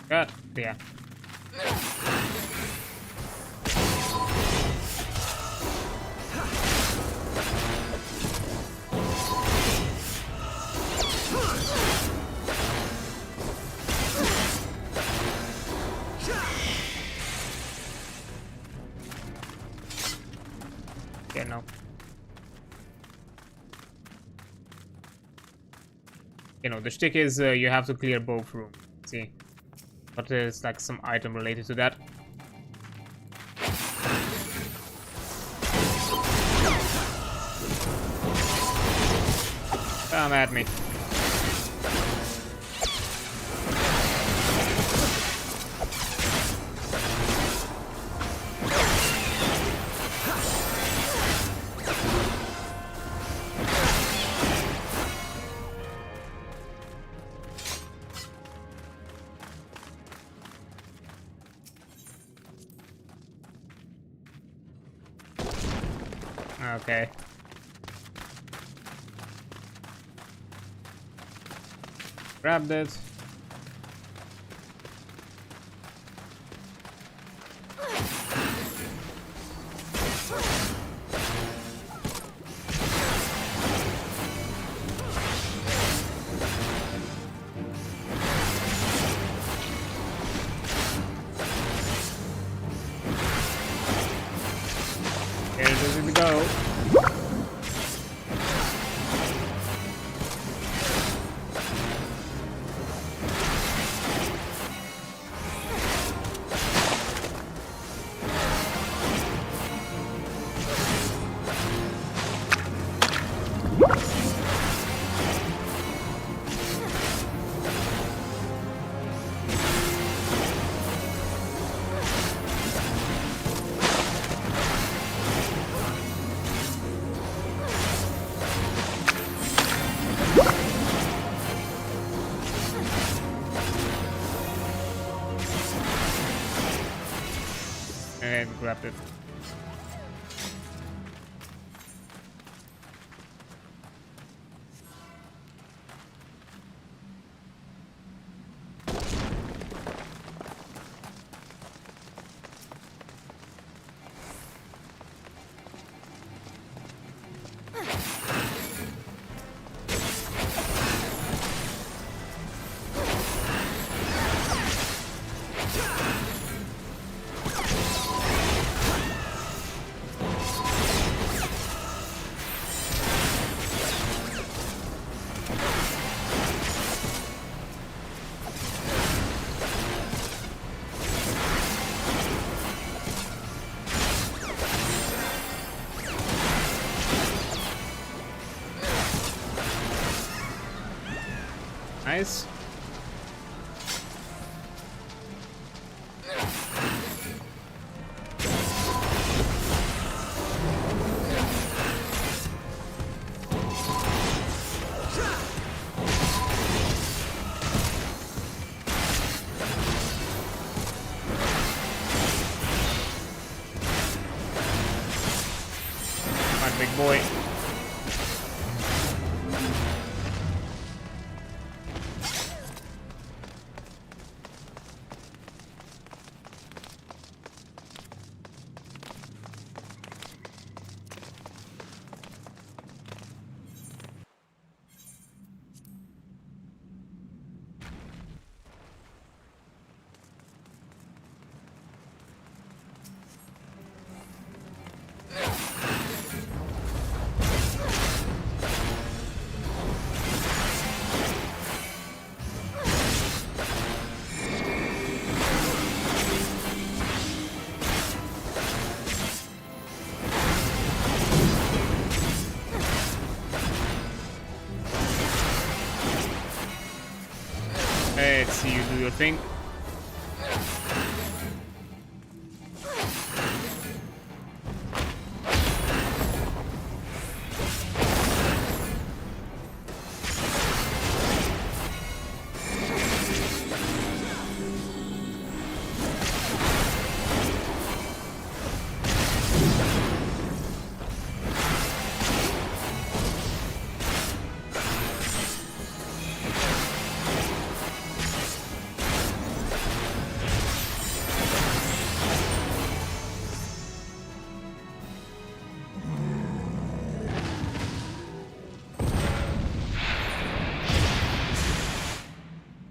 God, yeah. Yeah, no. You know, the shtick is you have to clear both rooms. See? But there's like some item related to that. Come at me. Okay. Grabbed it. Here it is to go. And grabbed it. Nice. Big boy. Let's see you do your thing.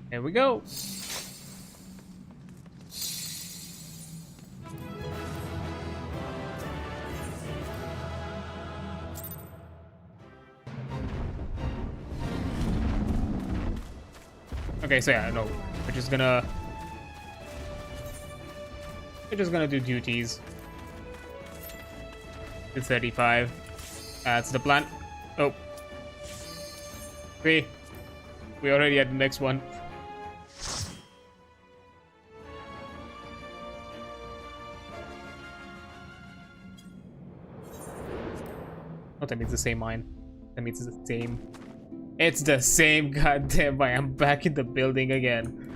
There we go. Okay, so yeah, no, we're just gonna do duties. To 35. That's the plan. Oh, we already had the next one. Oh, that means the same mine. That means it's the same. It's the same. Goddamn! I am back in the building again.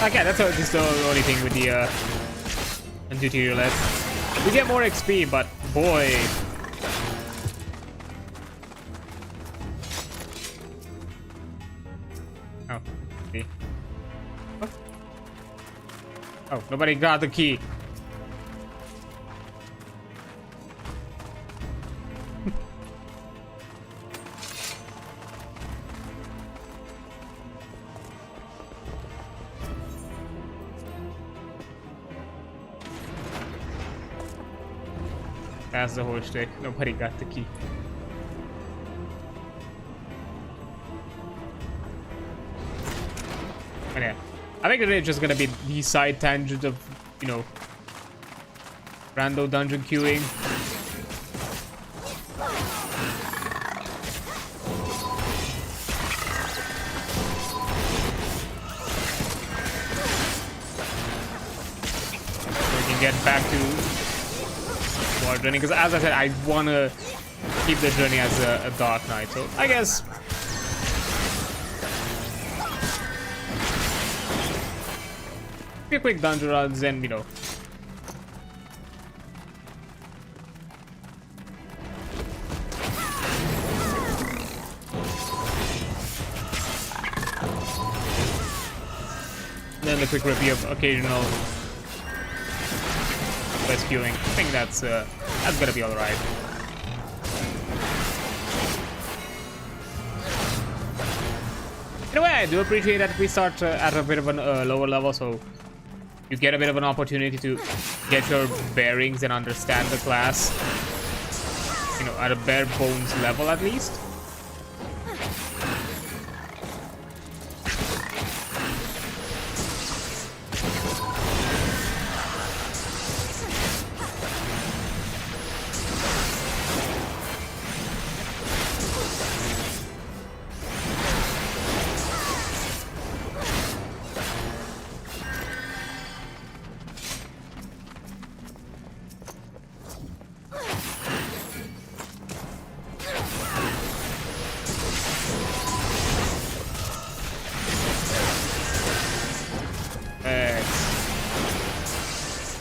Okay, that's just the only thing with the tutorial left. We get more XP, but boy. Oh, see. What? Oh, nobody got the key. That's the whole trick. Nobody got the key. But yeah, I think it's just gonna be the side tangent of, you know, rando dungeon queuing. So we can get back to journey, because as I said, I want to keep the journey as a Dark Knight, so I guess a quick dungeon runs and, you know, then the quick review of occasional rescuing. I think that's gonna be all right. In a way, I do appreciate that we start at a bit of a lower level, so you get a bit of an opportunity to get your bearings and understand the class. you know, at a bare bones level at least.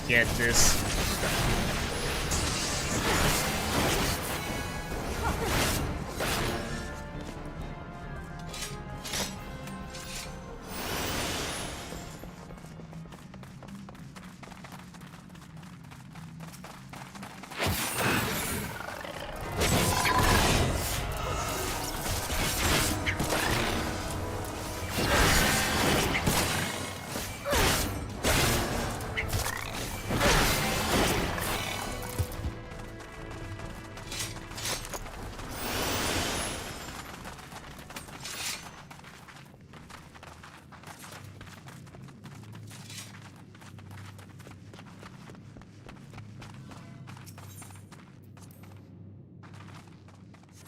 Get this.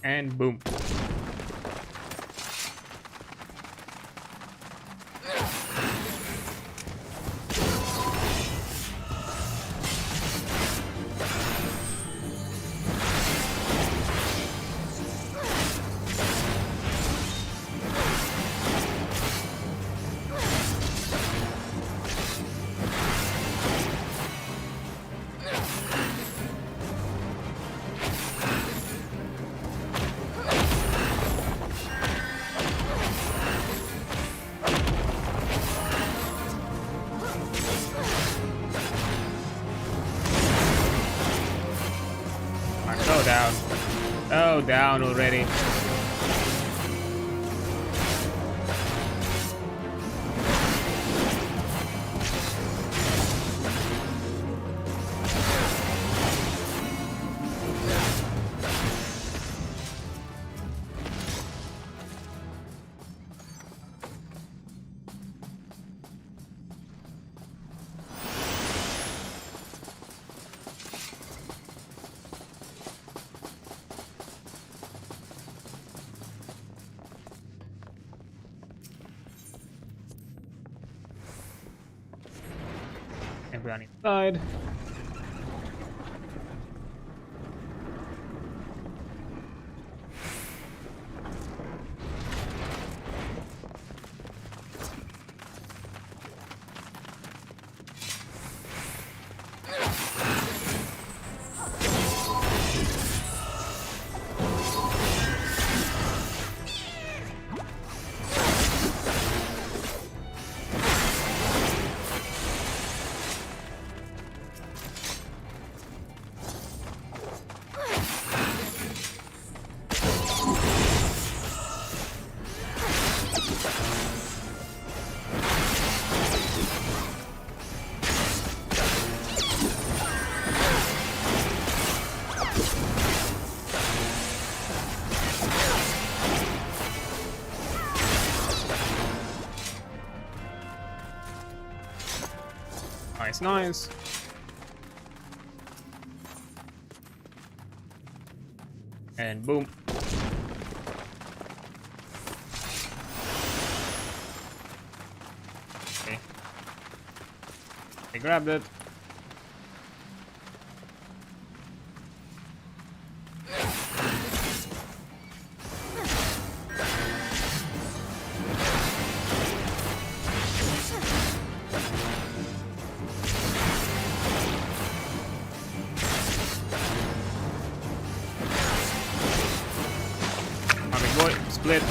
And boom. Oh, down. Oh, down already. Everyone inside. Nice. And boom. Okay. I grabbed it. Split.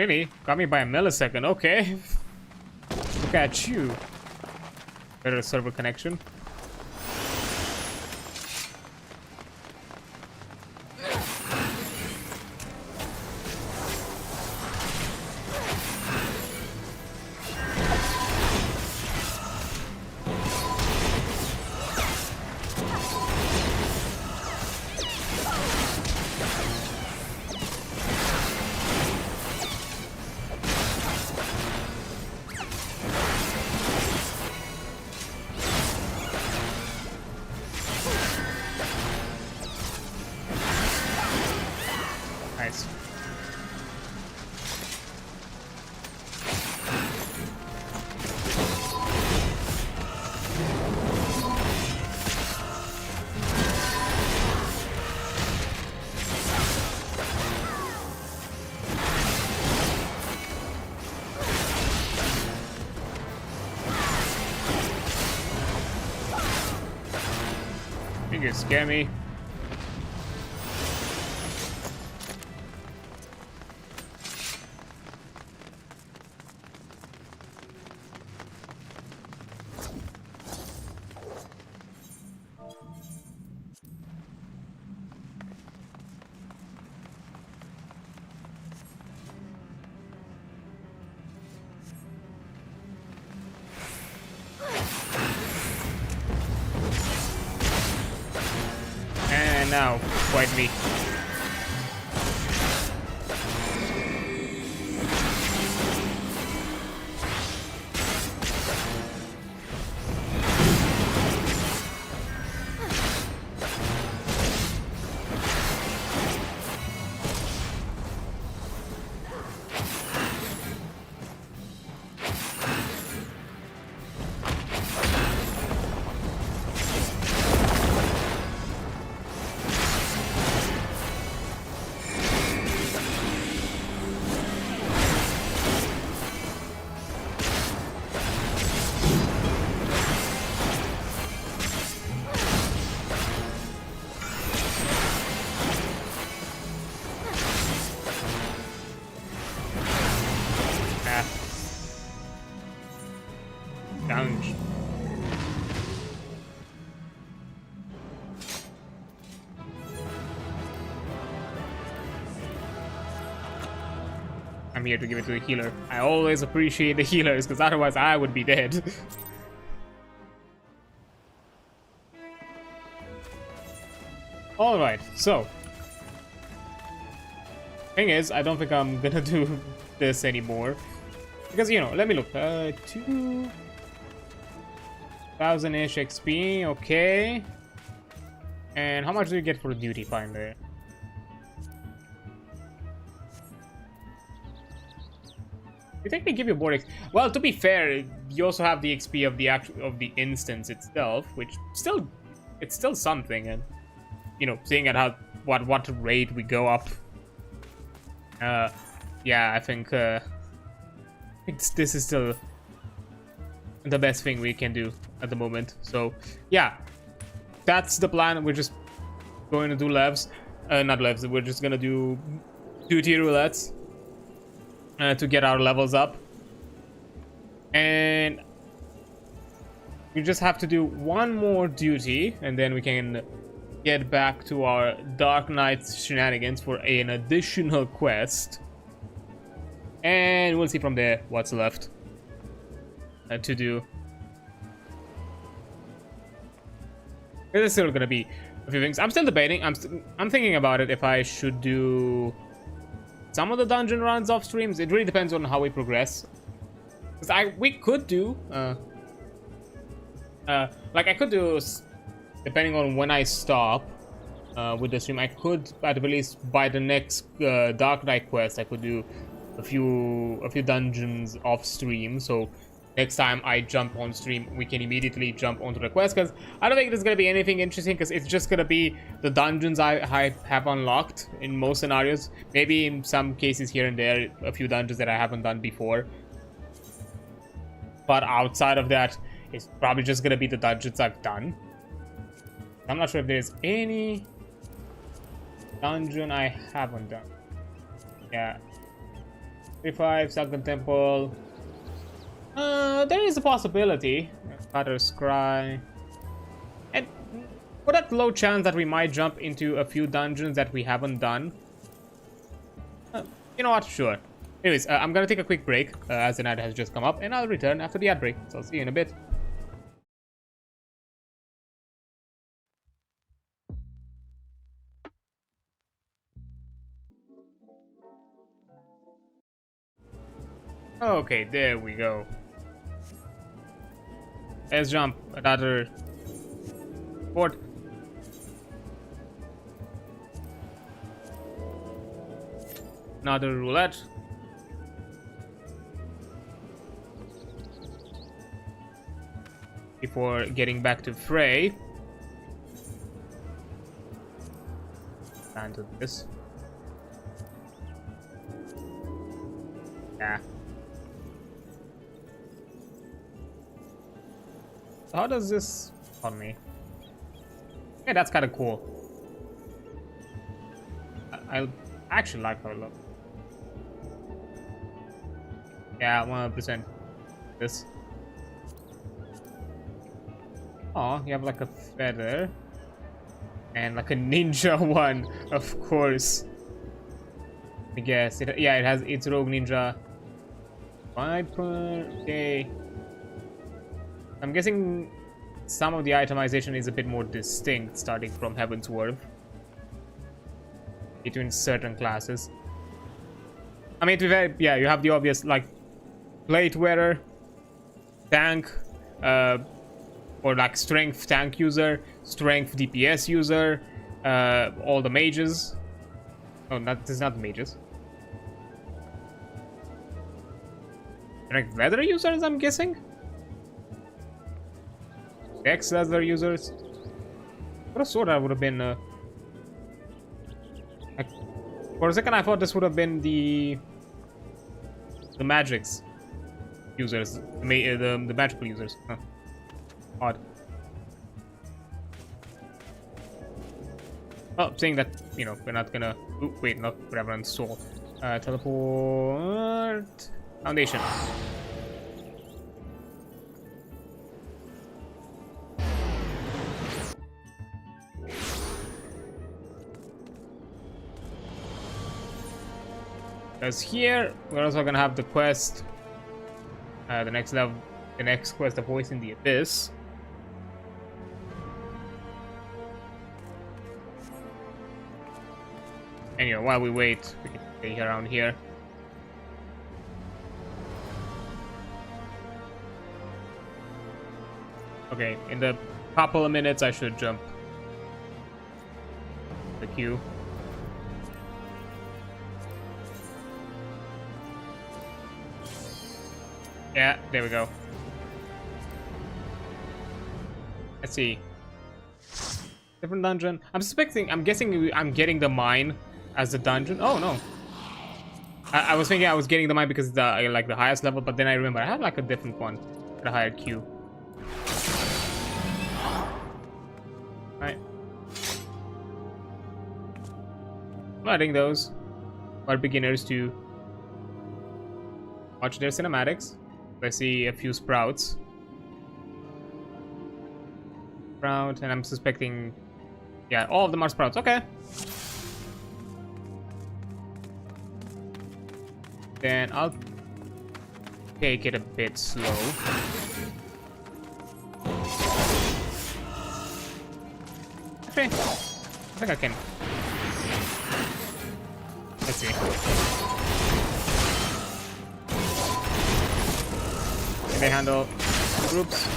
Really? Got me by a millisecond. Okay. Look at you. Better server connection. Nice. think you scare me. And now, fight me. Challenge. I'm here to give it to the healer. I always appreciate the healers, because otherwise I would be dead. Alright, so. Thing is, I don't think I'm gonna do this anymore. Because, you know, let me look. 2,000-ish XP, okay. And how much do you get for duty finder? You think they give you more XP? Well, to be fair, you also have the XP of the instance itself, which still, it's still something. And you know, seeing at how what rate we go up. Yeah, I think this is still the best thing we can do at the moment. So yeah, that's the plan. We're just going to do levs, not levs. We're just gonna do duty roulettes to get our levels up, and we just have to do one more duty, and then we can get back to our Dark Knight shenanigans for an additional quest. And we'll see from there what's left to do. There's still gonna be a few things. I'm still debating. I'm thinking about it if I should do some of the dungeon runs off streams. It really depends on how we progress. Because we could do like I could do, depending on when I stop with the stream, I could at least by the next Dark Knight quest I could do a few dungeons off stream. So next time I jump on stream, we can immediately jump onto the quest, because I don't think there's gonna be anything interesting, because it's just gonna be the dungeons I have unlocked in most scenarios. Maybe in some cases here and there, a few dungeons that I haven't done before. But outside of that, it's probably just gonna be the dungeons I've done. I'm not sure if there's any dungeon I haven't done. Yeah. 3-5, Sunken Temple. There is a possibility. Cutter's Cry. And for that low chance that we might jump into a few dungeons that we haven't done. You know what? Sure. Anyways, I'm gonna take a quick break as the night has just come up, and I'll return after the ad break. So I'll see you in a bit. Okay, there we go. Let's jump another port. Another roulette. Before getting back to Frey. And do this. Yeah. So how does this on me? Yeah, that's kind of cool. I actually like how it looks. Yeah, 100%. This. Oh, you have like a feather. And like a ninja one, of course. I guess. Yeah, it has its rogue ninja. Viper. Okay. I'm guessing some of the itemization is a bit more distinct starting from Heavensward between certain classes. I mean, to be fair, yeah, you have the obvious like plate wearer, tank, or like strength tank user, strength DPS user, all the mages. Oh, this is not the mages. Strength leather users, I'm guessing. Dex leather users. What a sword that would have been. For a second, I thought this would have been the magics users, the magical users. Huh. Odd. Oh, saying that, you know, we're not gonna. Ooh, wait, not Reverend Soul. Teleport. Foundation. Because here we're also gonna have the quest, the next level, the next quest, the Voice in the Abyss. Anyway, while we wait, we can stay around here. Okay, in the couple of minutes, I should jump the queue. Yeah, there we go. Let's see. Different dungeon. I'm guessing I'm getting the mine as the dungeon. Oh no. I was thinking I was getting the mine because it's the like the highest level, but then I remember I had like a different one at a higher queue. Right. Letting those for beginners to watch their cinematics. I see a few sprouts. Sprout, and I'm suspecting, yeah, all of them are sprouts. Okay. Then I'll take it a bit slow. Okay, I think I can. Let's see. They handle groups.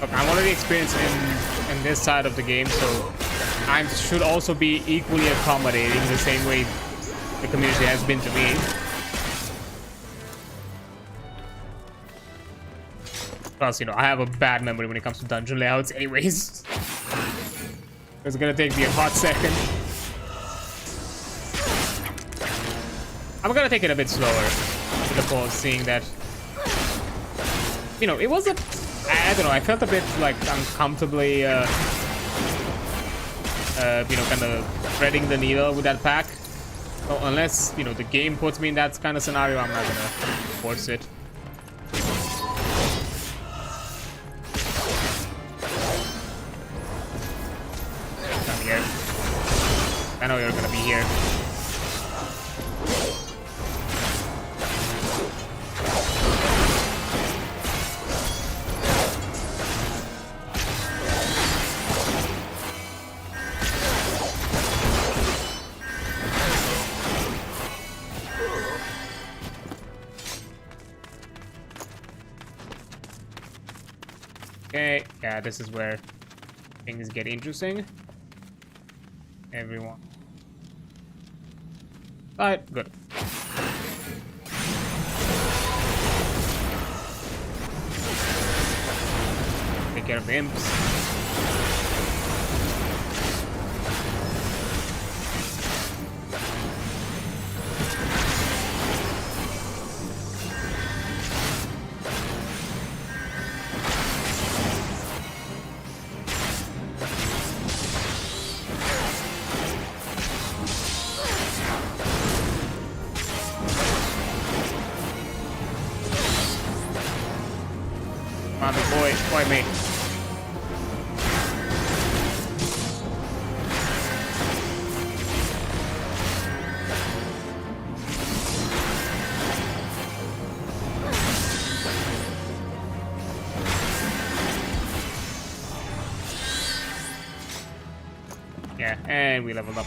Look, I'm already experienced in this side of the game, so I should also be equally accommodating the same way the community has been to me. Plus, you know, I have a bad memory when it comes to dungeon layouts anyways. It's gonna take me a hot second. I'm gonna take it a bit slower with the pause, seeing that, you know, it was a, I don't know, I felt a bit like uncomfortably, you know, kind of threading the needle with that pack. So unless, you know, the game puts me in that kind of scenario, I'm not gonna force it. Come here. I know you're gonna be here. Okay, yeah, this is where things get interesting. Everyone. Alright, good. Take care of the imps. Come on, boy, me. Yeah, and we leveled up.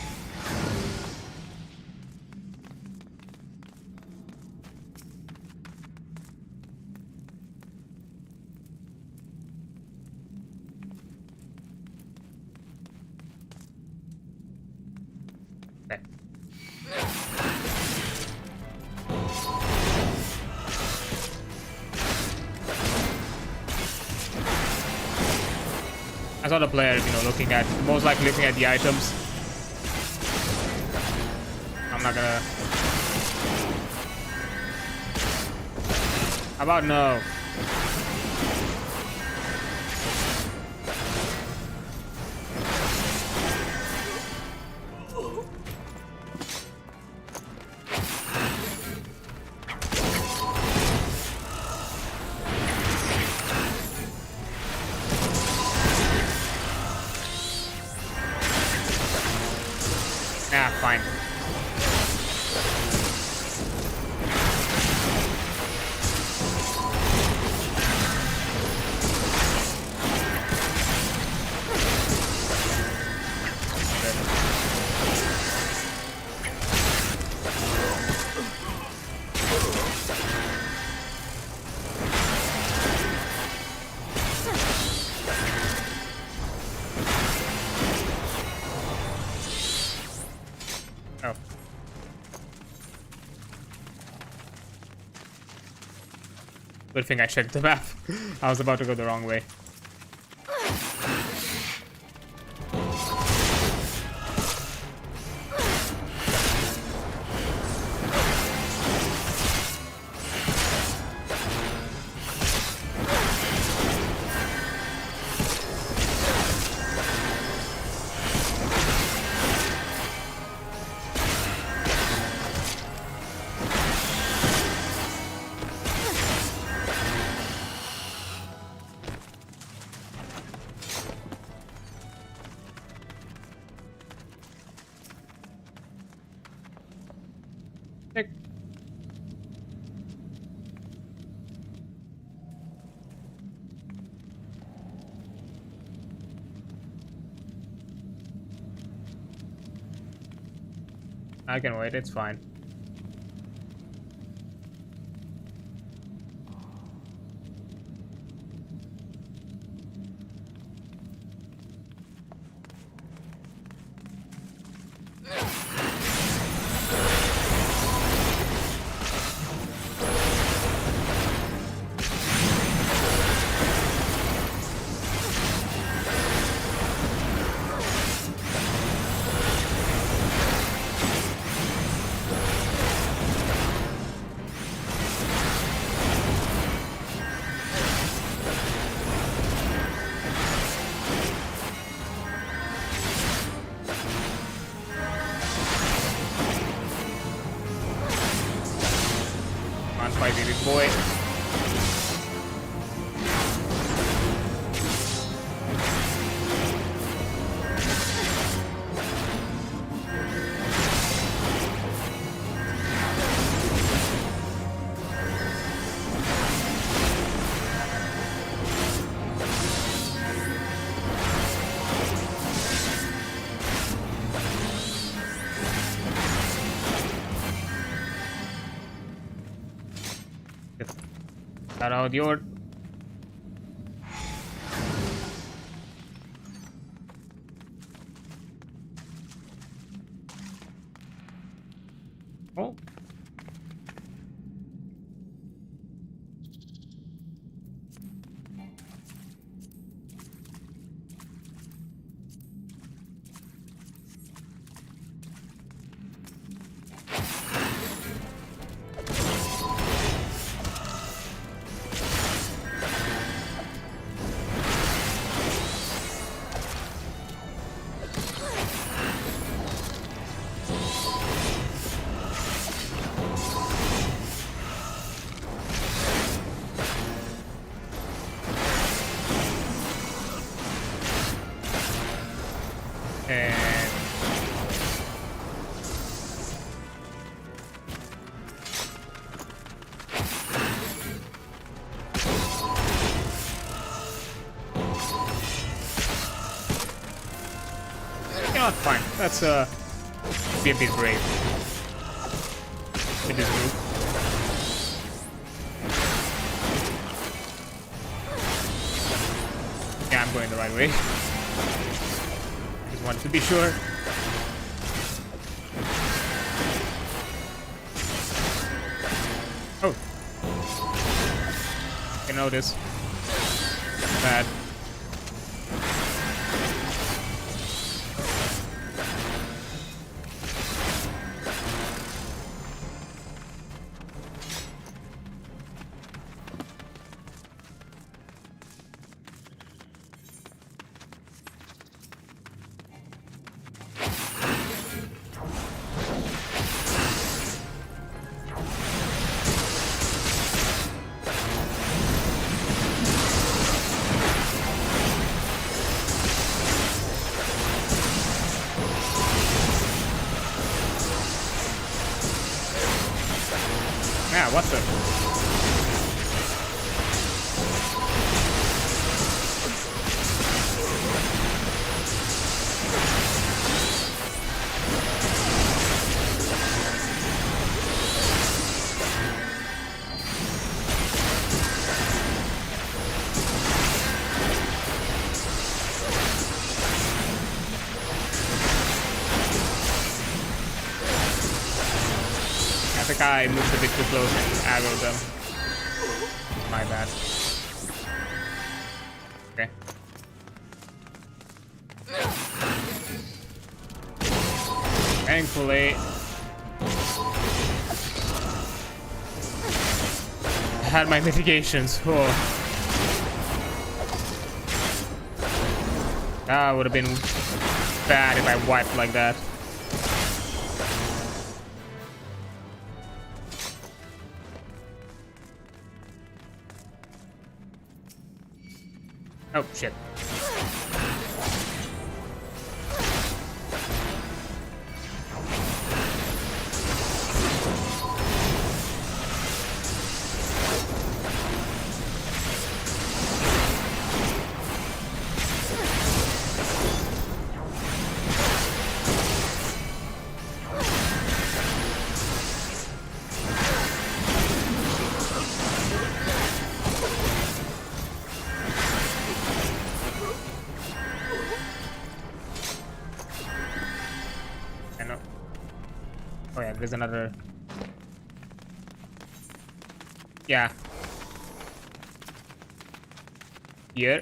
Okay. I saw the player, you know, looking at, most likely looking at the items. I'm not gonna. How about no? Ah, fine. Oh. Good thing I checked the map. I was about to go the wrong way. I can wait, it's fine. Big boy. Shout out your oh. Fine. That's be a bit brave with this move. Yeah, I'm going the right way. Just wanted to be sure. Oh, I know this. Bad. Yeah, what the? I think I moved a bit too close and aggroed them. My bad. Okay. Thankfully, I had my mitigations. Oh. That would have been bad if I wiped like that. Oh, shit. Oh yeah, there's another. Yeah. Here.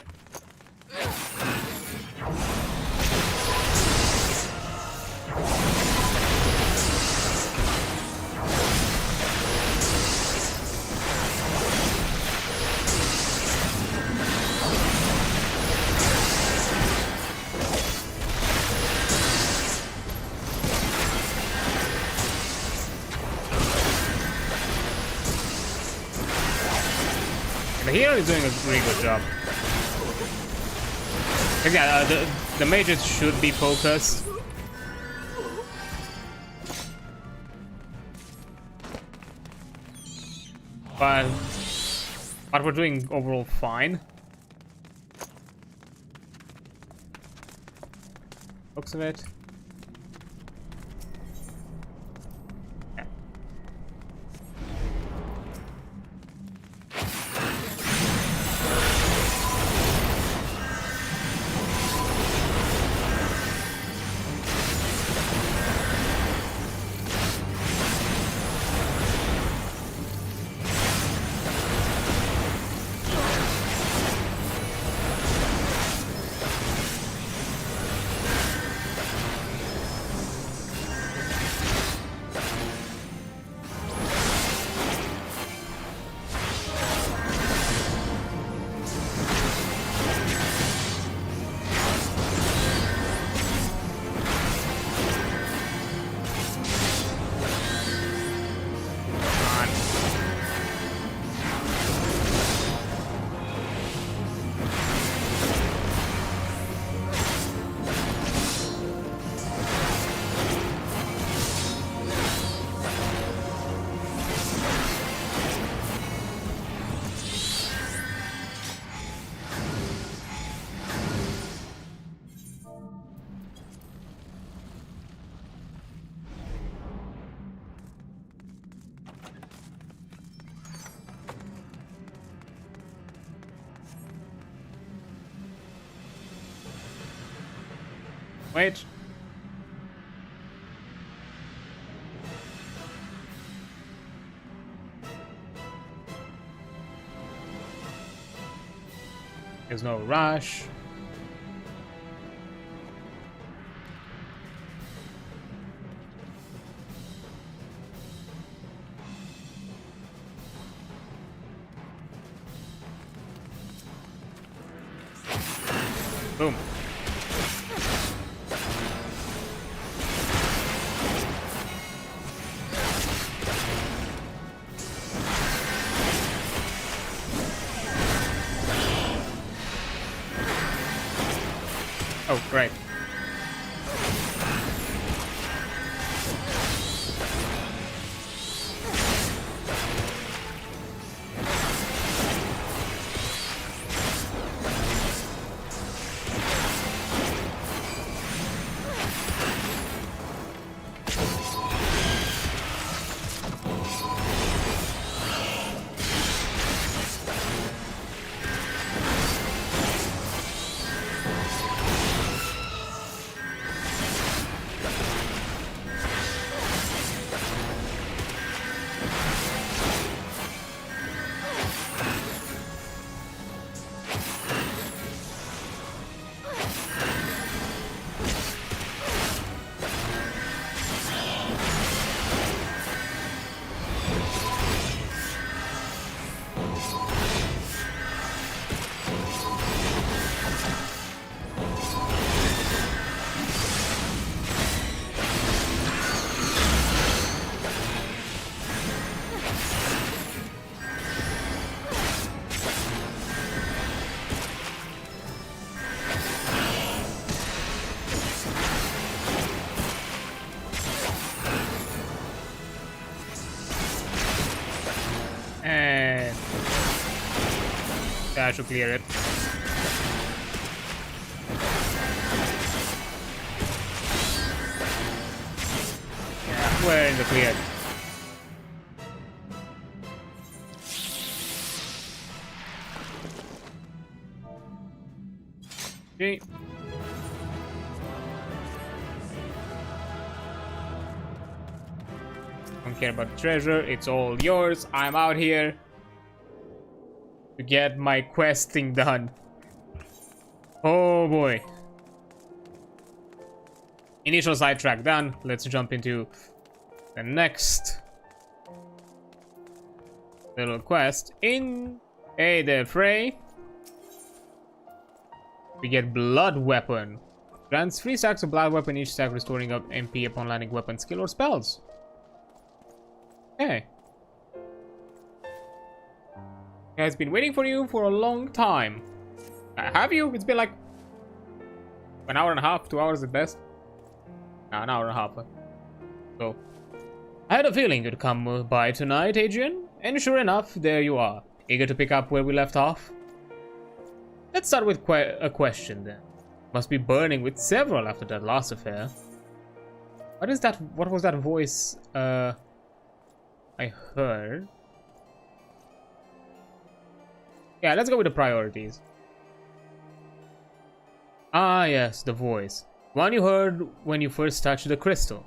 The hero is doing a really good job. Yeah, the mages should be focused. But we're doing overall fine. Looks of it. Yeah. Wait. There's no rush. Boom. Oh, great. And that should clear it. Yeah, we're in the clear. Okay. Don't care about the treasure. It's all yours. I'm out here to get my questing done. Oh boy. Initial sidetrack done. Let's jump into the next little quest. In the fray, we get blood weapon. Grants 3 stacks of blood weapon, each stack restoring up MP upon landing weapon skill or spells. Okay. Has been waiting for you for a long time. Have you? It's been like an hour and a half, 2 hours at best. An hour and a half. So, I had a feeling you'd come by tonight, Adrian. And sure enough, there you are. Eager to pick up where we left off? Let's start with a question then. Must be burning with several after that last affair. What is that? What was that voice I heard? Yeah, let's go with the priorities. Ah, yes, the voice. One you heard when you first touched the crystal.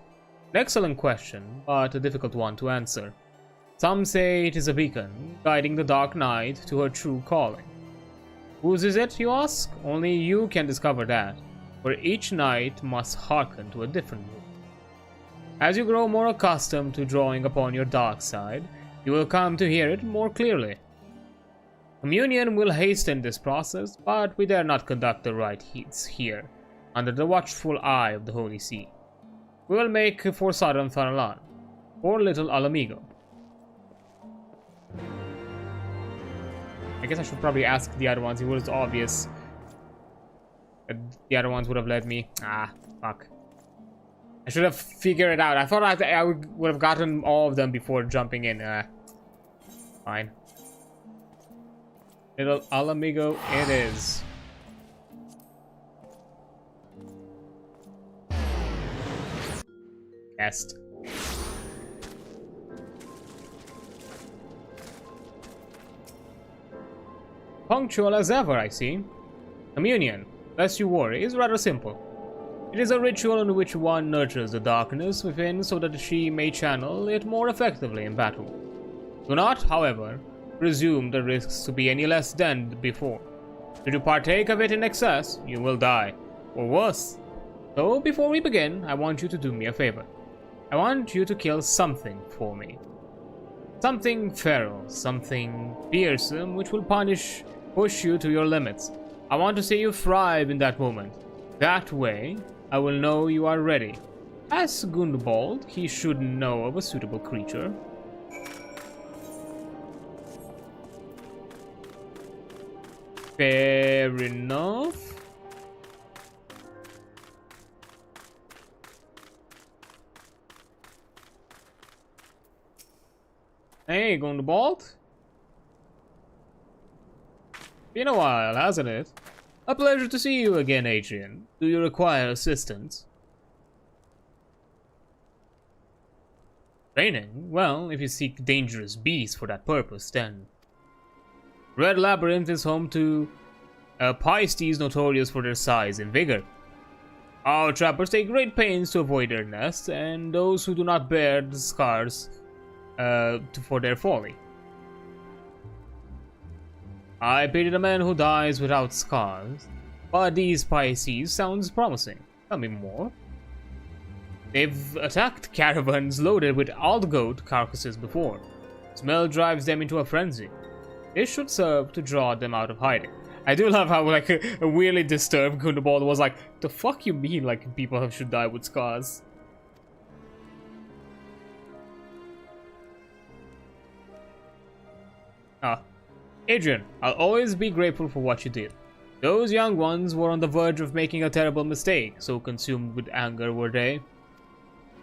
An excellent question, but a difficult one to answer. Some say it is a beacon, guiding the dark night to her true calling. Whose is it, you ask? Only you can discover that, for each knight must hearken to a different mood. As you grow more accustomed to drawing upon your dark side, you will come to hear it more clearly. Communion will hasten this process, but we dare not conduct the rites here, under the watchful eye of the Holy See. We will make for southern Thanalan, or Little Alamigo. I guess I should probably ask the other ones. It was obvious that the other ones would have led me. Ah, fuck. I should have figured it out. I thought I would have gotten all of them before jumping in. Fine. Little Alamigo it is. Guest. Punctual as ever, I see. Communion, lest you worry, is rather simple. It is a ritual in which one nurtures the darkness within so that she may channel it more effectively in battle. Do not, however, presume the risks to be any less than before. Should you partake of it in excess, you will die, or worse. So, before we begin, I want you to do me a favor. I want you to kill something for me. Something feral, something fearsome, which will push you to your limits. I want to see you thrive in that moment. That way, I will know you are ready. Ask Gundbald, he should know of a suitable creature. Fair enough. Hey, Gundbald. Been a while, hasn't it? A pleasure to see you again, Adrian. Do you require assistance? Training? Well, if you seek dangerous beasts for that purpose, then... Red Labyrinth is home to Pisces notorious for their size and vigor. Our trappers take great pains to avoid their nests, and those who do not bear the scars for their folly. I pity the man who dies without scars, but these Pisces sounds promising. Tell me more. They've attacked caravans loaded with old goat carcasses before. Smell drives them into a frenzy. This should serve to draw them out of hiding. I do love how like a weirdly disturbed Gundbald was like, the fuck you mean like people should die with scars? Adrian, I'll always be grateful for what you did. Those young ones were on the verge of making a terrible mistake, so consumed with anger were they.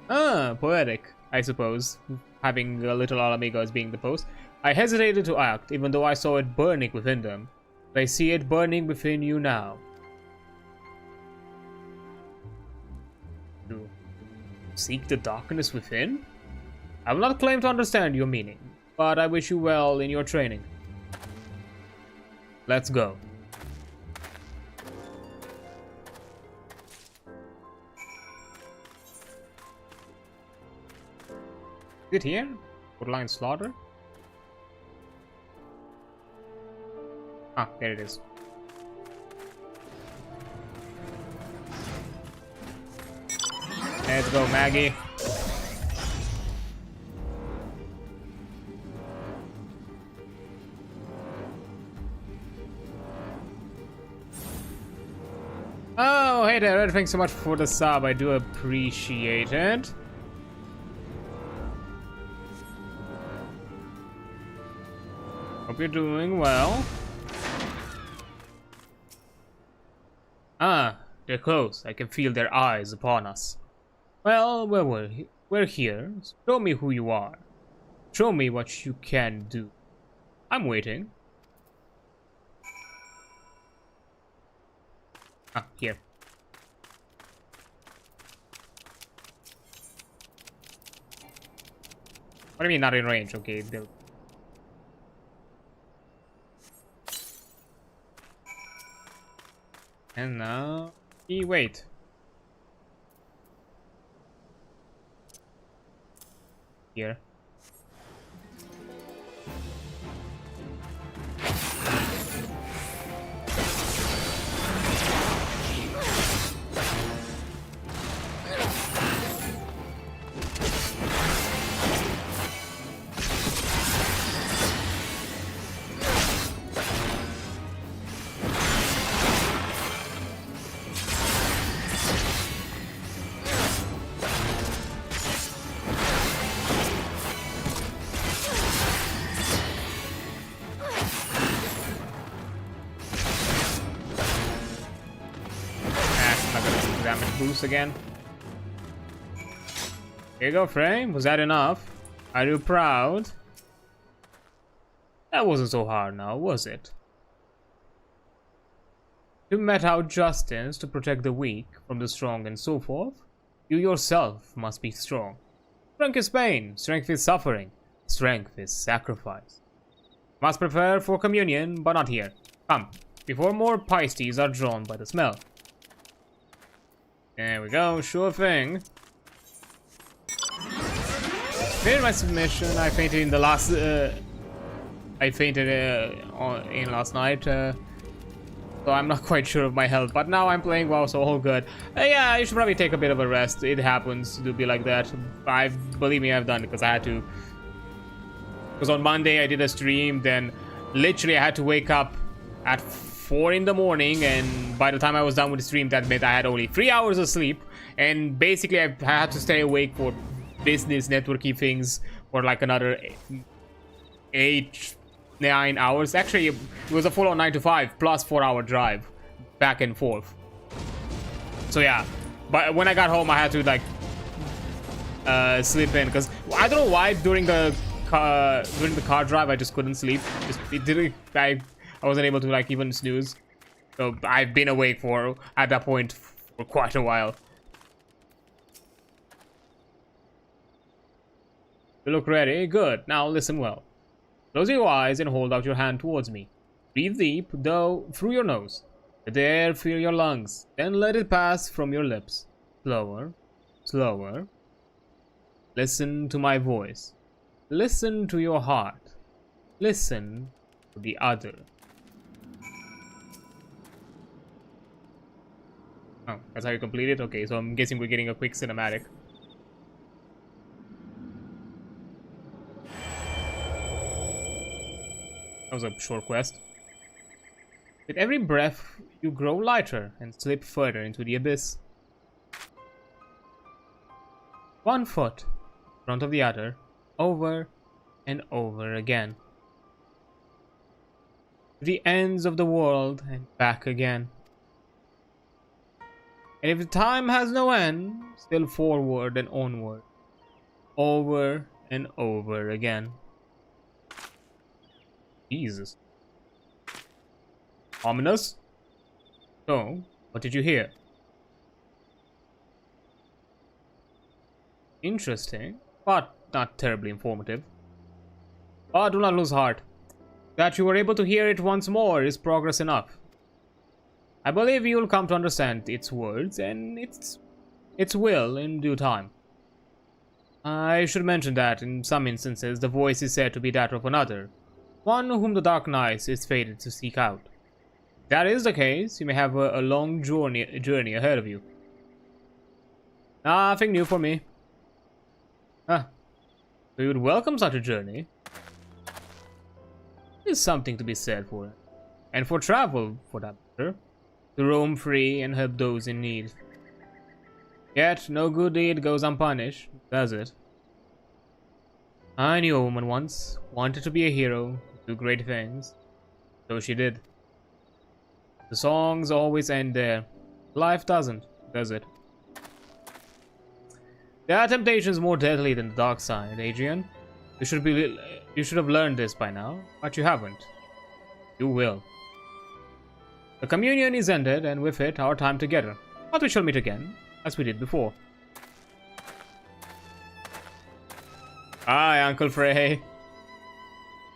Ah, poetic, I suppose, having a Little Alamigo as being the post. I hesitated to act, even though I saw it burning within them. I see it burning within you now. To seek the darkness within? I will not claim to understand your meaning, but I wish you well in your training. Let's go. Is it here? Borderline slaughter? Ah, there it is. Let's go, Maggie. Oh, hey there, thanks so much for the sub. I do appreciate it. Hope you're doing well. Ah, they're close. I can feel their eyes upon us. Well, we're here. Show me who you are. Show me what you can do. I'm waiting. Ah, here. What do you mean not in range? Okay, they'll... And now... wait. Here. Boost again. Here you go, Frame. Was that enough? Are you proud? That wasn't so hard now, was it? You met out justice to protect the weak from the strong and so forth. You yourself must be strong. Strength is pain, strength is suffering, strength is sacrifice. Must prepare for communion, but not here. Come, before more pasties are drawn by the smell. There we go, sure thing. Made my submission. I fainted in the last. I fainted in last night, so I'm not quite sure of my health. But now I'm playing well, so all good. Yeah, you should probably take a bit of a rest. It happens to be like that. Believe me, I've done it because I had to. Because on Monday I did a stream, then literally I had to wake up at 4 in the morning, and by the time I was done with the stream, that meant I had only 3 hours of sleep, and basically I had to stay awake for business networky things for like another 8-9 hours. Actually, it was a full-on 9 to 5 plus 4-hour drive back and forth. So yeah, but when I got home I had to like sleep in, because I don't know why during the car drive I just couldn't sleep. It didn't. I wasn't able to like even snooze. So I've been awake for, at that point, for quite a while. You look ready? Good. Now listen well. Close your eyes and hold out your hand towards me. Breathe deep, though, through your nose. Let the air fill your lungs. Then let it pass from your lips. Slower. Slower. Listen to my voice. Listen to your heart. Listen to the other. Oh, that's how you complete it? Okay, so I'm guessing we're getting a quick cinematic. That was a short quest. With every breath, you grow lighter and slip further into the abyss. 1 foot in front of the other, over and over again. To the ends of the world and back again. And if the time has no end, still forward and onward. Over and over again. Jesus. Ominous? So, what did you hear? Interesting, but not terribly informative. But do not lose heart. That you were able to hear it once more is progress enough. I believe you will come to understand its words and its will in due time. I should mention that, in some instances, the voice is said to be that of another, one whom the Dark Knight is fated to seek out. If that is the case, you may have a long journey ahead of you. Nothing new for me. Huh. We would welcome such a journey. There's something to be said for it. And for travel, for that matter. To roam free and help those in need. Yet, no good deed goes unpunished, does it? I knew a woman once, wanted to be a hero, do great things. So she did. The songs always end there. Life doesn't, does it? There are temptations more deadly than the dark side, Adrian. You should have learned this by now, but you haven't. You will. The communion is ended, and with it, our time together. But we shall meet again, as we did before. Hi, Uncle Frey.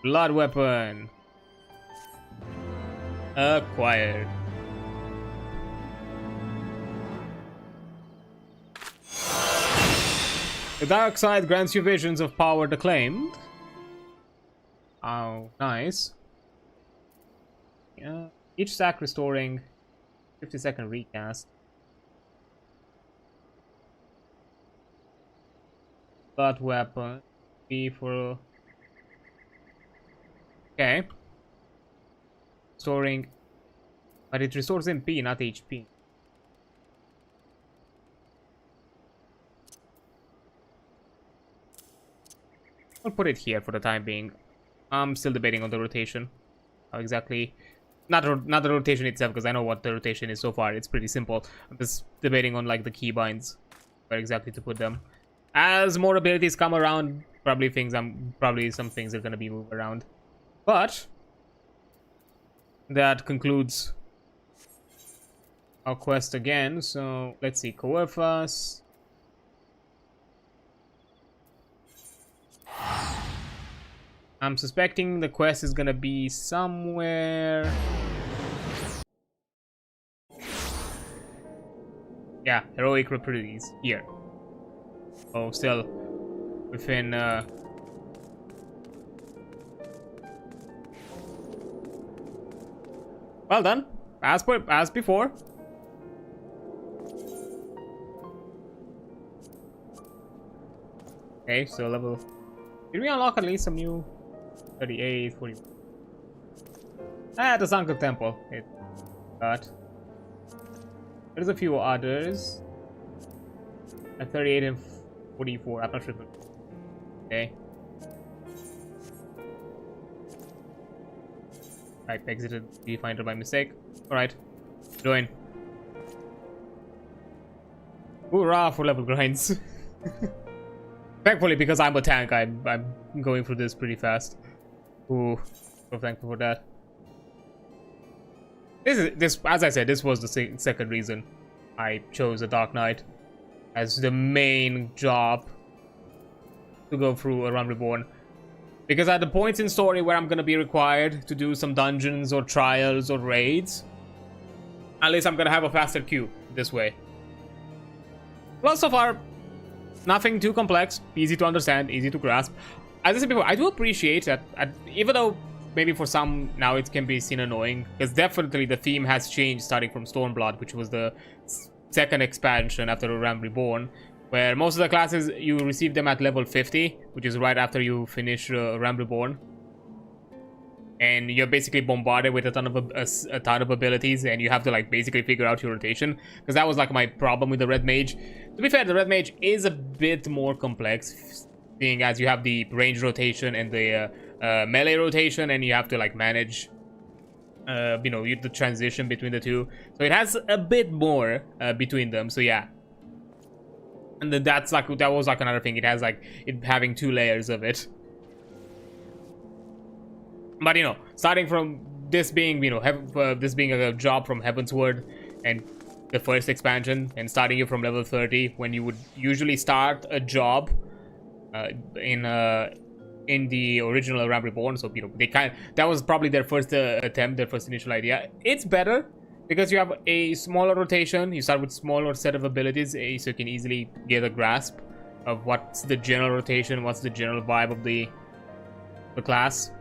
Blood weapon. Acquired. The dark side grants you visions of power acclaimed. Oh, nice. Yeah. Each stack restoring 50-second recast. Blood weapon. B for. Okay. Storing. But it restores MP, not HP. I'll put it here for the time being. I'm still debating on the rotation. How exactly. Not the rotation itself, because I know what the rotation is so far. It's pretty simple. I'm just debating on like the keybinds, where exactly to put them. As more abilities come around, probably some things are gonna be moved around. But that concludes our quest again. So let's see, coerce us. I'm suspecting the quest is gonna be somewhere. Yeah, heroic reprieve here. Oh, still within. Well done, as before. Okay, so level. Did we unlock at least some new? 38, 40. The Sanka Temple. But there's a few others. At 38 and 44. I'm not sure. Okay. I exited the finder by mistake. Alright. Join. Hoorah for level grinds. Thankfully, because I'm a tank, I'm going through this pretty fast. Ooh, so thankful for that. This as I said, this was the second reason I chose the Dark Knight as the main job to go through a Realm Reborn. Because at the points in story where I'm gonna be required to do some dungeons or trials or raids, at least I'm gonna have a faster queue this way. Plus, so far, nothing too complex, easy to understand, easy to grasp. As I said before, I do appreciate that, even though maybe for some now it can be seen annoying, because definitely the theme has changed starting from Stormblood, which was the second expansion after Realm Reborn, where most of the classes, you receive them at level 50, which is right after you finish Realm Reborn. And you're basically bombarded with a ton of abilities, and you have to like basically figure out your rotation, because that was like my problem with the Red Mage. To be fair, the Red Mage is a bit more complex, seeing as you have the range rotation and the melee rotation, and you have to like manage the transition between the two. So it has a bit more between them. So yeah, and then that was like another thing. It has like it having two layers of it. But starting from this being this being a job from Heavensward and the first expansion, and starting you from level 30 when you would usually start a job in the original Realm Reborn. So that was probably their first attempt, their first initial idea. It's better because you have a smaller rotation. You start with smaller set of abilities, so you can easily get a grasp of what's the general rotation, what's the general vibe of the class.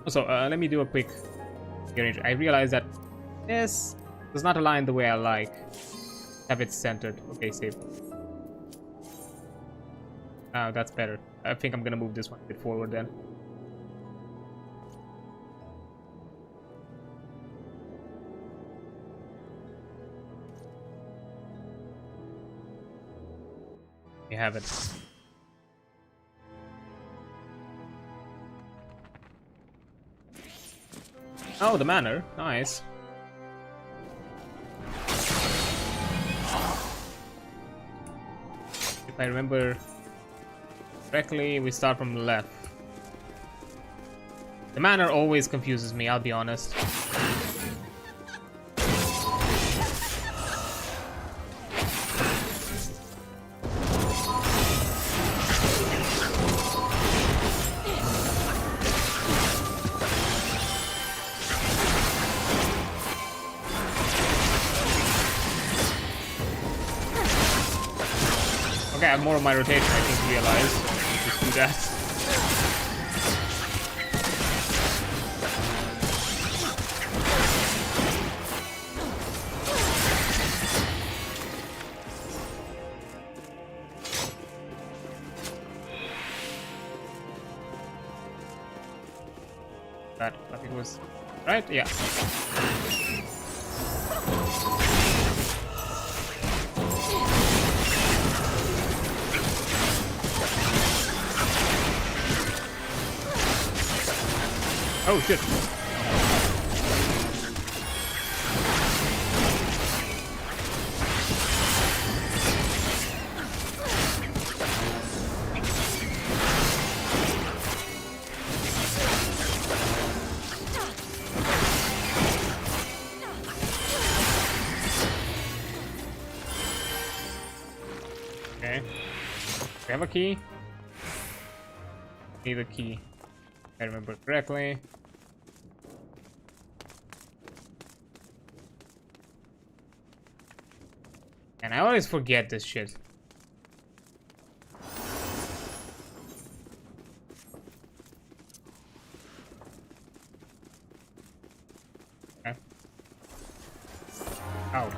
So let me do a quick arrange. I realize that this does not align the way I like. Have it centered. Okay, save. That's better. I think I'm gonna move this one a bit forward then. You have it. Oh, the manor. Nice. If I remember correctly, we start from the left. The manor always confuses me, I'll be honest. Okay, I have more of my rotation, I think, to realize. Just do that. That, I think it was... Right? Yeah. Oh shit. Okay. We have a key. Need a key. If I remember correctly. And I always forget this shit. Okay. Ow.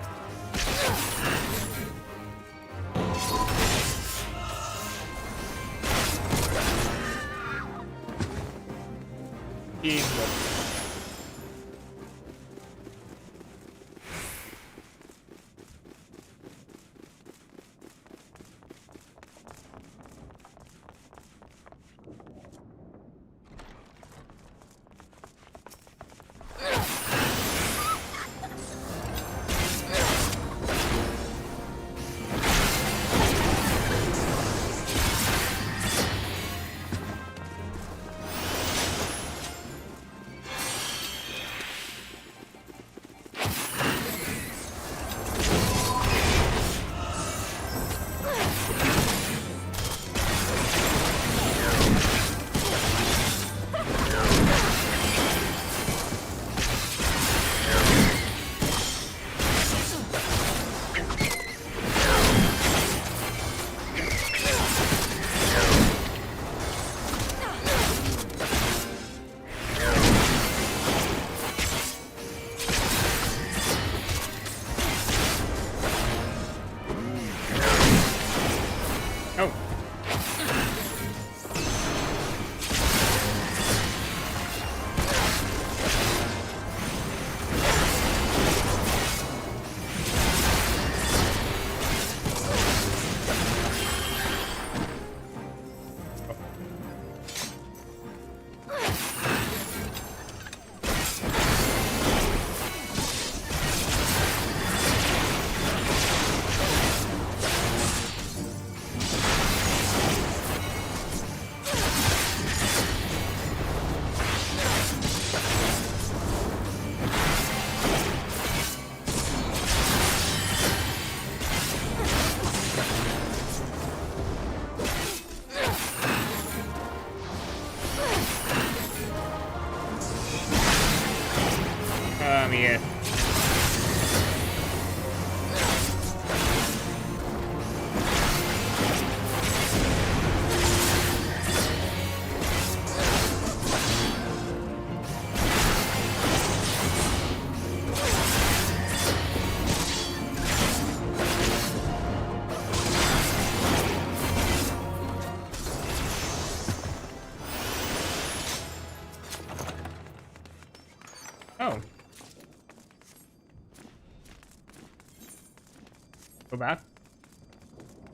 Go back.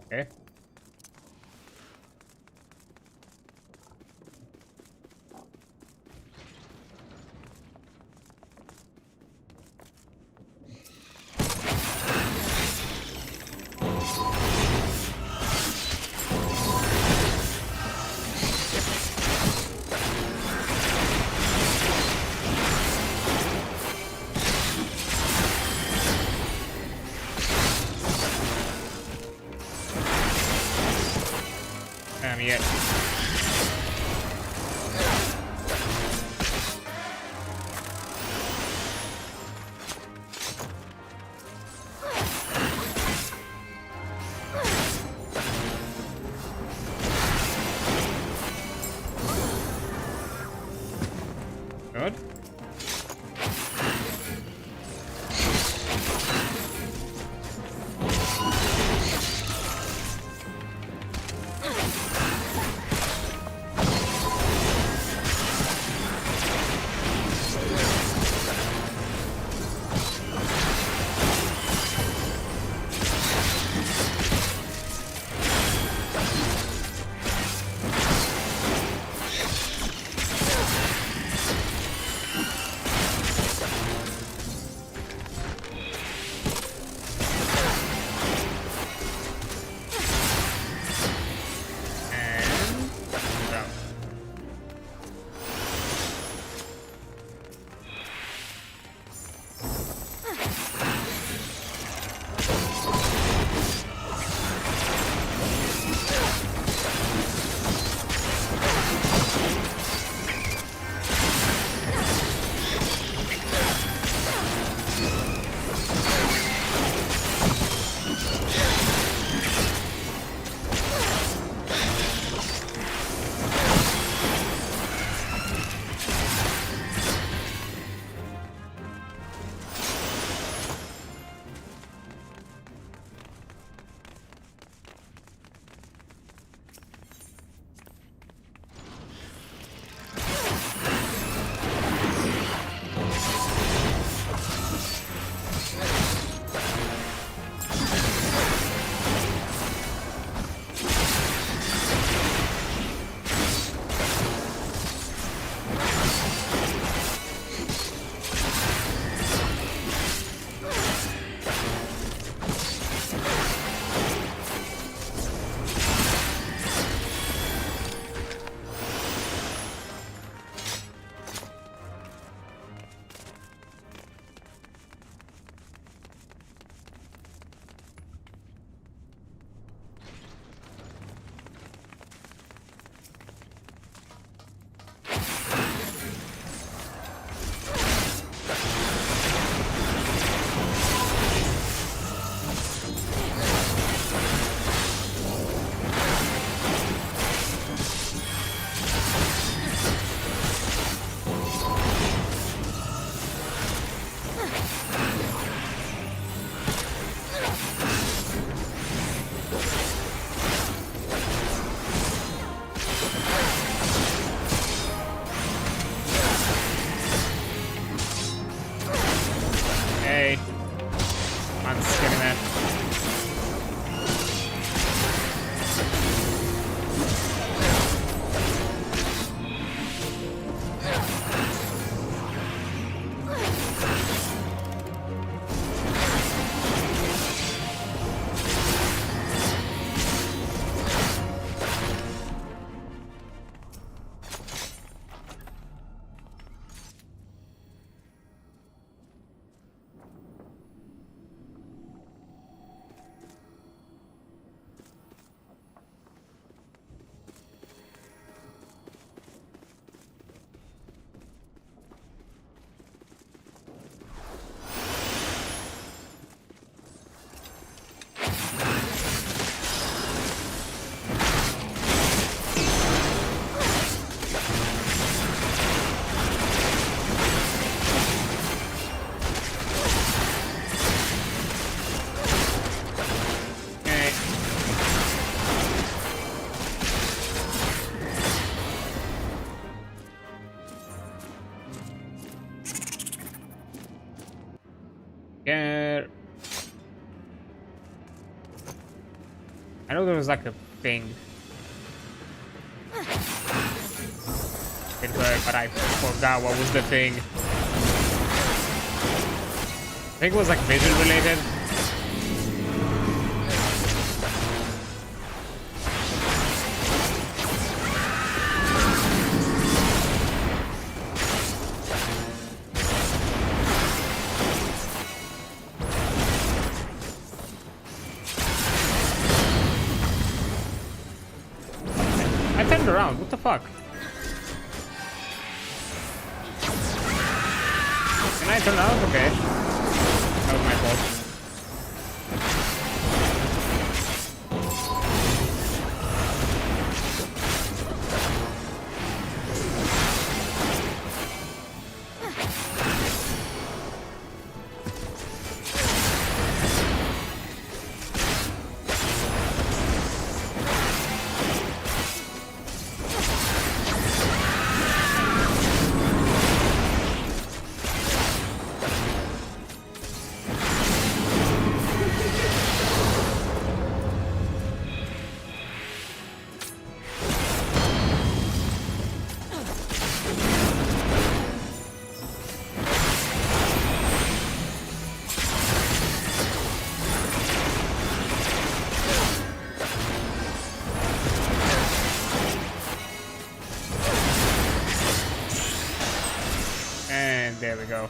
Okay. Damn it. Good. I know there was like a thing. It worked, but I forgot what was the thing. I think it was like vision related. I turned around, what the fuck? Can I turn out? Okay. That was my fault. And there we go.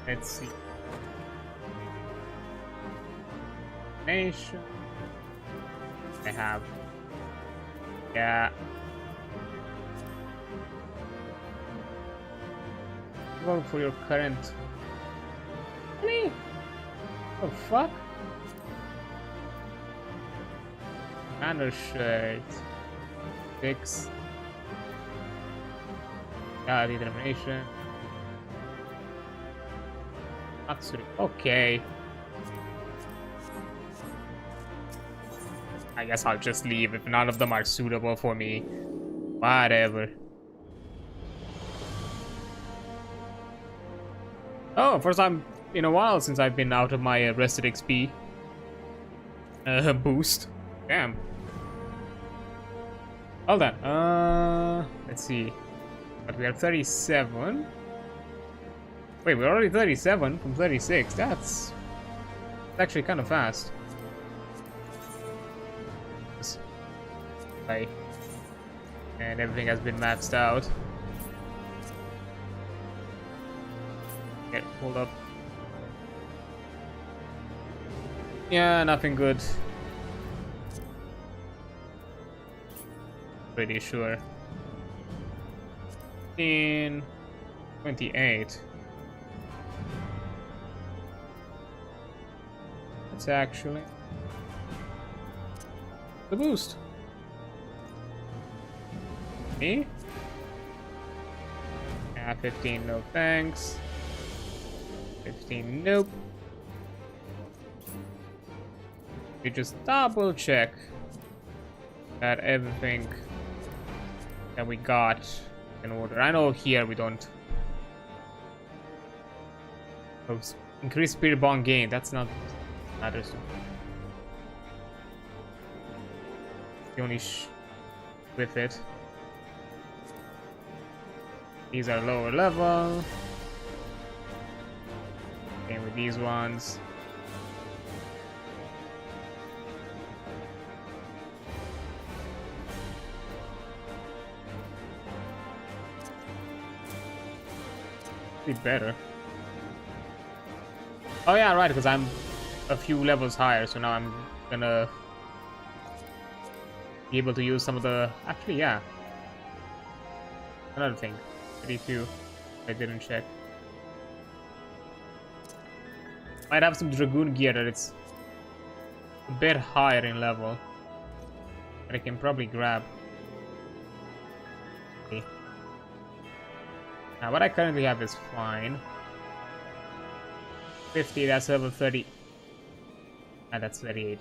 Let's see. Nation. I have. Yeah. Go for your current. Really? Oh fuck. Undershirt. 6. Yeah, determination. Okay. I guess I'll just leave if none of them are suitable for me. Whatever. Oh, first time in a while since I've been out of my rested XP boost. Damn. Hold on. Let's see. But we are 37. Wait, we're already 37 from 36. That's actually kind of fast. Right. And everything has been maxed out. Okay, hold up. Yeah, nothing good. Pretty sure. 28. That's actually the boost. Me? Yeah, 15, no thanks. 15, nope. You just double check that everything that we got in order. I know here we don't. Oh, increase spirit bond gain. That's not matters. The only with it. These are lower level. Same with these ones. Be better. Oh yeah, right, because I'm a few levels higher, so now I'm gonna be able to use some of the. Actually, yeah. Another thing. 32. I didn't check. Might have some Dragoon gear that it's a bit higher in level. But I can probably grab. Okay. Now what I currently have is fine. 50, that's level 30. And that's 38.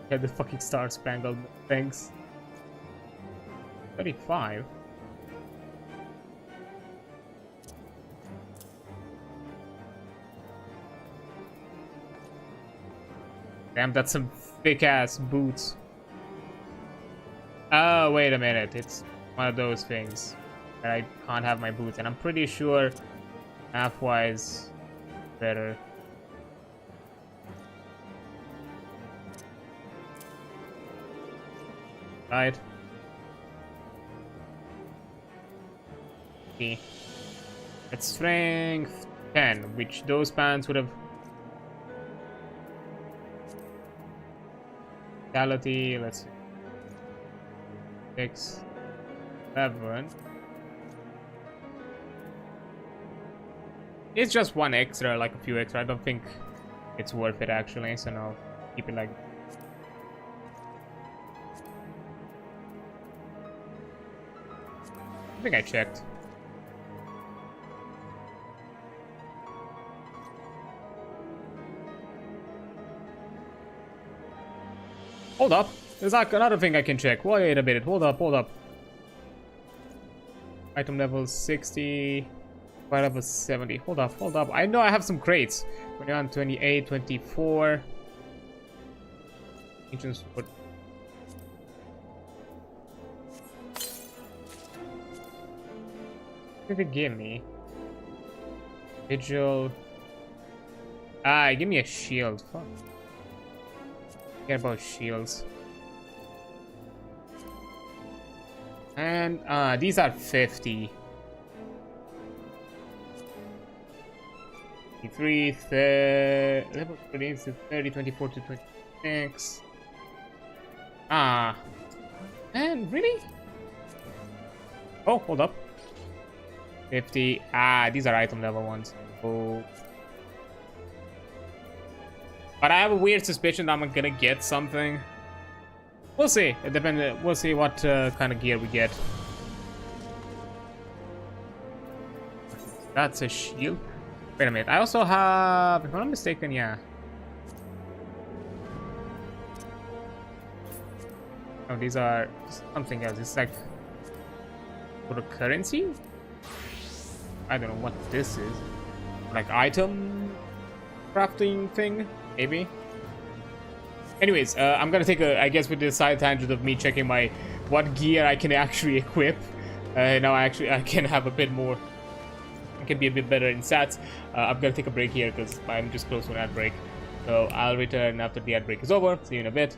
Yeah, the fucking Star Spangled things. 35. Damn, that's some thick ass boots. Oh, wait a minute. It's one of those things that I can't have my boots, and I'm pretty sure half-wise better. Right. Okay. It's strength 10, which those pants would have. Vitality, let's see. 6, 7. It's just one extra, like a few extra. I don't think it's worth it actually, so no, keep it like. I think I checked. Hold up. There's like another thing I can check. Wait a minute. Hold up. Item level 60. Fire level 70. Hold up. I know I have some crates. 21, 28, 24. Ancient Sword. What did it give me? Vigil. Ah, give me a shield. Fuck. Care about shields. And these are 50. 23, level 30 to 30, 24 to 26. Ah. And really? Oh, hold up. 50. Ah, these are item level ones. Oh. But I have a weird suspicion that I'm gonna get something. We'll see. It depends. We'll see what kind of gear we get. That's a shield. Wait a minute. I also have, if I'm not mistaken, yeah. Oh, these are something else. It's like for the currency. I don't know what this is. Like item crafting thing, maybe. Anyways, I'm gonna take a, I guess, with the side tangent of me checking my what gear I can actually equip. Now I can have a bit more. I can be a bit better in stats. I'm gonna take a break here because I'm just close to an ad break. So I'll return after the ad break is over. See you in a bit.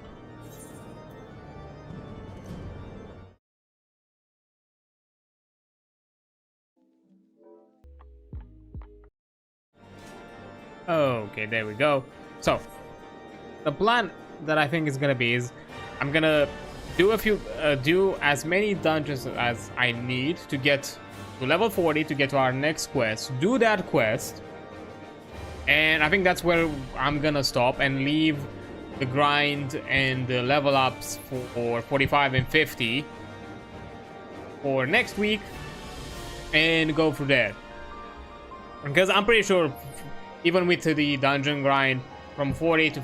Okay, there we go. So the plan that I think is gonna be is I'm gonna do do as many dungeons as I need to get to level 40 to get to our next quest. Do that quest, and I think that's where I'm gonna stop and leave the grind and the level ups for 45 and 50 for next week and go through there. Because I'm pretty sure even with the dungeon grind from 40 to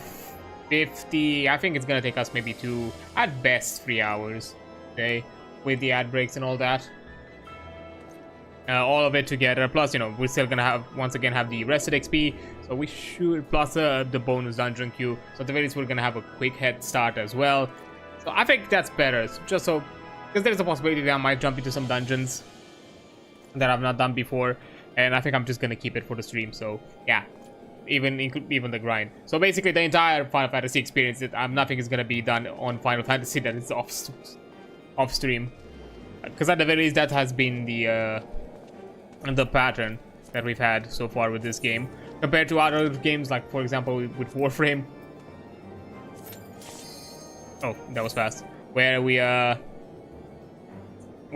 50, I think it's gonna take us maybe 2, at best 3 hours, okay, with the ad breaks and all that. All of it together, plus, you know, we're still gonna have, once again, have the rested XP, so we should, plus the bonus dungeon queue, so at the very least we're gonna have a quick head start as well. So I think that's better, so just so, because there's a possibility that I might jump into some dungeons that I've not done before, and I think I'm just gonna keep it for the stream, so yeah. Even the grind. So basically the entire Final Fantasy experience, nothing is gonna be done on Final Fantasy that is off stream, because at the very least that has been the pattern that we've had so far with this game compared to other games, like for example with Warframe. Oh, that was fast. Where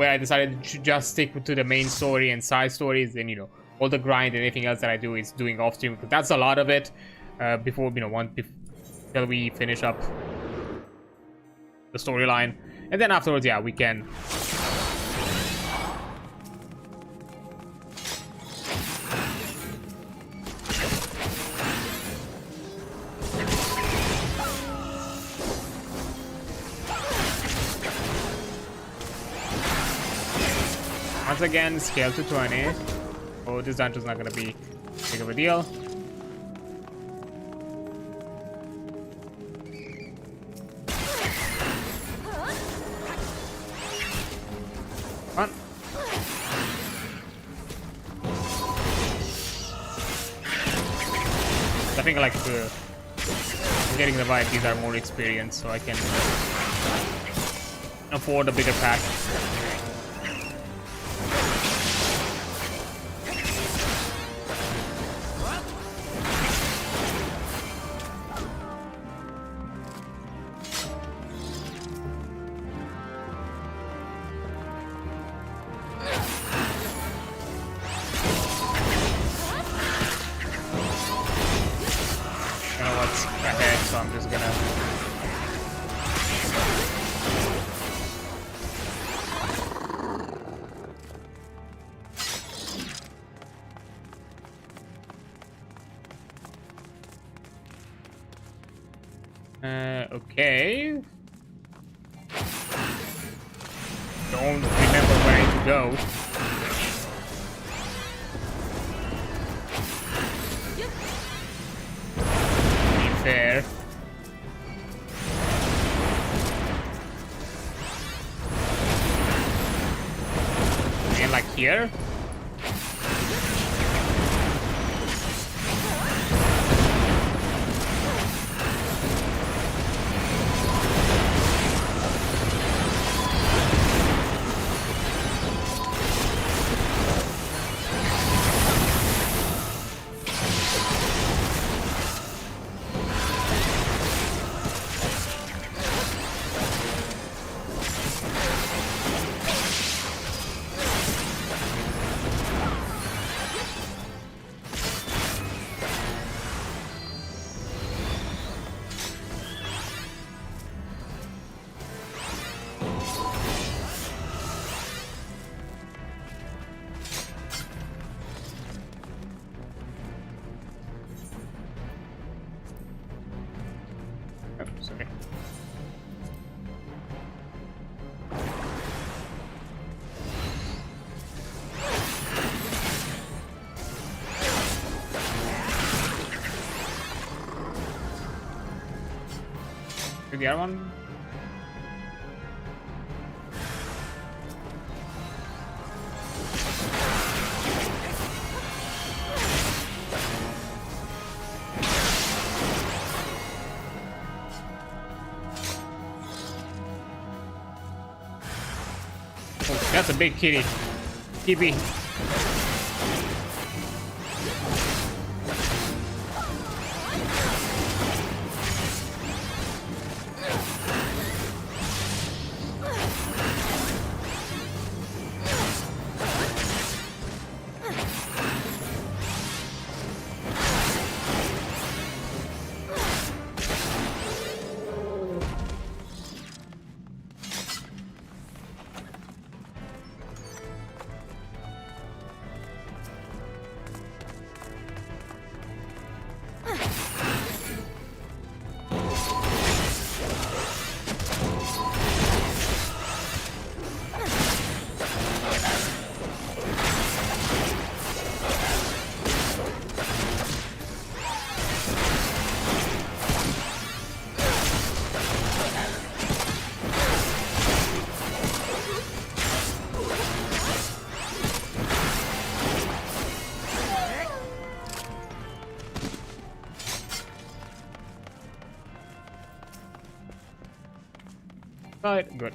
I decided to just stick to the main story and side stories, and you know, all the grind and anything else that I do is doing off stream, because that's a lot of it. Before, you know, until we finish up the storyline, and then afterwards, yeah, we can. Once again, scale to 20. Oh, this dungeon's not gonna be big of a deal. Come on. I think like I'm getting the vibe these are more experienced, so I can afford a bigger pack. So I'm just gonna okay. Don't remember where to go. Be fair. Like here. Sorry. The other one. That's a big kitty. Kitty. Right, good.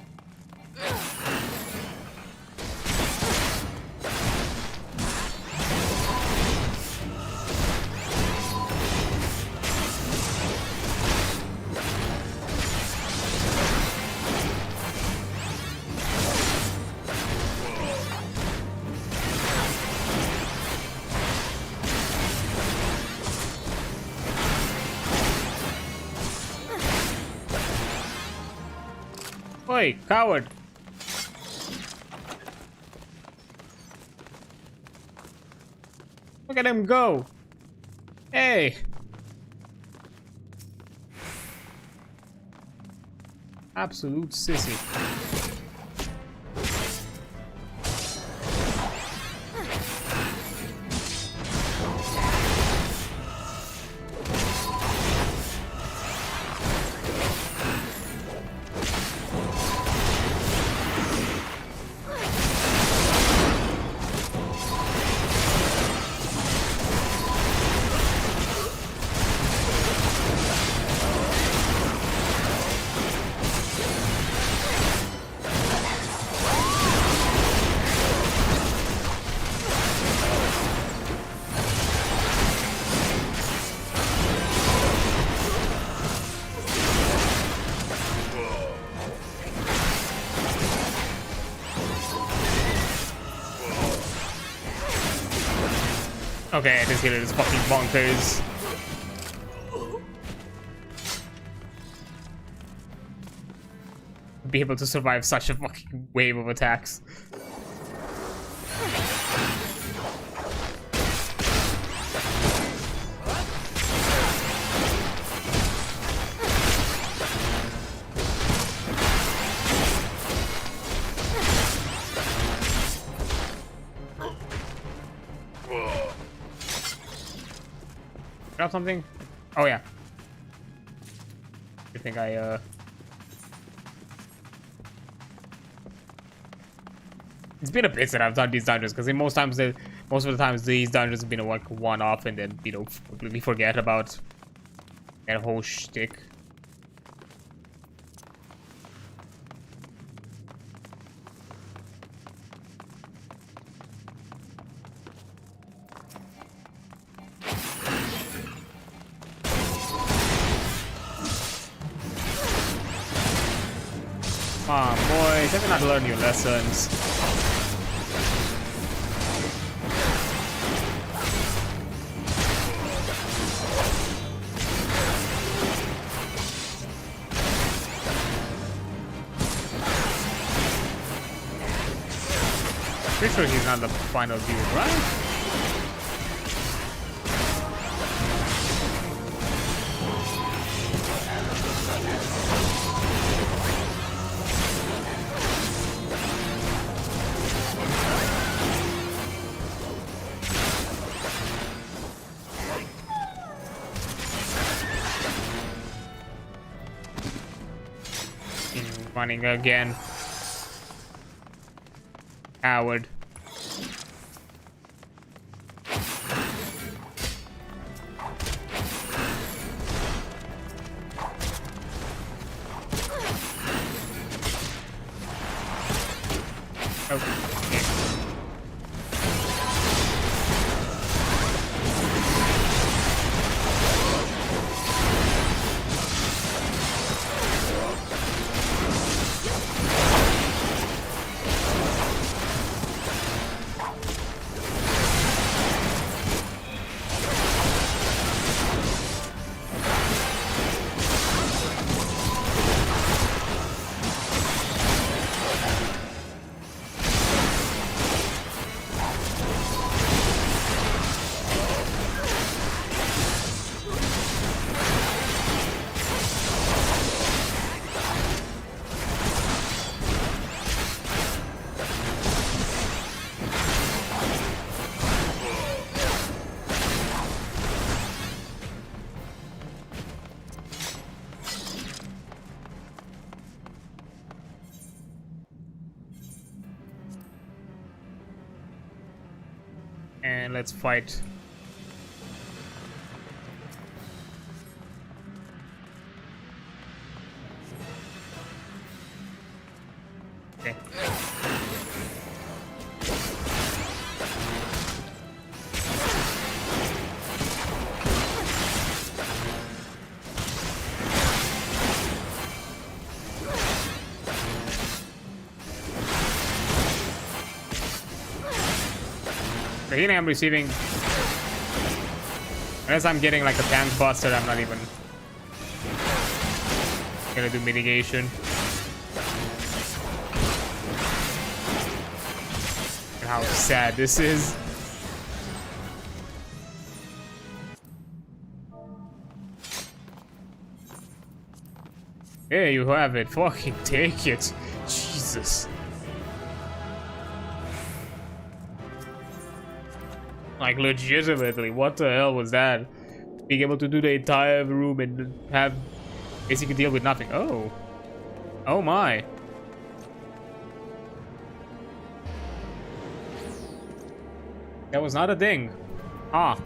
Oi, coward! Look at him go! Hey! Absolute sissy. Okay, this healer is fucking bonkers. Be able to survive such a fucking wave of attacks. Grab something? Oh yeah. I think it's been a bit since I've done these dungeons, because most of the times these dungeons have been like one-off, and then, you know, completely forget about that whole shtick. Come on, boys, have you not learned your lessons? Pretty sure he's not the final dude, right? Running again. Coward. And let's fight. Okay. The healing I'm receiving, unless I'm getting like a tank buster, I'm not even gonna do mitigation. And how sad this is. Here you have it, fucking take it. Jesus. Like, legitimately, what the hell was that? Being able to do the entire room and have basically deal with nothing. Oh. Oh my. That was not a thing. Ah.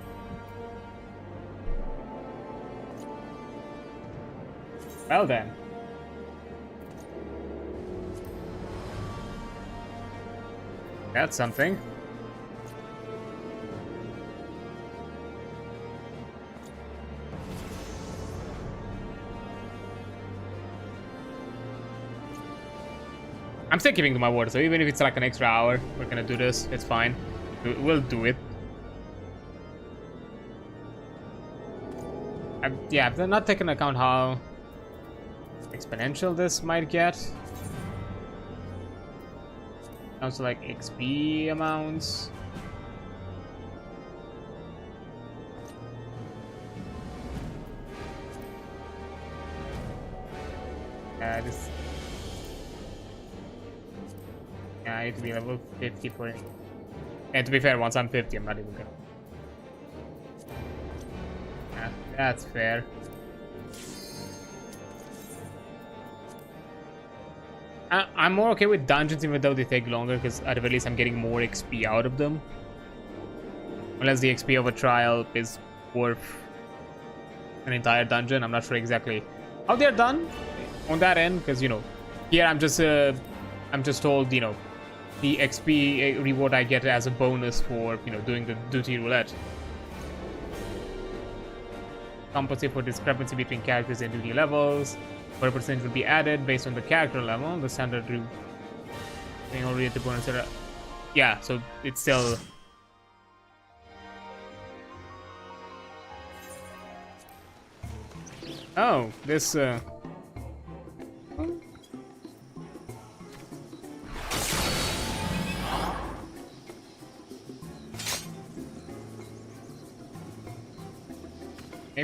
Well then. That's something. I'm still keeping to my word, so even if it's like an extra hour, we're gonna do this. It's fine. We'll do it. Yeah, I've not taken into account how exponential this might get. Also, like XP amounts. This. Yeah, I need to be level 50 for it. And to be fair, once I'm 50, I'm not even gonna. Yeah, that's fair. I'm more okay with dungeons even though they take longer, because at the very least I'm getting more XP out of them. Unless the XP of a trial is worth an entire dungeon. I'm not sure exactly how they're done on that end, because, you know, here I'm just told, you know, the XP reward I get as a bonus for, you know, doing the duty roulette. Compensate for discrepancy between characters and duty levels. 40% will be added based on the character level. The standard related bonus. Yeah, so it's still. Oh, this. Okay,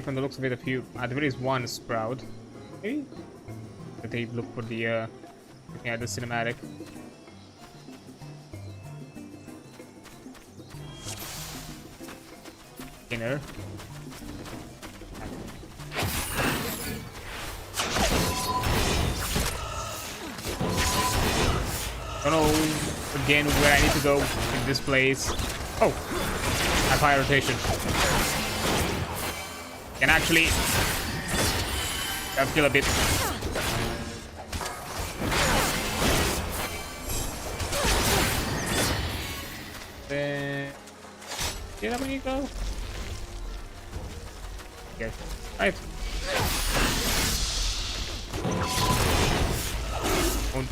from the looks of it, a few. There is one sprout. Okay. But they look for the looking at the cinematic. Inner. Don't know again where I need to go in this place. Oh, I have high rotation. Can actually kill a bit. Get up when you go. Okay, right. Don't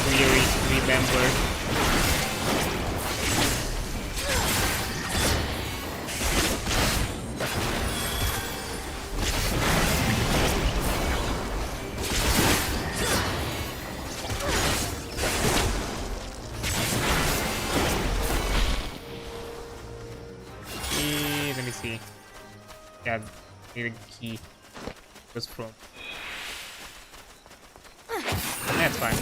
really remember. Let me see. Yeah, need a key. Just from. That's fine.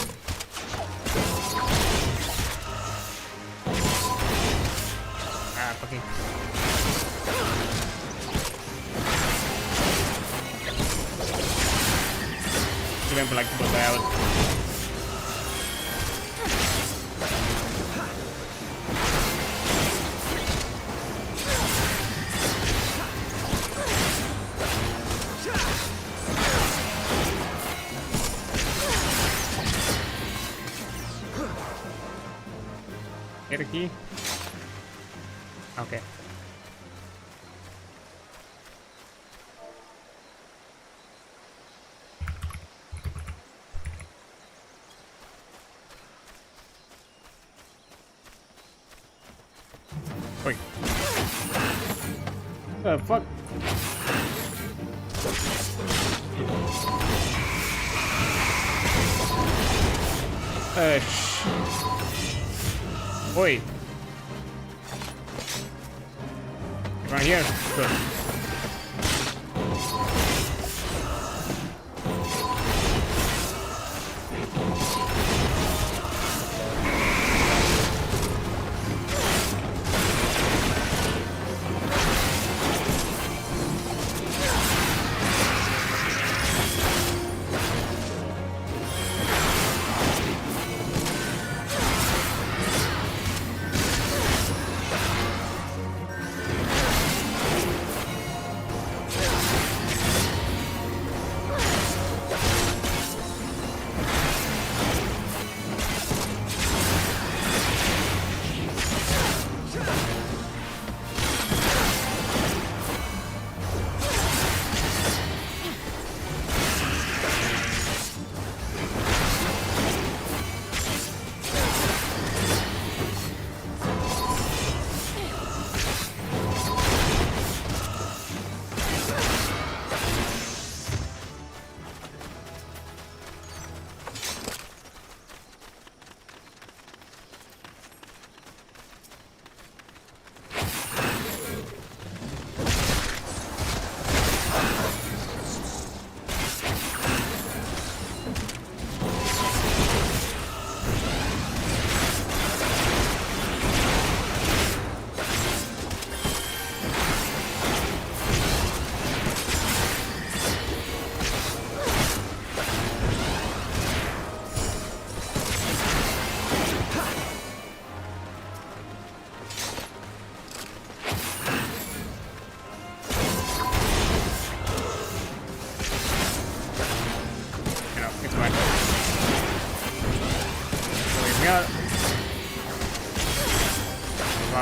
Ah, fucking. Remember, like, to go out. Get a key? Okay. Wait. The fuck? Oi. Right here. Good.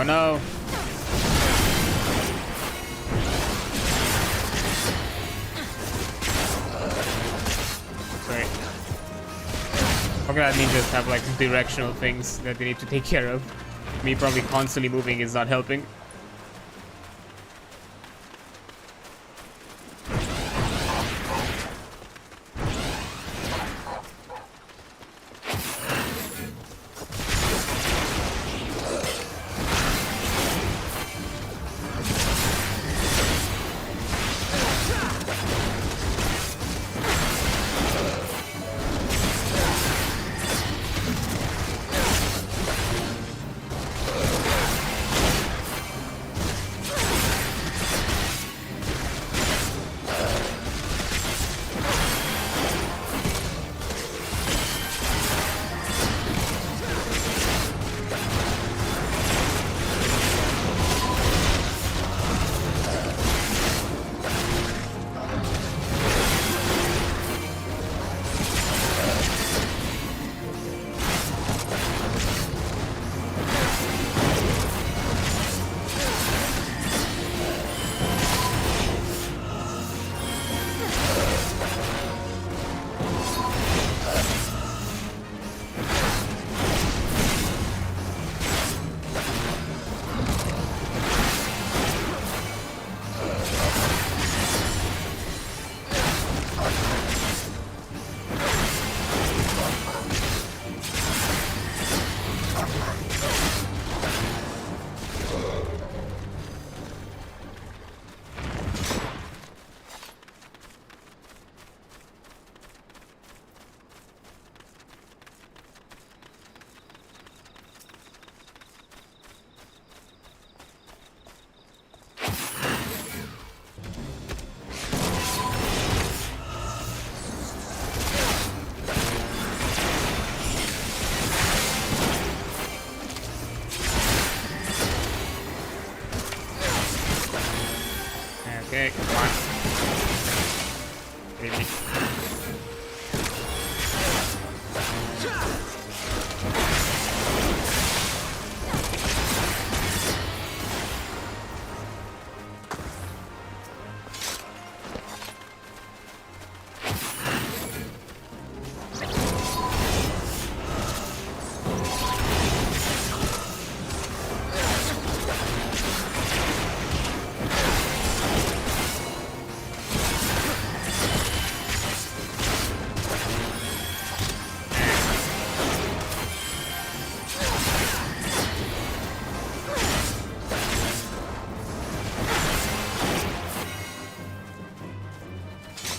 Oh no. Sorry. How can ninjas have like directional things that they need to take care of? Me probably constantly moving is not helping. Okay, come on. Maybe.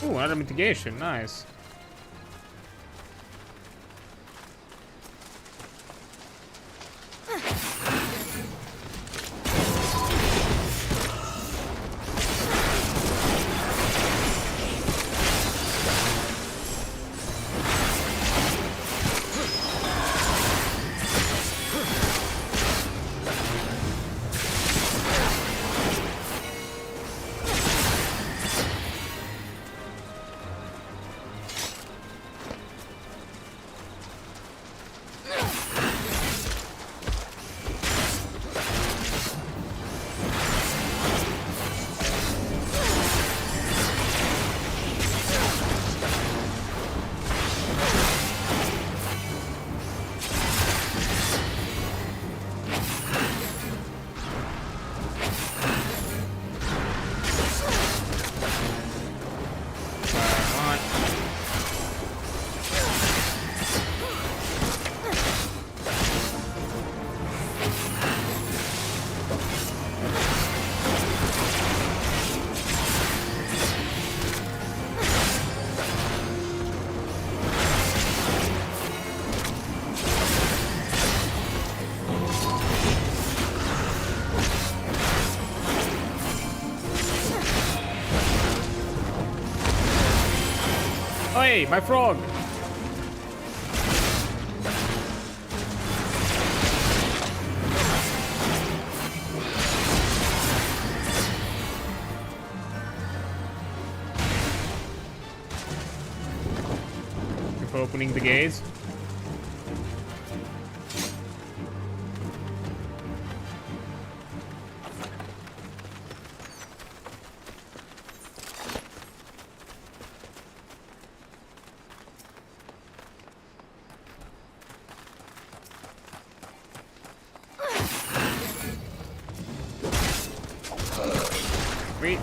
Ooh, another mitigation, nice. Hey, my frog! For opening the gates. Sweet.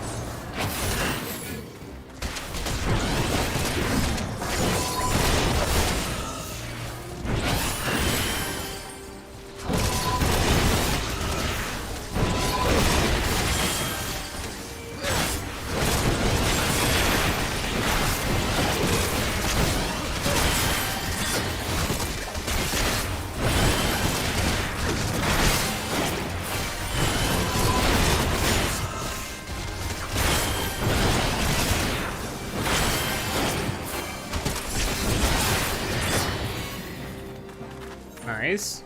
Nice.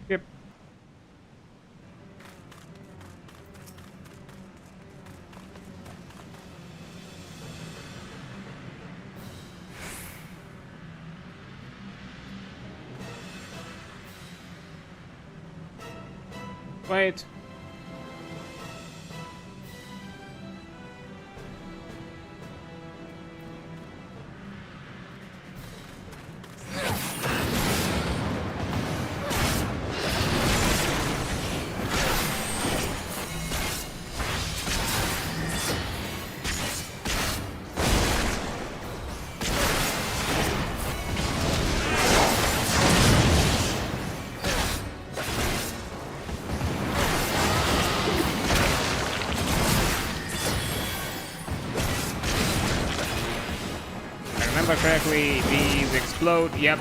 Yep. Wait. If I remember correctly, these explode. Yep.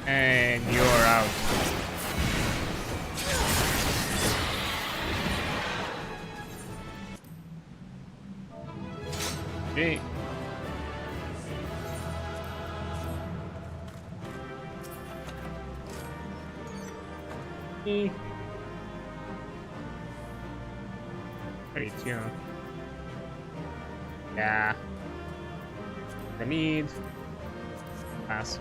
And you're out. Okay. E. 32. Yeah. The need. Pass.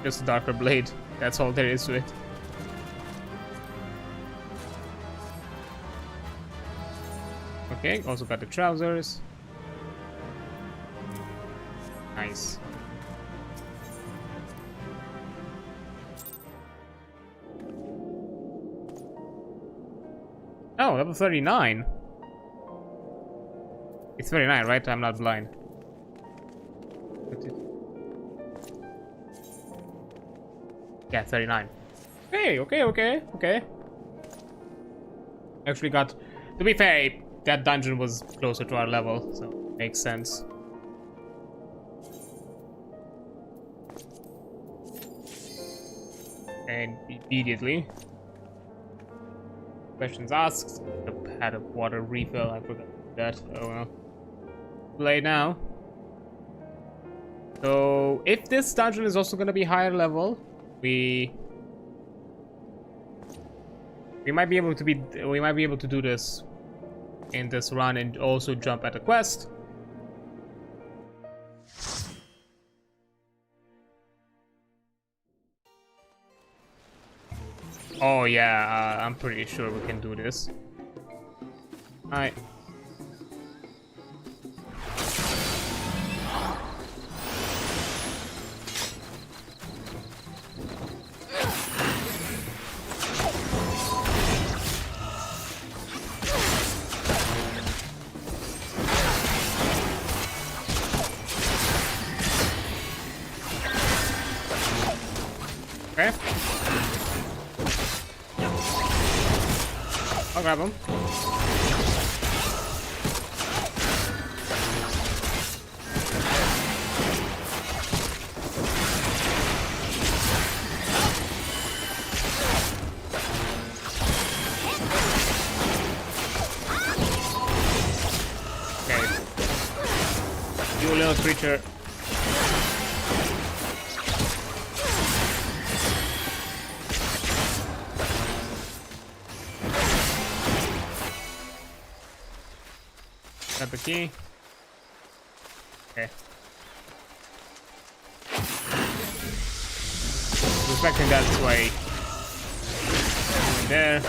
Just a darker blade. That's all there is to it. Okay, also got the trousers. Nice. Oh, level 39. It's 39, right? I'm not blind. Yeah, 39. Hey, okay. Actually got... To be fair, that dungeon was closer to our level, so makes sense. And immediately... Questions asked. Had a water refill, I forgot that. Oh well. Play now. So, if this dungeon is also gonna be higher level, we might be able to do this in this run and also jump at a quest. Oh yeah, I'm pretty sure we can do this. Alright. Okay. I'll grab him. Okay. You little creature. Got the key. Okay. Respecting that way. There.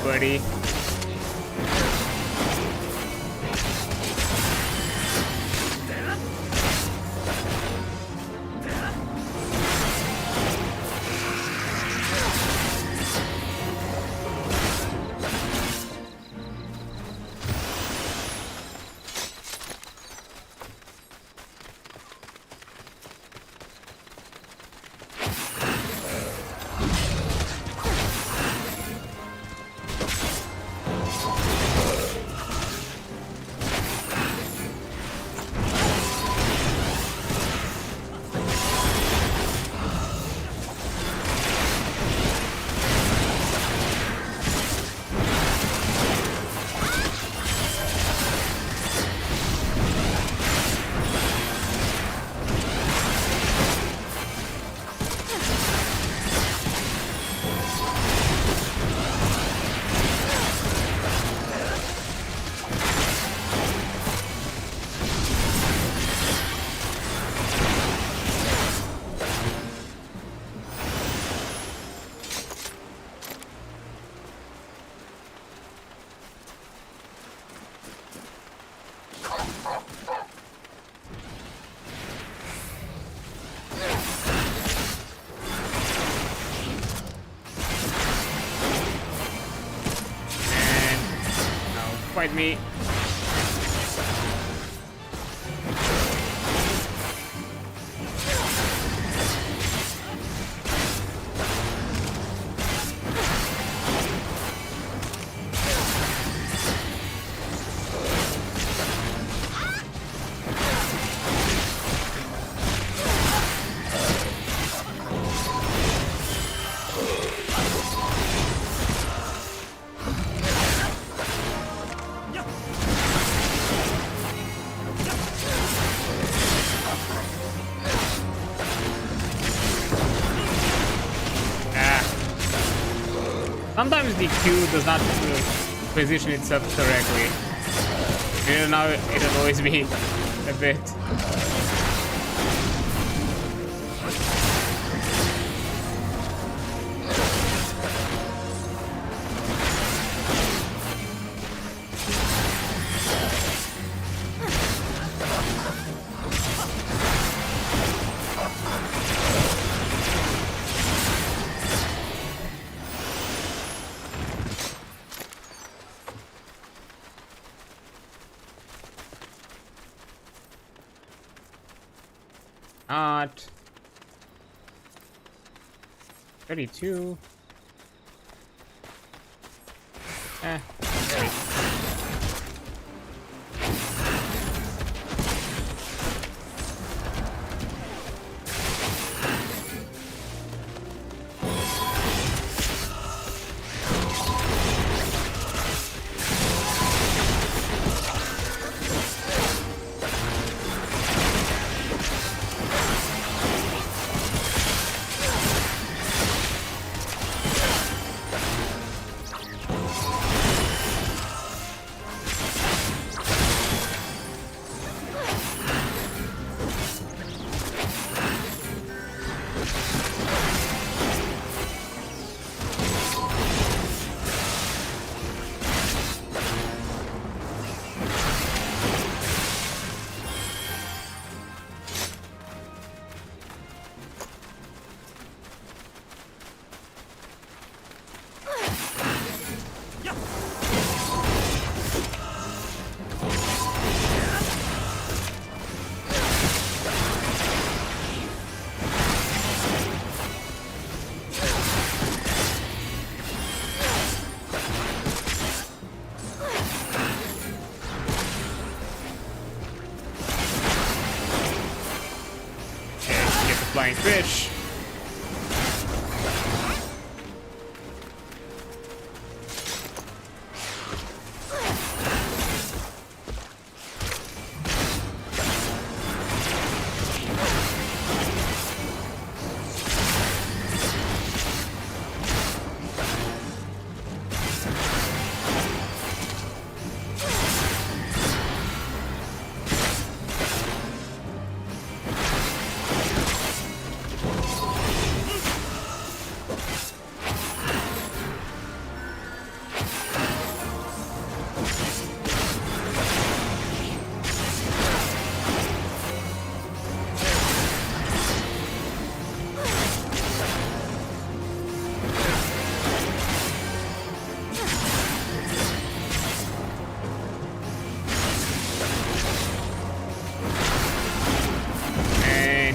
Buddy. Fight me. Sometimes the Q does not position itself correctly. You know, now it annoys me a bit. not. 32. Eh. Flying fish.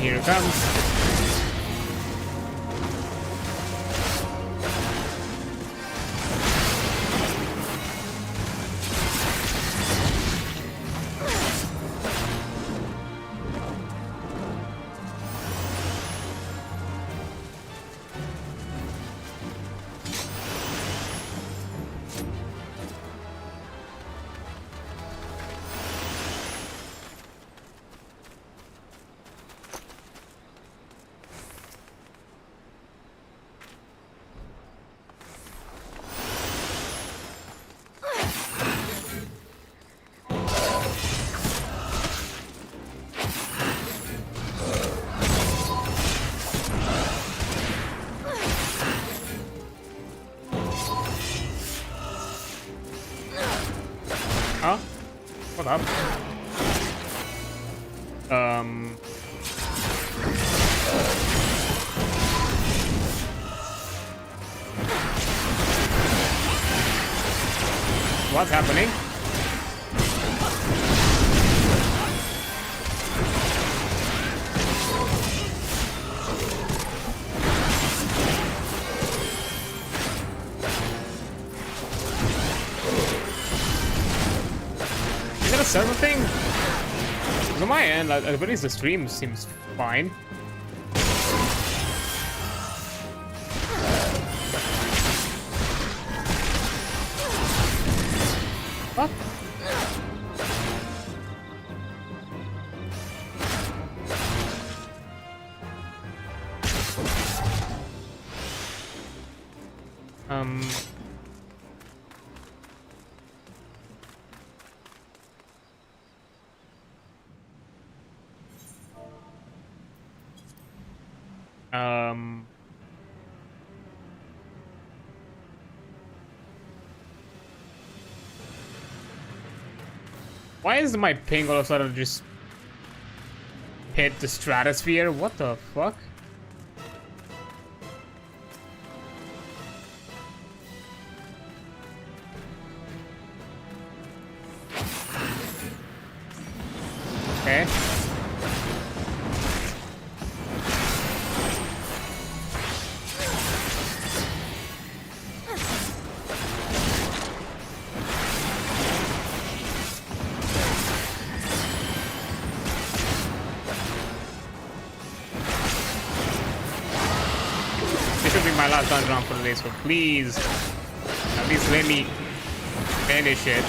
Here it comes. Huh? What up? What's happening? Is that a server thing? 'Cause on my end, at least the stream seems fine. What? Why is my ping all of a sudden just hit the stratosphere? What the fuck? Okay. This will be my last dungeon run for the day, so please, at least let me finish it.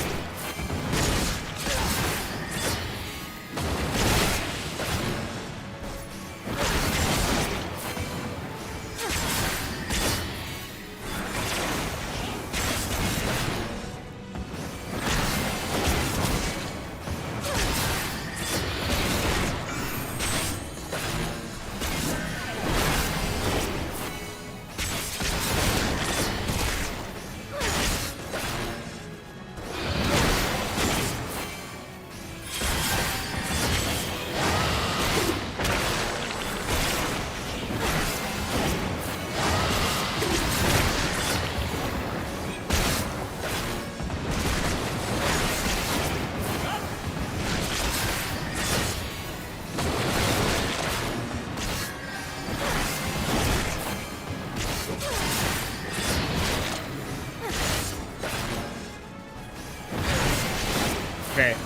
Okay.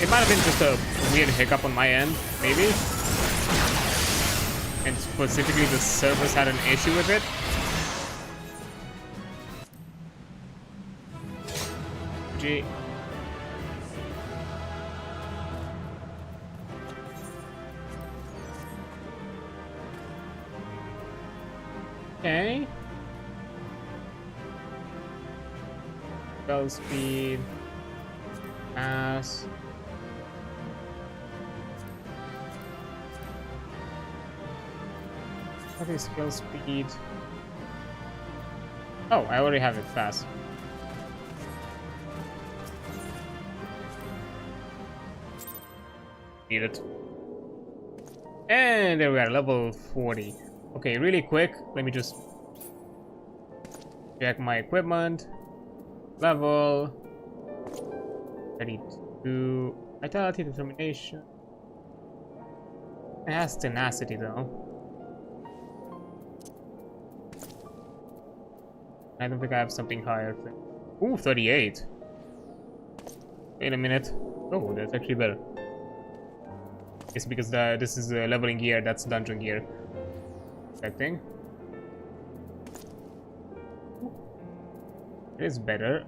It might have been just a weird hiccup on my end, maybe. And specifically the servers had an issue with it. Gee. Okay. Spell speed. Mass. What is skill speed? Oh, I already have it fast. Need it. And there we are, level 40. Okay, really quick, let me just check my equipment. Level 32. Vitality, determination. It has tenacity though. I don't think I have something higher. Ooh, 38. Wait a minute. Oh, that's actually better. It's because this is leveling gear, that's dungeon gear. That thing. It is better.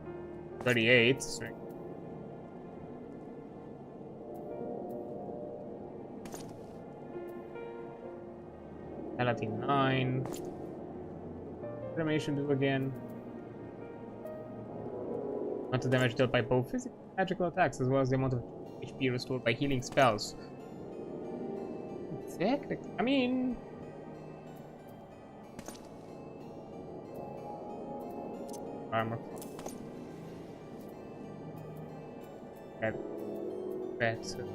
38. Strength. Vitality 9. Determination do again. Amount of damage dealt by both physical and magical attacks, as well as the amount of HP restored by healing spells. Technically, I mean, armor. Better.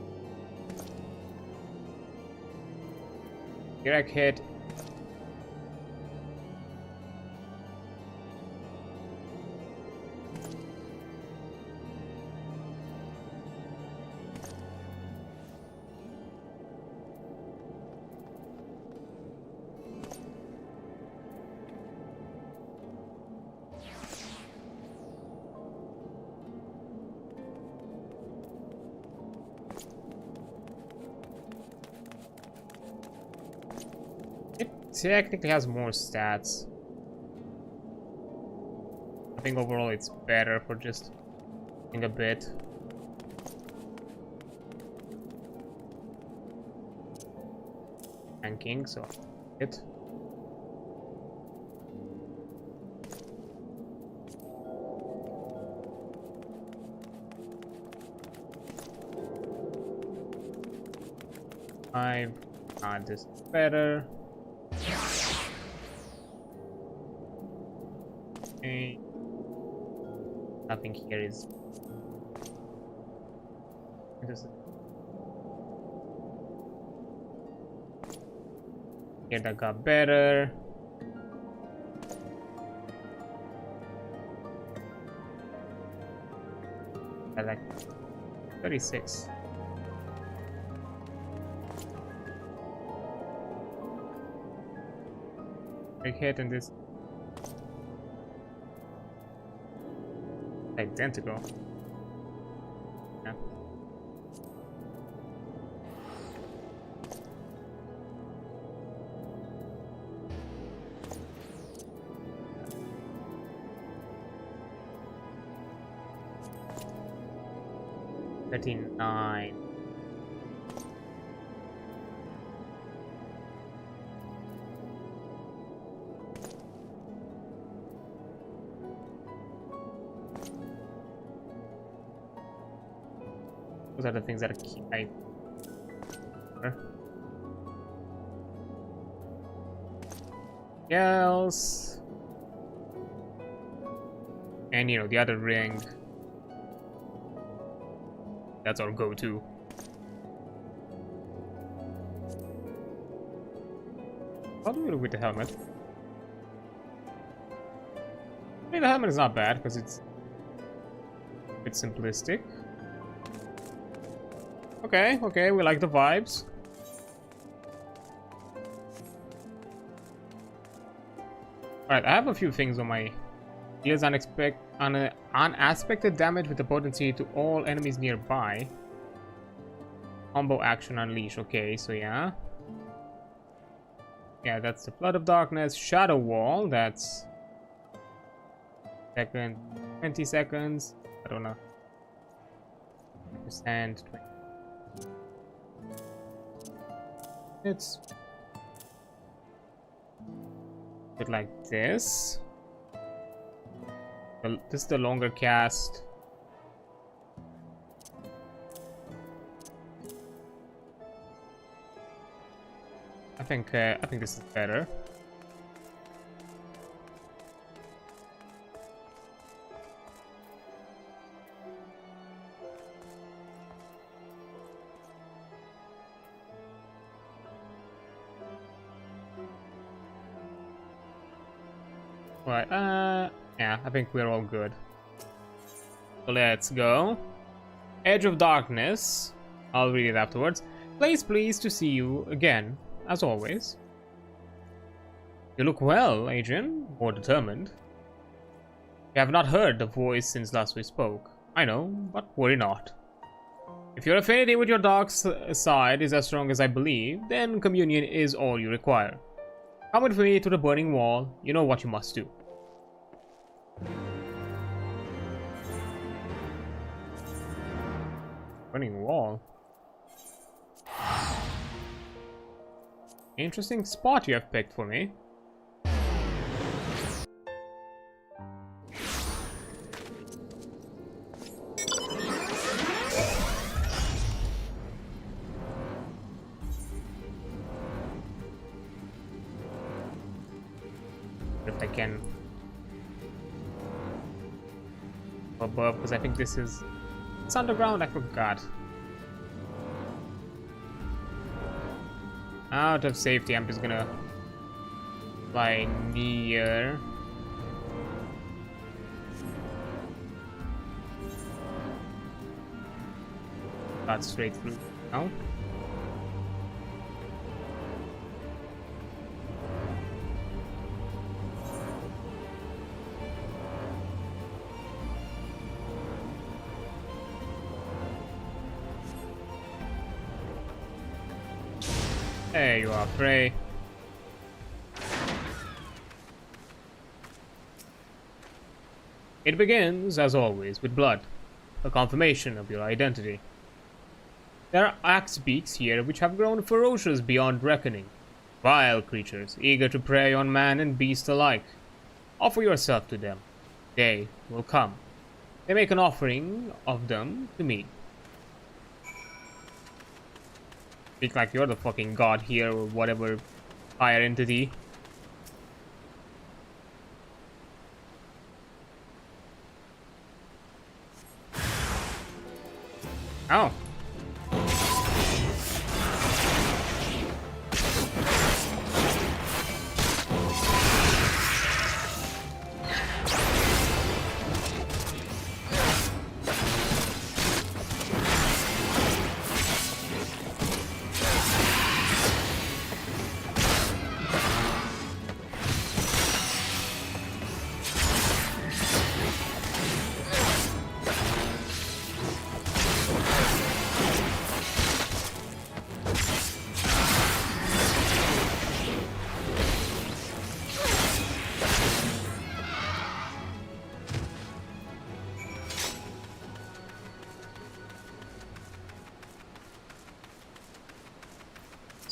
Direct hit. Technically has more stats. I think overall it's better for just doing a bit. Tanking, so it. This is better. Okay. Nothing here is. Here that got better. I like 36. Big hit and this identical. Yeah. 39. Those are the things that I else. And you know, the other ring. That's our go-to. How do we look with the helmet? I mean, the helmet is not bad because it's a bit simplistic. Okay, okay, we like the vibes. Alright, I have a few things on my... Deals unaspected damage with the potency to all enemies nearby. Combo action unleash, okay, so yeah. Yeah, that's the Flood of Darkness. Shadow Wall, that's... 20 seconds. I don't know. Percent 20. It's a bit like this. This is the longer cast. I think this is better. Right, yeah, I think we're all good. So let's go. Edge of Darkness. I'll read it afterwards. Pleased to see you again, as always. You look well, Adrian. More determined. You have not heard the voice since last we spoke. I know, but worry not. If your affinity with your dark side is as strong as I believe, then communion is all you require. Come with me to the burning wall. You know what you must do. Burning wall. Interesting spot you have picked for me. If I can above, because I think this is it's underground. I forgot. Out of safety, I'm just gonna fly near. Got straight through now. There you are, Prey. It begins, as always, with blood, a confirmation of your identity. There are axe beaks here which have grown ferocious beyond reckoning, vile creatures eager to prey on man and beast alike. Offer yourself to them. They will come. They make an offering of them to me. Speak like you're the fucking god here or whatever fire entity. Oh.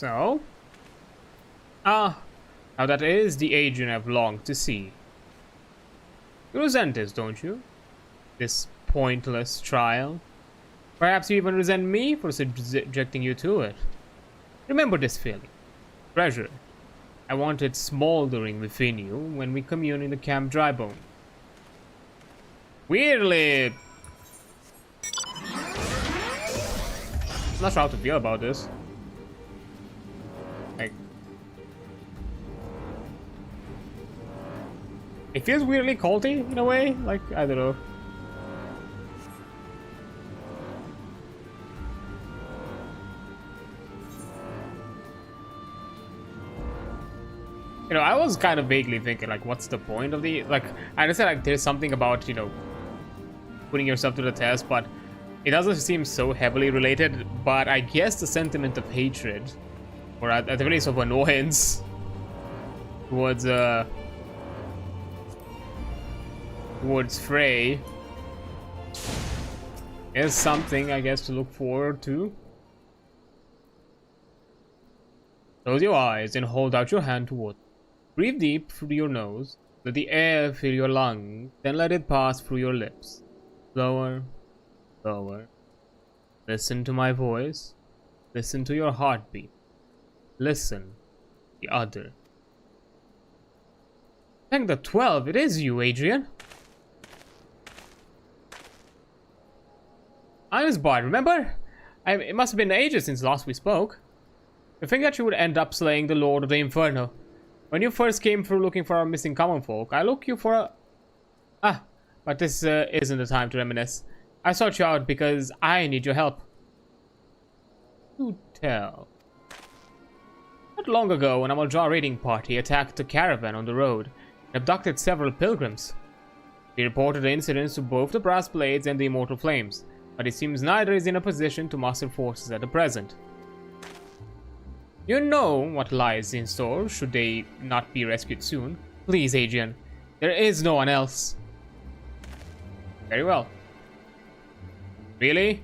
So? Now that is the Adrian I've longed to see. You resent this, don't you? This pointless trial? Perhaps you even resent me for subjecting you to it. Remember this feeling. Treasure. I want it smoldering within you when we commune in the Camp Drybone. Weirdly... I'm not sure how to feel about this. Like... It feels weirdly culty in a way. Like, I don't know. You know, I was kind of vaguely thinking, like, what's the point of the... Like, I understand, like, there's something about, you know, putting yourself to the test, but it doesn't seem so heavily related. But I guess the sentiment of hatred, or at the very least of annoyance, towards Frey, is something, I guess, to look forward to. Close your eyes and hold out your hand toward. Breathe deep through your nose. Let the air fill your lungs, then let it pass through your lips. Slower, slower. Listen to my voice. Listen to your heartbeat. Listen. The other. Thank the 12, it is you, Adrian. I'm his bard, remember? It must have been ages since last we spoke. I think that you would end up slaying the Lord of the Inferno. When you first came through looking for our missing common folk, I looked you for a... but this isn't the time to reminisce. I sought you out because I need your help. Do tell. Not long ago, an Amaljar raiding party attacked a caravan on the road and abducted several pilgrims. We reported the incidents to both the Brass Blades and the Immortal Flames, but it seems neither is in a position to muster forces at the present. You know what lies in store should they not be rescued soon. Please, Adrian. There is no one else. Very well. Really?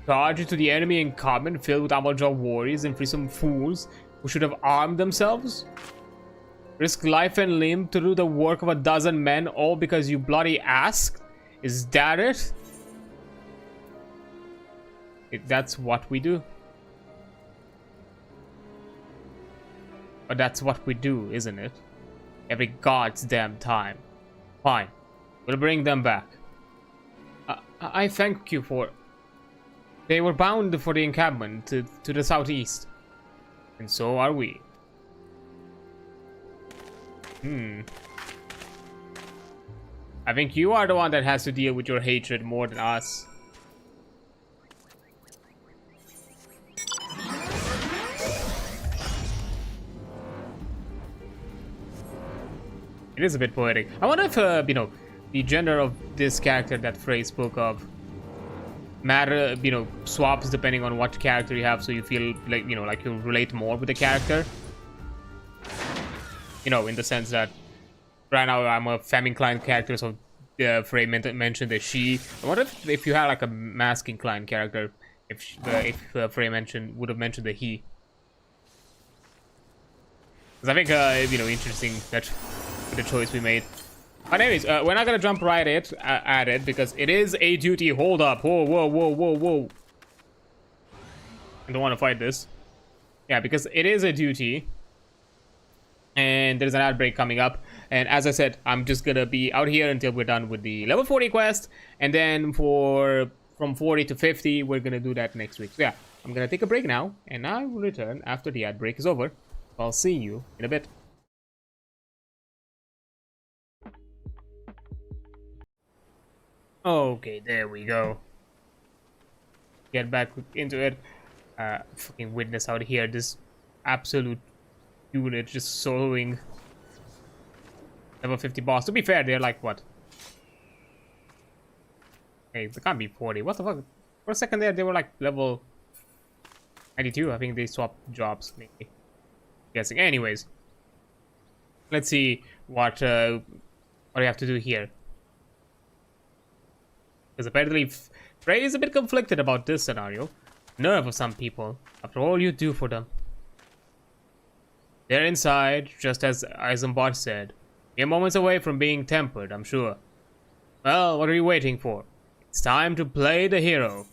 Charge into the enemy encampment filled with Amaljar warriors and free some fools who should have armed themselves? Risk life and limb to do the work of a dozen men, all because you bloody asked? Is that it? That's what we do. But that's what we do, isn't it? Every god's damn time. Fine. We'll bring them back. I thank you for... They were bound for the encampment to the southeast. And so are we. I think you are the one that has to deal with your hatred more than us. It is a bit poetic. I wonder if, you know, the gender of this character that Frey spoke of swaps depending on what character you have, so you feel like, you know, like you relate more with the character. You know, in the sense that right now I'm a femme-inclined character, so Frey mentioned the she. I wonder if you had like a mask-inclined character, if Frey would have mentioned the he. Because I think, you know, interesting that the choice we made. But anyways, we're not gonna jump right at it because it is a duty. Hold up. Whoa, whoa, whoa, whoa, whoa. I don't want to fight this. Yeah, because it is a duty. And there's an ad break coming up. And as I said, I'm just gonna be out here until we're done with the level 40 quest. And then from 40 to 50, we're gonna do that next week. So yeah, I'm gonna take a break now. And I will return after the ad break is over. I'll see you in a bit. Okay, there we go. Get back into it. Fucking witness out here. This absolute unit just soloing level 50 boss. To be fair, they're like what? Hey, they can't be 40. What the fuck? For a second there, they were like level 92. I think they swapped jobs, maybe. Guessing. Anyways, let's see what we have to do here. Because apparently Frey is a bit conflicted about this scenario. Nerve of some people, after all you do for them. They're inside, just as Eisenbart said. We're moments away from being tempered, I'm sure. Well, what are you waiting for? It's time to play the hero.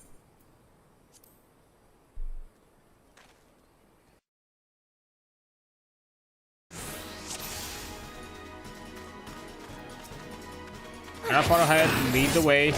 How far ahead, lead the way.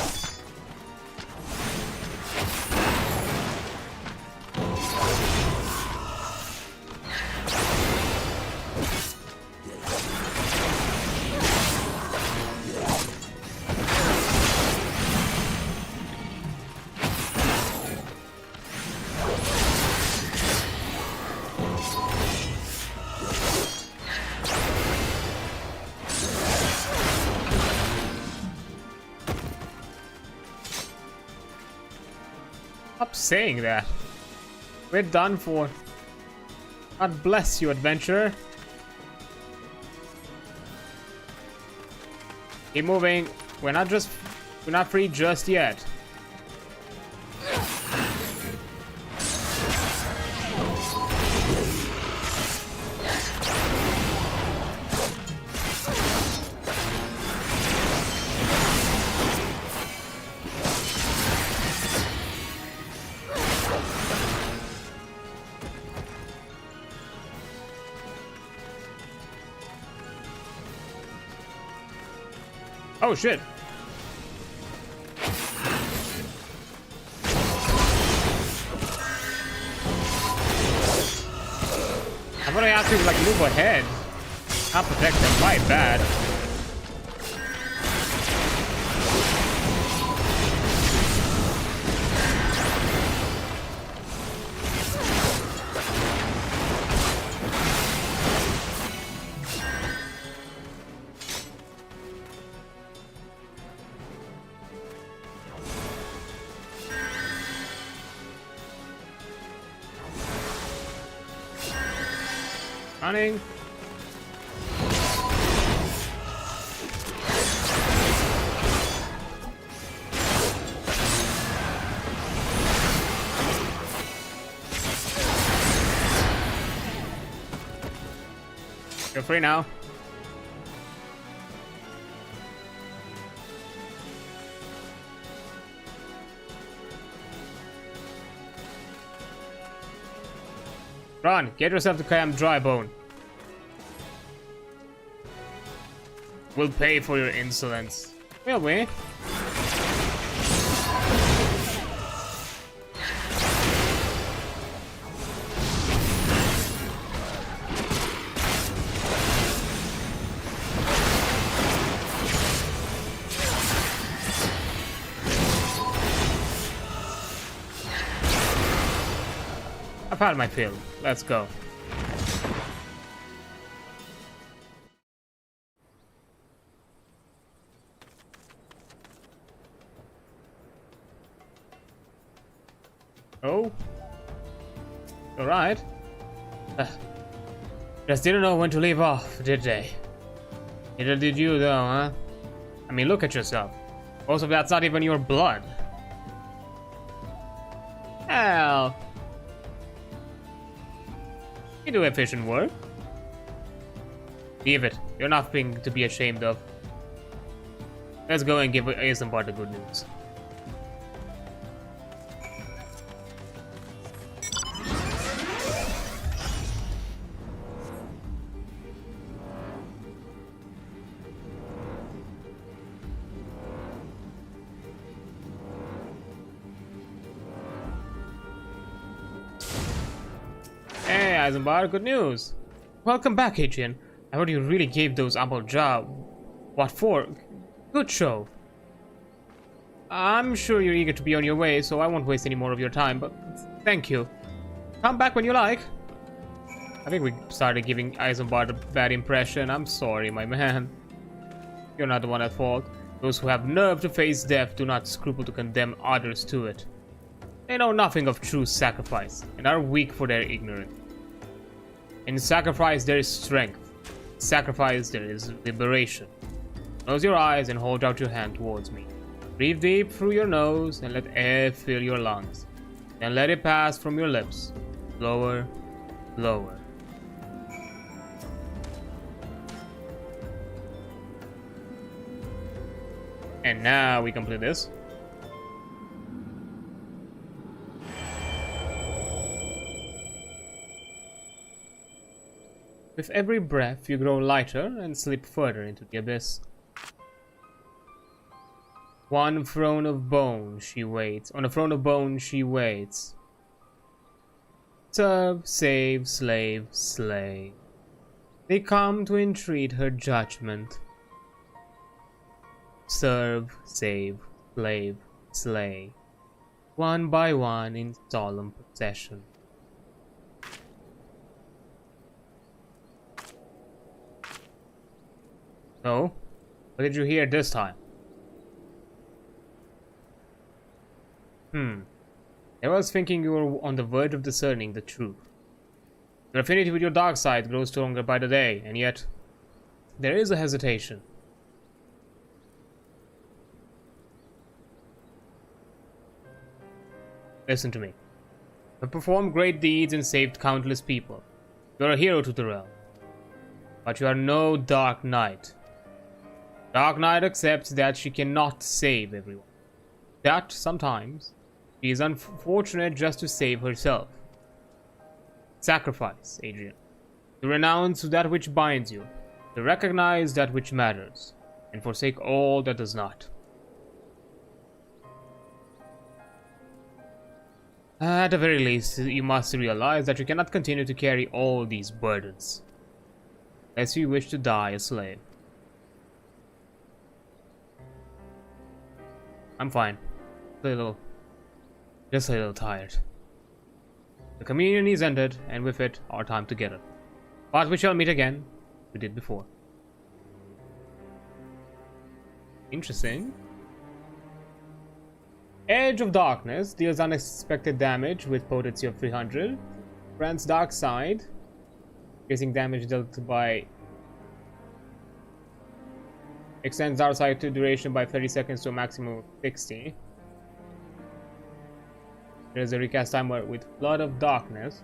Stop saying that. We're done for. God bless you, adventurer. Keep moving. We're not free just yet. Oh shit. I thought I asked you to like move ahead. Not protect them, my bad. Running. You're free now. Run, get yourself to Camp Drybone. We'll pay for your insolence. Will we? I've had my fill. Let's go. Oh. Alright. Just didn't know when to leave off, did they? Neither did you, though, huh? I mean, look at yourself. Most of that's not even your blood. Hell. You do efficient work. Leave it. You're nothing to be ashamed of. Let's go and give Eisenbart the good news. Hey, Eisenbart, good news. Welcome back, Adrian. I heard you really gave those Ample job. What for? Good show. I'm sure you're eager to be on your way, so I won't waste any more of your time, but thank you. Come back when you like. I think we started giving Eisenbart a bad impression. I'm sorry, my man. You're not the one at fault. Those who have nerve to face death do not scruple to condemn others to it. They know nothing of true sacrifice, and are weak for their ignorance. In sacrifice there is strength. In sacrifice there is liberation. Close your eyes and hold out your hand towards me. Breathe deep through your nose and let air fill your lungs. Then let it pass from your lips. Lower, lower. And now we complete this. With every breath, you grow lighter and slip further into the abyss. One throne of bone she waits. On a throne of bone she waits. Serve, save, slave, slay. They come to entreat her judgment. Serve, save, slave, slay. One by one in solemn procession. So, what did you hear this time? I was thinking you were on the verge of discerning the truth. Your affinity with your dark side grows stronger by the day, and yet there is a hesitation. Listen to me. You have performed great deeds and saved countless people. You are a hero to the realm. But you are no Dark Knight. Dark Knight accepts that she cannot save everyone. That, sometimes, she is unfortunate just to save herself. Sacrifice, Adrian. To renounce that which binds you. To recognize that which matters. And forsake all that does not. At the very least, you must realize that you cannot continue to carry all these burdens. Unless you wish to die a slave. I'm fine. Just a little tired. The communion is ended, and with it, our time together. But we shall meet again, we did before. Interesting. Edge of Darkness deals unexpected damage with potency of 300. Grants Dark Side, increasing damage dealt by... Extends Dark Side to duration by 30 seconds to a maximum of 60. There is a recast timer with Blood of Darkness.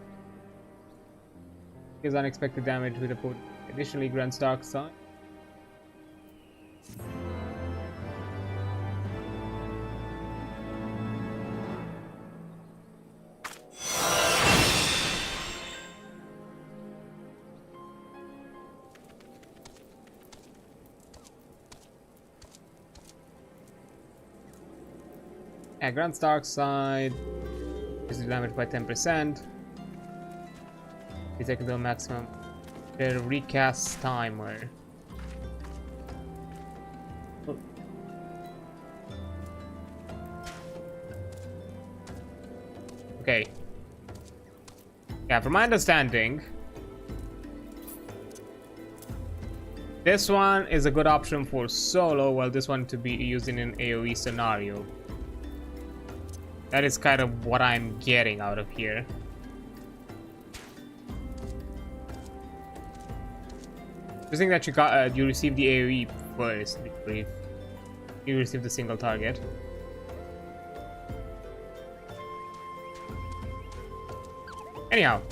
Gives unexpected damage with a potency. Additionally grants Dark Side. Yeah, grants Dark Side. Is damage by 10%. You take the maximum. The recast timer. Oh. Okay. Yeah, from my understanding, this one is a good option for solo, while this one to be used in an AoE scenario. That is kind of what I'm getting out of here. I think that you received the AoE first before you received the single target. Anyhow,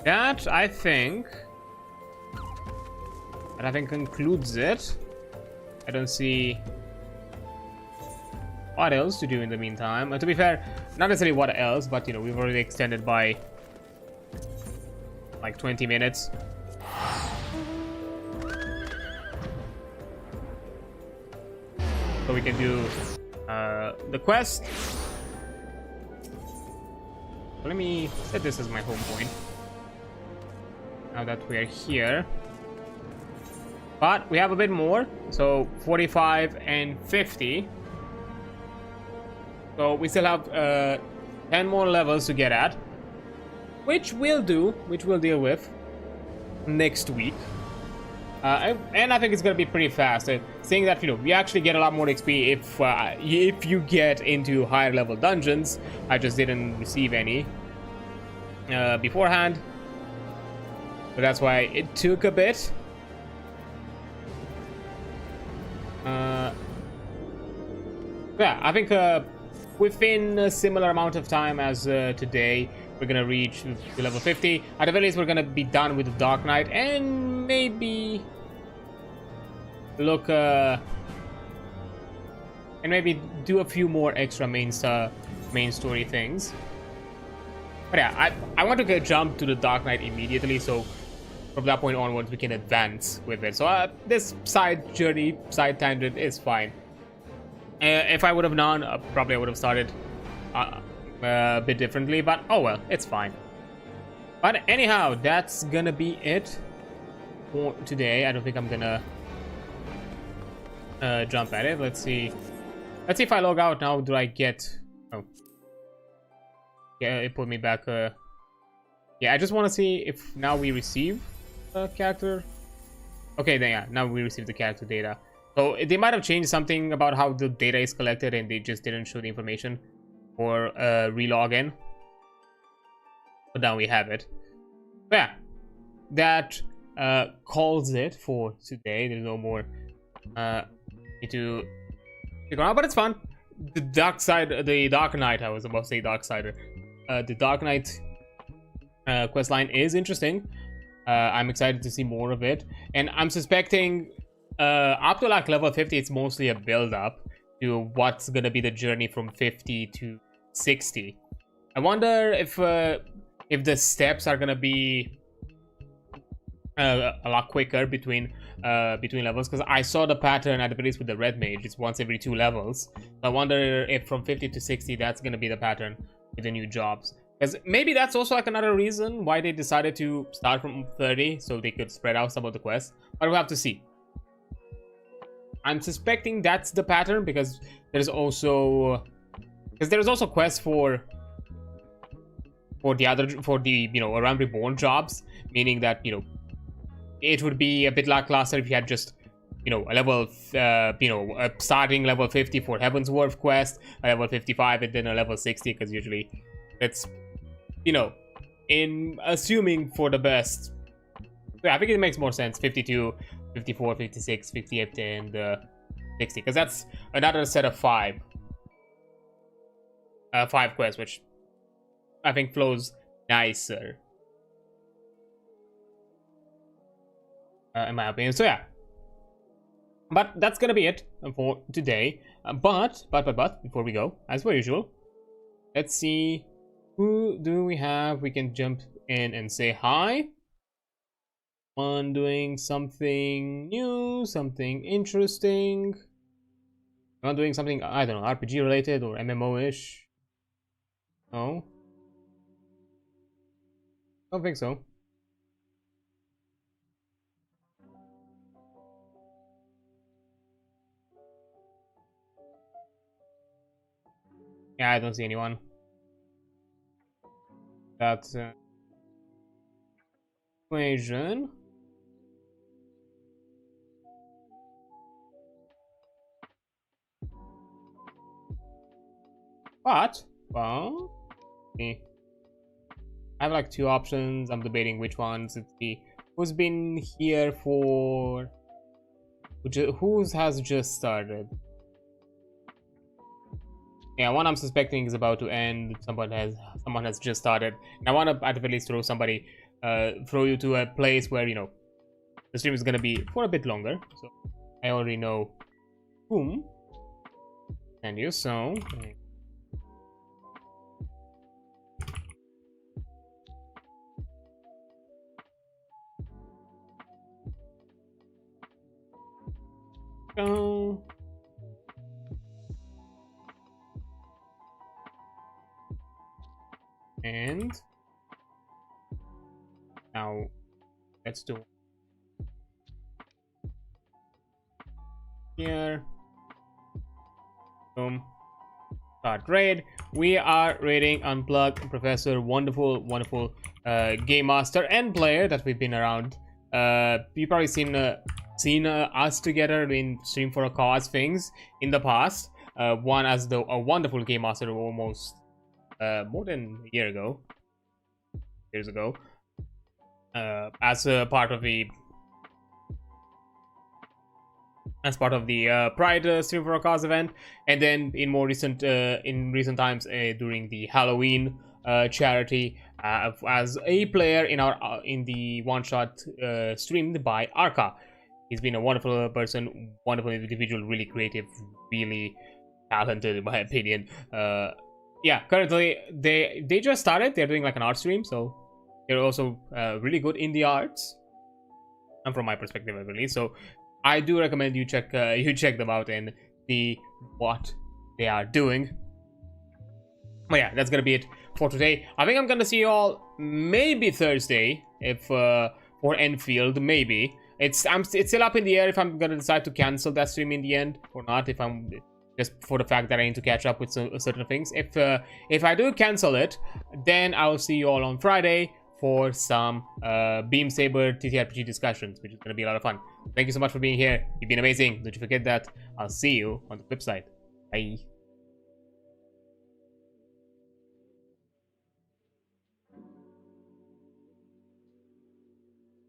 that I think concludes it. I don't see what else to do in the meantime. To be fair, not necessarily what else, but you know, we've already extended by like 20 minutes. So we can do the quest. Let me set this as my home point. Now that we're here. But we have a bit more. So 45 and 50. So we still have 10 more levels to get at, which we'll deal with next week. And I think it's gonna be pretty fast. Seeing that, you know, we actually get a lot more XP if you get into higher level dungeons. I just didn't receive any beforehand, but that's why it took a bit. Yeah, I think within a similar amount of time as today, we're gonna reach to level 50. At the very least, we're gonna be done with the Dark Knight, and maybe look and maybe do a few more extra main story things. But yeah, I want to jump to the Dark Knight immediately, so from that point onwards we can advance with it. So this side tangent is fine. If I would have known, probably I would have started a bit differently, but oh well, it's fine. But anyhow, that's gonna be it for today. I don't think I'm gonna jump at it. Let's see if I log out now. Do I get... oh yeah, it put me back. Yeah, I just want to see if now we receive a character. Okay, then yeah, now we receive the character data. So they might have changed something about how the data is collected, and they just didn't show the information for relog in. But now we have it. But yeah, that calls it for today. There's no more need to figure out, but it's fun. The Dark Knight, I was about to say Darksider. The Dark Knight questline is interesting. I'm excited to see more of it, and I'm suspecting up to like level 50, it's mostly a build-up to what's gonna be the journey from 50 to 60. I wonder if the steps are gonna be a lot quicker between levels, because I saw the pattern at the place with the red mage. It's once every 2 levels. So I wonder if from 50 to 60 that's gonna be the pattern with the new jobs, because maybe that's also like another reason why they decided to start from 30, so they could spread out some of the quests. But we'll have to see. I'm suspecting that's the pattern, because there's also quests for the you know, around reborn jobs, meaning that, you know, it would be a bit lackluster if you had just, you know, a level a starting level 50 for Heavensward quest, a level 55, and then a level 60, because usually it's, you know, in assuming for the best. Yeah, I think it makes more sense 52, 54, 56, 58, and 60, because that's another set of 5 quests, which I think flows nicer, in my opinion. So yeah, but that's gonna be it for today. But before we go, as per usual, let's see, who do we have? We can jump in and say hi. On doing something new, something interesting. On doing something, I don't know, RPG related or MMO-ish. No, don't think so. Yeah, I don't see anyone. That's equation. But, well, I have like 2 options. I'm debating which ones. It's the who's been here for, whose has just started. Yeah, one I'm suspecting is about to end. Someone has just started. And I want to at least throw you to a place where, you know, the stream is gonna be for a bit longer. So I already know whom. And you, so go. And now let's do here. Boom. Start raid. We are raiding Unplugged Professor, wonderful game master and player that we've been around. You've probably seen us together in Stream for a Cause things in the past. One as a wonderful game master almost more than a year ago, years ago, as a part of the Pride Stream for a Cause event, and then in recent times during the Halloween charity, as a player in the one shot streamed by Arca. He's been a wonderful person, wonderful individual, really creative, really talented in my opinion. Yeah, currently they just started. They're doing like an art stream, so they're also really good in the arts. And from my perspective, at least. So I do recommend you check them out and see what they are doing. But yeah, that's gonna be it for today. I think I'm gonna see you all maybe Thursday, if for Enfield, maybe. It's still up in the air if I'm gonna decide to cancel that stream in the end or not. If I'm just for the fact that I need to catch up with certain things. If I do cancel it, then I'll see you all on Friday for some Beam Saber TTRPG discussions, which is gonna be a lot of fun. Thank you so much for being here. You've been amazing. Don't you forget that. I'll see you on the flip side. Bye.